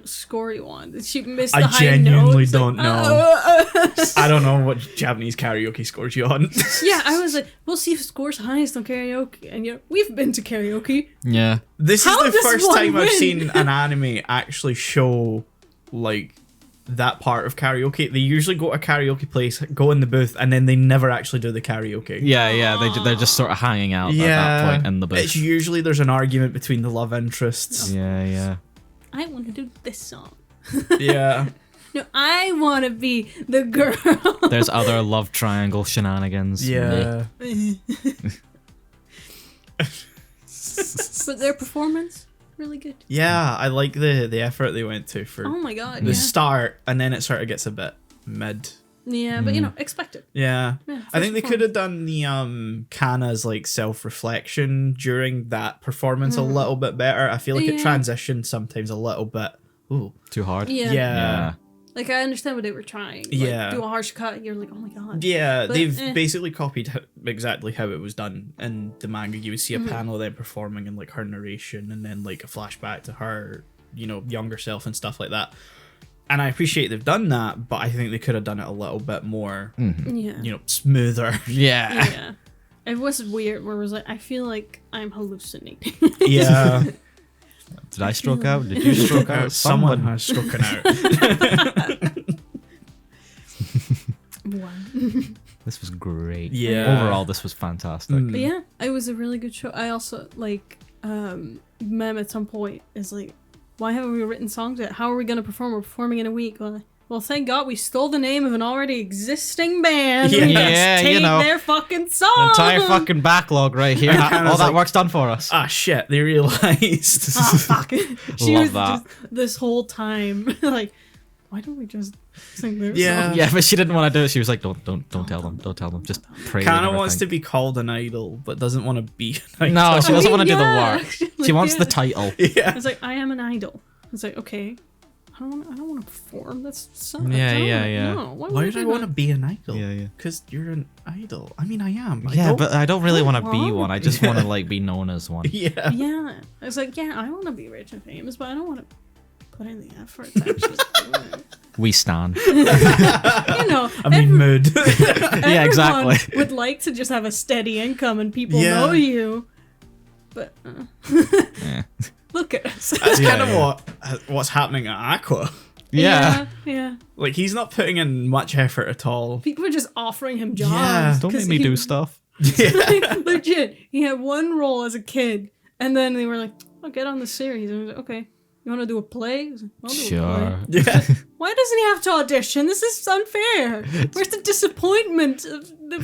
score you want? Did she miss the I high genuinely notes? don't know. I don't know what Japanese karaoke scores you on. Yeah, I was like, we'll see who scores highest on karaoke. And we've been to karaoke. Yeah. This How is the does first one time I've win? seen an anime actually show like that part of karaoke. They usually go to a karaoke place, go in the booth, and then they never actually do the karaoke. Yeah, they're just sort of hanging out at that point in the booth. It's usually there's an argument between the love interests. Yeah. I want to do this song. Yeah. No, I want to be the girl. There's other love triangle shenanigans. Yeah. But their performance, really good. Yeah, I like the effort they went to for Oh my god, the yeah. start, and then it sort of gets a bit mid. Yeah, but expect it. Yeah. Yeah, I think they first could have done the Kana's like self-reflection during that performance a little bit better. I feel like it Yeah. transitioned sometimes a little bit. Ooh. Too hard. Yeah. Yeah. Like, I understand what they were trying. Like, Yeah. do a harsh cut, and you're like, oh my god. Yeah, But, they've basically copied exactly how it was done in the manga. You would see a panel then performing and like her narration, and then like a flashback to her, younger self and stuff like that. And I appreciate they've done that, but I think they could have done it a little bit more, Yeah. smoother. Yeah. Yeah. It was weird where it was like, I feel like I'm hallucinating. Yeah. Did I stroke out? Did you stroke out? Someone has stroken out. One. This was great. Yeah. Overall, this was fantastic. But yeah, it was a really good show. I also, like, Mem at some point is like, why haven't we written songs yet? How are we going to perform? We're performing in a week. Well, thank God we stole the name of an already existing band. Yeah. Let's Yeah, take you know. their fucking The song. entire fucking backlog right here. Kinda All that like- work's done for us. Ah, shit, they realised. Ah, fuck. She Love was that. just this whole time like, why don't we just sing their Yeah. song? Yeah, but she didn't want to do it. She was like, don't tell them. Don't tell them. Just pray. Kana wants to be called an idol, but doesn't want to be an idol. No, she doesn't want to do the Yeah. work. She wants the title. Yeah. It's like, I am an idol. It's like, okay, I don't want to perform. That's so Yeah. No, Why would I want to be an idol? Yeah. Because you're an idol. I mean, I am. Yeah, but I don't really want to be wanna one. I just want to like be known as one. Yeah. Yeah, I was like, yeah, I want to be rich and famous, but I don't want to put in the effort to actually do it. We stand. I mean, mood. Yeah, exactly. Everyone would like to just have a steady income and people Yeah. know you, but Yeah. look at us. That's Yeah, kind of yeah. what's happening at Aqua. Yeah. yeah. Like, he's not putting in much effort at all. People are just offering him jobs. Yeah. Don't make 'cause me he- do stuff. Like, legit, he had one role as a kid, and then they were like, "Oh, get on the series." And I was like, "Okay, you want to do a play?" I was like, "I'll do a Sure. play." Yeah. Why doesn't he have to audition? This is unfair. Where's the disappointment of the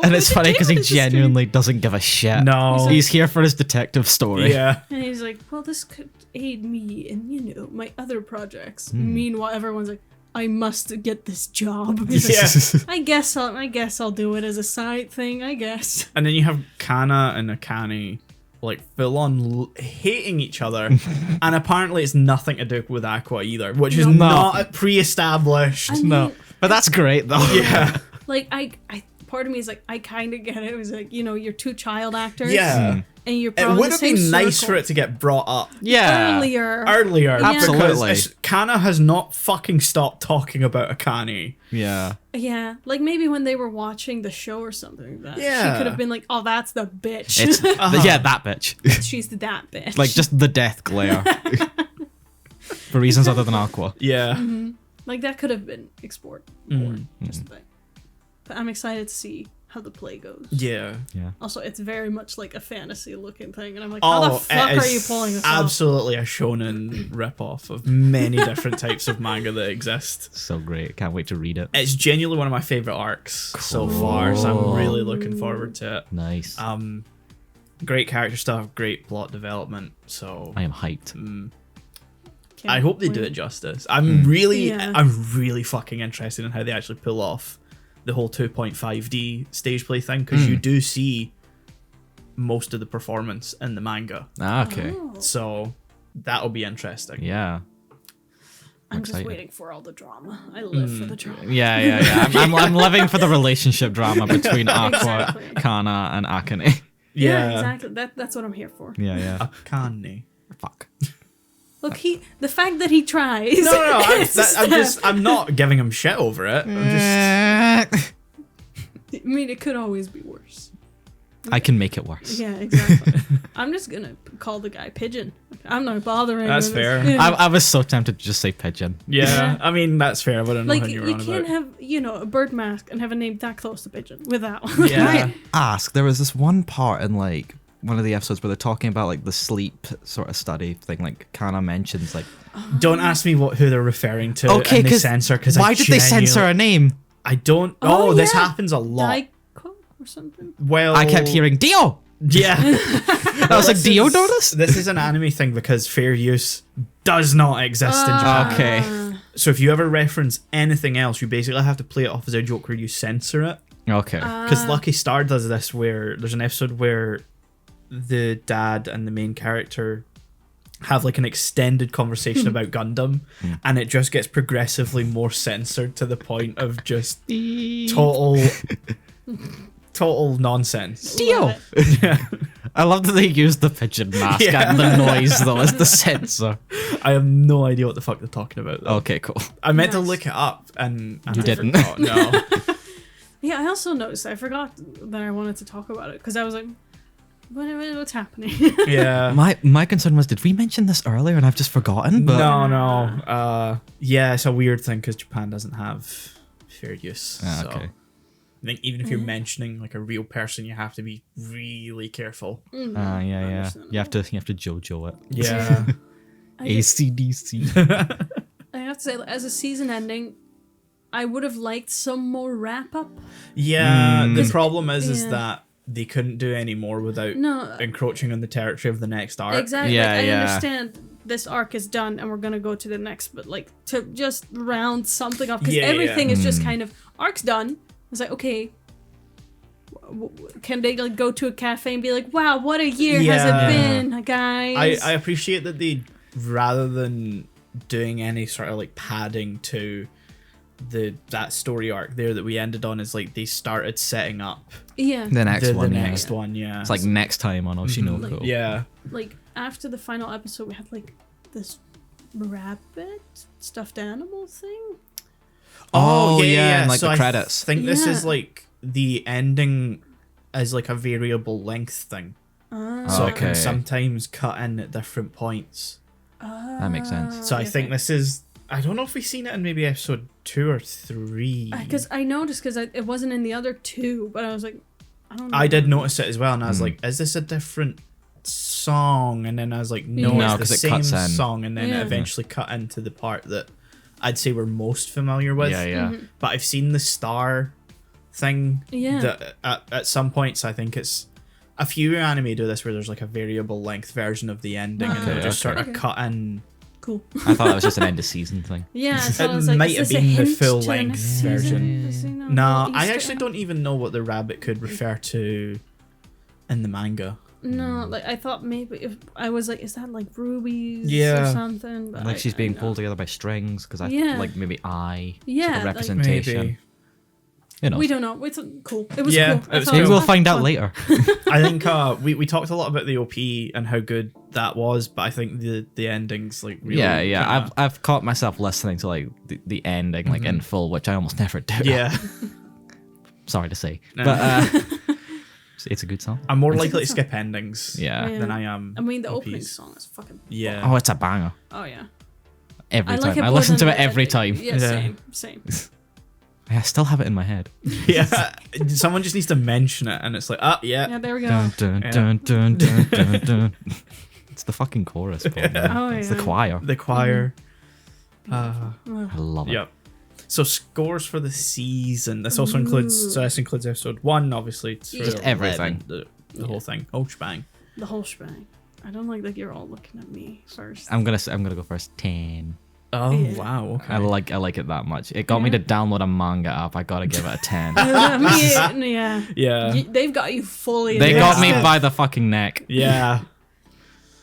And it's funny because he entertainment industry? genuinely doesn't give a shit. No. He's here for his detective story. Yeah. And he's like, well, this could aid me in, my other projects. Hmm. Meanwhile, everyone's like, I must get this job. He's like, Yeah. I guess I'll do it as a side thing, I guess. And then you have Kana and Akane, like, full on hating each other. And apparently it's nothing to do with Aqua either, which is No. not pre-established. I mean, No, but that's great though. Yeah. like, I part of me is like, I kind of get it. It was like, you're two child actors. Yeah. And you're It probably would the have same been nice circle. for it to get brought up Yeah. earlier. earlier. Absolutely. Because Kana has not fucking stopped talking about Akane. Yeah. Yeah, like maybe when they were watching the show or something like that. Yeah. She could have been like, oh, that's the bitch. It's yeah, that bitch. She's that bitch. Like just the death glare. For reasons other than Aqua. Yeah. Like that could have been explored more. Just the thing. But I'm excited to see how the play goes. Yeah. Yeah. Also, it's very much like a fantasy looking thing, and I'm like, how the fuck it are is you pulling this off? absolutely a shonen ripoff of many different types of manga that exist. So great. Can't wait to read it. It's genuinely one of my favorite arcs so far, so I'm really looking forward to it. Nice. Great character stuff, great plot development. So I am hyped. Can't I hope they do wait. it justice. I'm really fucking interested in how they actually pull off the whole 2.5D stage play thing, because you do see most of the performance in the manga. Ah, okay. Oh, So that'll be interesting. Yeah. I'm just excited. waiting for all the drama. I live for the drama. Yeah. I'm living for the relationship drama between Aqua, Exactly. Kana, and Akane. Yeah, exactly. That's what I'm here for. Yeah. Akane. Fuck. Look, the fact that he tries. No, I'm not giving him shit over it. I'm just. I mean, it could always be worse. I can make it worse. Yeah, exactly. I'm just gonna call the guy Pigeon. I'm not bothering. That's with fair. it. I was so tempted to just say pigeon. Yeah, I mean that's fair. I wouldn't know Like how you were you on can't about. have a bird mask and have a name that close to Pigeon with that one. Yeah. Can I ask? There was this one part in like one of the episodes where they're talking about like the sleep sort of study thing. Like Kana mentions like. Don't ask me who they're referring to. Okay, and they because censor. Because why did they censor a name? I don't. Oh, this yeah. happens a lot. Daiko or something. Well, I kept hearing Dio. Yeah. I was like, Dio notice? This is an anime thing because fair use does not exist in Japan. Okay. So if you ever reference anything else, you basically have to play it off as a joke where you censor it. Okay. Because Lucky Star does this where there's an episode where the dad and the main character have like an extended conversation about Gundam and it just gets progressively more censored to the point of just total nonsense. Dio. I love that they used the pigeon mask and the noise though as the sensor. I have no idea what the fuck they're talking about though. Okay, cool. I meant to Nice. look it up and You I didn't. forgot. No. Yeah, I also noticed. I forgot that I wanted to talk about it because I was like, what's happening? Yeah. My concern was, did we mention this earlier and I've just forgotten? But No. Yeah, it's a weird thing because Japan doesn't have fair use. Ah, so okay. I think even if you're mentioning like a real person, you have to be really careful. Yeah. You have to JoJo it. Yeah. ACDC. I have to say, as a season ending, I would have liked some more wrap up. Yeah. The 'Cause- problem is yeah. that they couldn't do any more without No, encroaching on the territory of the next arc. exactly. Yeah, I yeah. understand this arc is done and we're gonna go to the next, but like to just round something up because Yeah, everything is just Mm. kind of arc's done. It's like okay. Can they like go to a cafe and be like, "Wow, what a year has Yeah. it been, guys?" I appreciate that they, rather than doing any sort of like padding to that story arc there that we ended on, is like they started setting up yeah, The next the one. next yeah. one. Yeah. It's like next time on Oshinoko. yeah. like after the final episode, we had like this rabbit stuffed animal thing. Oh, yeah, and, like, So the I credits. think this is Yeah. like the ending as like a variable length thing. So it can Okay. sometimes cut in at different points. That makes sense. So I think this is. I don't know if we've seen it in maybe episode 2 or 3. Because I noticed because it wasn't in the other two, but I was like, I don't know. I did notice it as well, and I was like, "Is this a different song?" And then I was like, "No, No, it's 'cause the it same cuts in. song." And then Yeah. it eventually cut into the part that I'd say we're most familiar with. Yeah. But I've seen the star thing. Yeah. That at some points, I think it's a few anime do this where there's like a variable length version of the ending, and they'll just sort of Okay. cut in. Cool. I thought that was just an end of season thing. Yeah, so It I was like, might is have this a been the hint full to length next season? version. Is, you know, No, little I Easter actually egg? don't even know what the rabbit could refer to in the manga. No, like I thought maybe if I was like, is that like rubies Yeah. or something? But Like she's being know. pulled together by strings because I Yeah. like maybe Yeah, sort of like- representation. Maybe. You know, We don't know. It's cool. It was Yeah, cool. it was thought maybe it we'll was find out fun. later. I think we talked a lot about the OP and how good that was, but I think the endings like really yeah. kinda- I've caught myself listening to like the ending like in full, which I almost never do. yeah. Sorry to say, No. but it's a good song. I'm more It's a likely good to skip endings Yeah. Yeah. than I am. I mean, the OPs. opening song is fucking. Yeah. Oh, it's a banger Oh yeah. every I like time. it I more listen to than it the every ending. time. Yeah, Yeah. same. I still have it in my head. Yeah. Someone just needs to mention it, and it's like, yeah. Yeah, there we go. Dun, dun, Yeah. dun, dun, dun, dun, dun. It's the fucking chorus. Paul, man. Oh, It's the yeah. choir. The choir. I love it. Yep. So scores for the season. This also includes. So this includes episode 1, obviously. It's Just for everything. 11, the whole thing. Oh shebang. The whole shebang. I don't like that you're all looking at me first. I'm gonna go first. 10. Oh Yeah. wow. Okay. I like it that much. It got me to download a manga app. I gotta give it a 10. Yeah. Yeah. They've got you fully. They got me invested. by the fucking neck. Yeah.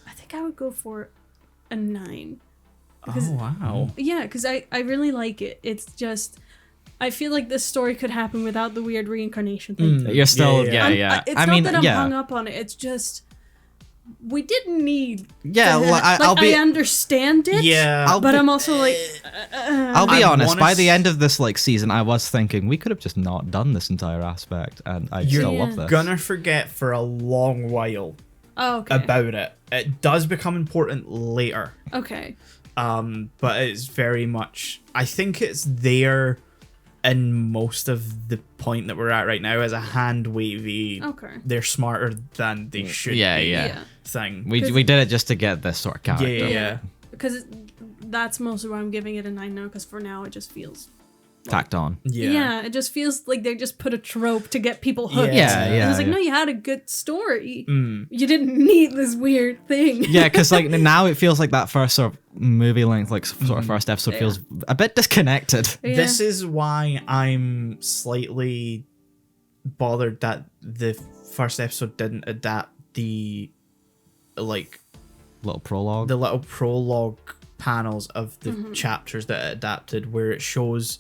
I think I would go for a 9. Oh wow. Yeah, because I really like it. It's just, I feel like this story could happen without the weird reincarnation thing. You're still Yeah, yeah. It's I not mean that I'm yeah. hung up on it. It's just we didn't need. Yeah, to I understand it. Yeah, but I'm also like, I'll be I honest. wanna By the end of this season, I was thinking we could have just not done this entire aspect, and I still love this. gonna forget for a long while about it. It does become important later. Okay. But it's very much. I think it's there in most of the point that we're at right now as a hand wavy. Okay. They're smarter than they should be. Yeah. Thing. We did it just to get this sort of character. Yeah. Because that's mostly why I'm giving it a 9 now. Because for now it just feels. Tacked on. Yeah, it just feels like they just put a trope to get people hooked. Yeah. And I was like, no, you had a good story. You didn't need this weird thing. Yeah, because like now it feels like that first sort of movie length, like sort of first episode feels a bit disconnected. Yeah. This is why I'm slightly bothered that the first episode didn't adapt the Little prologue. the little prologue panels of the chapters that it adapted, where it shows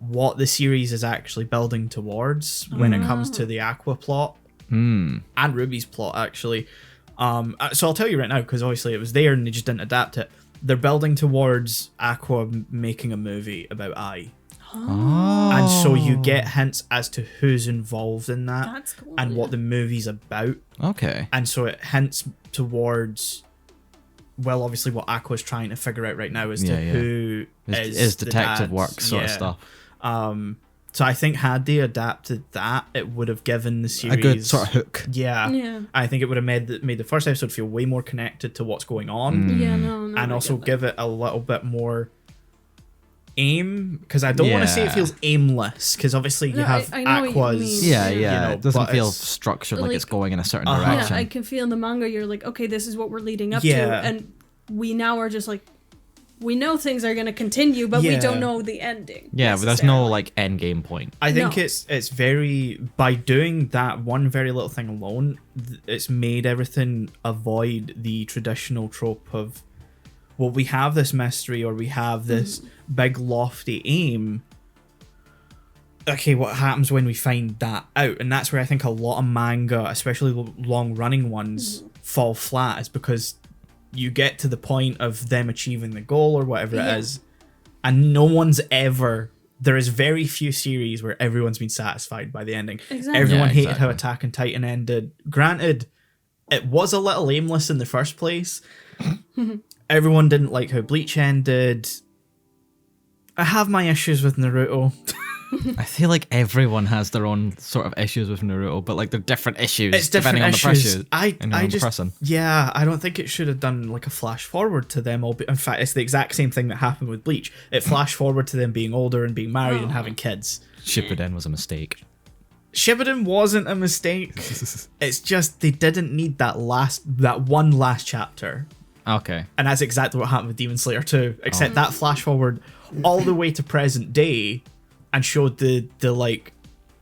what the series is actually building towards when it comes to the Aqua plot and Ruby's plot, actually. So I'll tell you right now, because obviously it was there and they just didn't adapt it. They're building towards Aqua making a movie about Ai. Oh. And so you get hints as to who's involved in that That's cool, and what the movie's about. Okay. And so it hints towards, well, obviously what Aqua's trying to figure out right now as to who is the detective dad's- work sort of stuff. So I think had they adapted that, it would have given the series A good sort of hook. Yeah. Yeah. I think it would have made the first episode feel way more connected to what's going on, Yeah, no. and I also get that. give it a little bit more aim, because I don't want to say it feels aimless, because obviously you No, have I know what you Aqua's. mean. Yeah, You yeah. know, It doesn't but feel it's- structured like it's like- going in a certain Uh-huh. direction. Yeah, I can feel in the manga you're like, okay, this is what we're leading up Yeah. to, and we now are just like, we know things are going to continue, but we Yeah. don't know the ending. Yeah, but there's no necessarily. like end game point. I think No. it's very, by doing that one very little thing alone, it's made everything avoid the traditional trope of, well, we have this mystery or we have this big lofty aim. Okay, what happens when we find that out? And that's where I think a lot of manga, especially long running ones, fall flat, is because you get to the point of them achieving the goal or whatever it is, and no one's ever. There is very few series where everyone's been satisfied by the ending. Exactly. Everyone Yeah, hated how exactly. Attack on Titan ended. Granted, it was a little aimless in the first place. Everyone didn't like how Bleach ended. I have my issues with Naruto. I feel like everyone has their own sort of issues with Naruto, but like they're different issues It's different depending on the issues. pressure. I depending on the just person. yeah, I don't think it should have done like a flash forward to them all. In fact, it's the exact same thing that happened with Bleach. It flashed forward to them being older and being married and having kids. Shippuden was a mistake. Shippuden wasn't a mistake. It's just they didn't need that one last chapter. Okay. And that's exactly what happened with Demon Slayer 2. Except that flash forward all the way to present day and showed the like,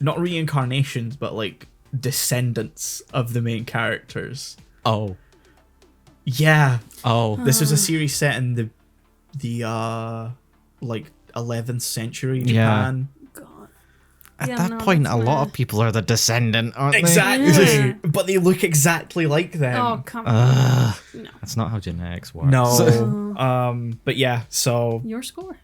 not reincarnations, but like descendants of the main characters. Oh. Yeah. Oh. This was a series set in the like 11th century Yeah. Japan. God. At Yeah, that no, point, that's a lot mad. of people are the descendant, aren't Exactly. Yeah. But they look exactly like them. Oh, come they? on. No. That's not how genetics works. No. But yeah, so Your score?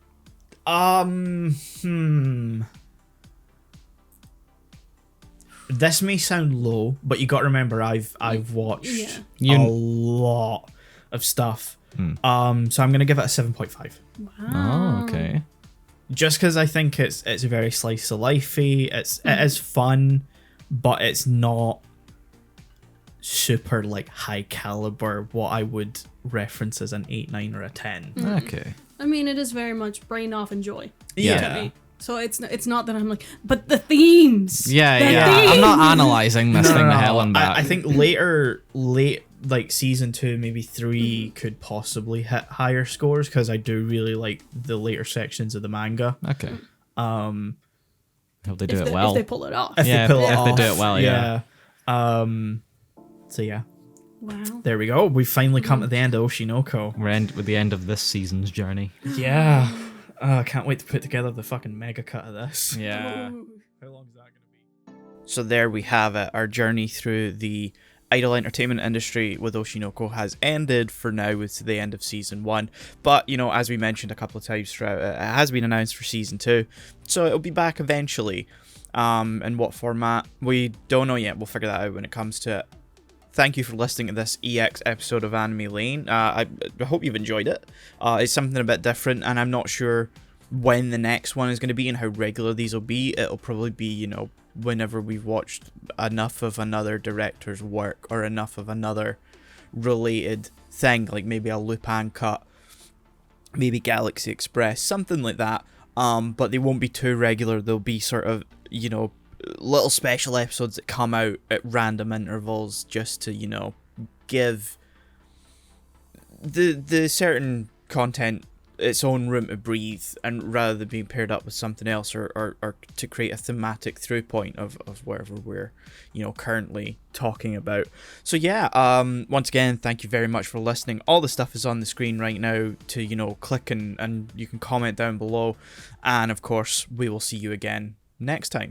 This may sound low, but you got to remember I've watched Yeah. a lot of stuff. So I'm gonna give it a 7.5. Oh, okay. Just because I think it's a very slice of lifey. It is fun, but it's not super like high caliber. What I would reference as an 8, 9, or a 10. Okay. I mean, it is very much brain off and joy. Yeah. To me. So it's not that I'm like, but the themes. Yeah, The yeah. I'm not themes! analyzing this thing to hell and back. I think late like season 2, maybe 3 could possibly hit higher scores because I do really like the later sections of the manga. Okay. Hope they do If it they, well. if they pull it off. If Yeah, they pull it if they off, do it well, yeah. So yeah, Wow. there we go. We've finally come to the end of Oshinoko. We're with the end of this season's journey. Yeah. I can't wait to put together the fucking mega cut of this. Yeah. Ooh. How long is that going to be? So there we have it, our journey through the idol entertainment industry with Oshinoko has ended for now with the end of season 1. But, as we mentioned a couple of times throughout, it has been announced for season 2. So it'll be back eventually. In what format? We don't know yet. We'll figure that out when it comes to it. Thank you for listening to this EX episode of Anime Lane. I hope you've enjoyed it. It's something a bit different, and I'm not sure when the next one is going to be and how regular these will be. It'll probably be, whenever we've watched enough of another director's work or enough of another related thing, like maybe a Lupin cut, maybe Galaxy Express, something like that. But they won't be too regular. They'll be sort of, little special episodes that come out at random intervals just to, give the certain content its own room to breathe, and rather than being paired up with something else or to create a thematic through point of wherever we're currently talking about. So yeah, once again, thank you very much for listening. All the stuff is on the screen right now to click and you can comment down below, and of course we will see you again next time.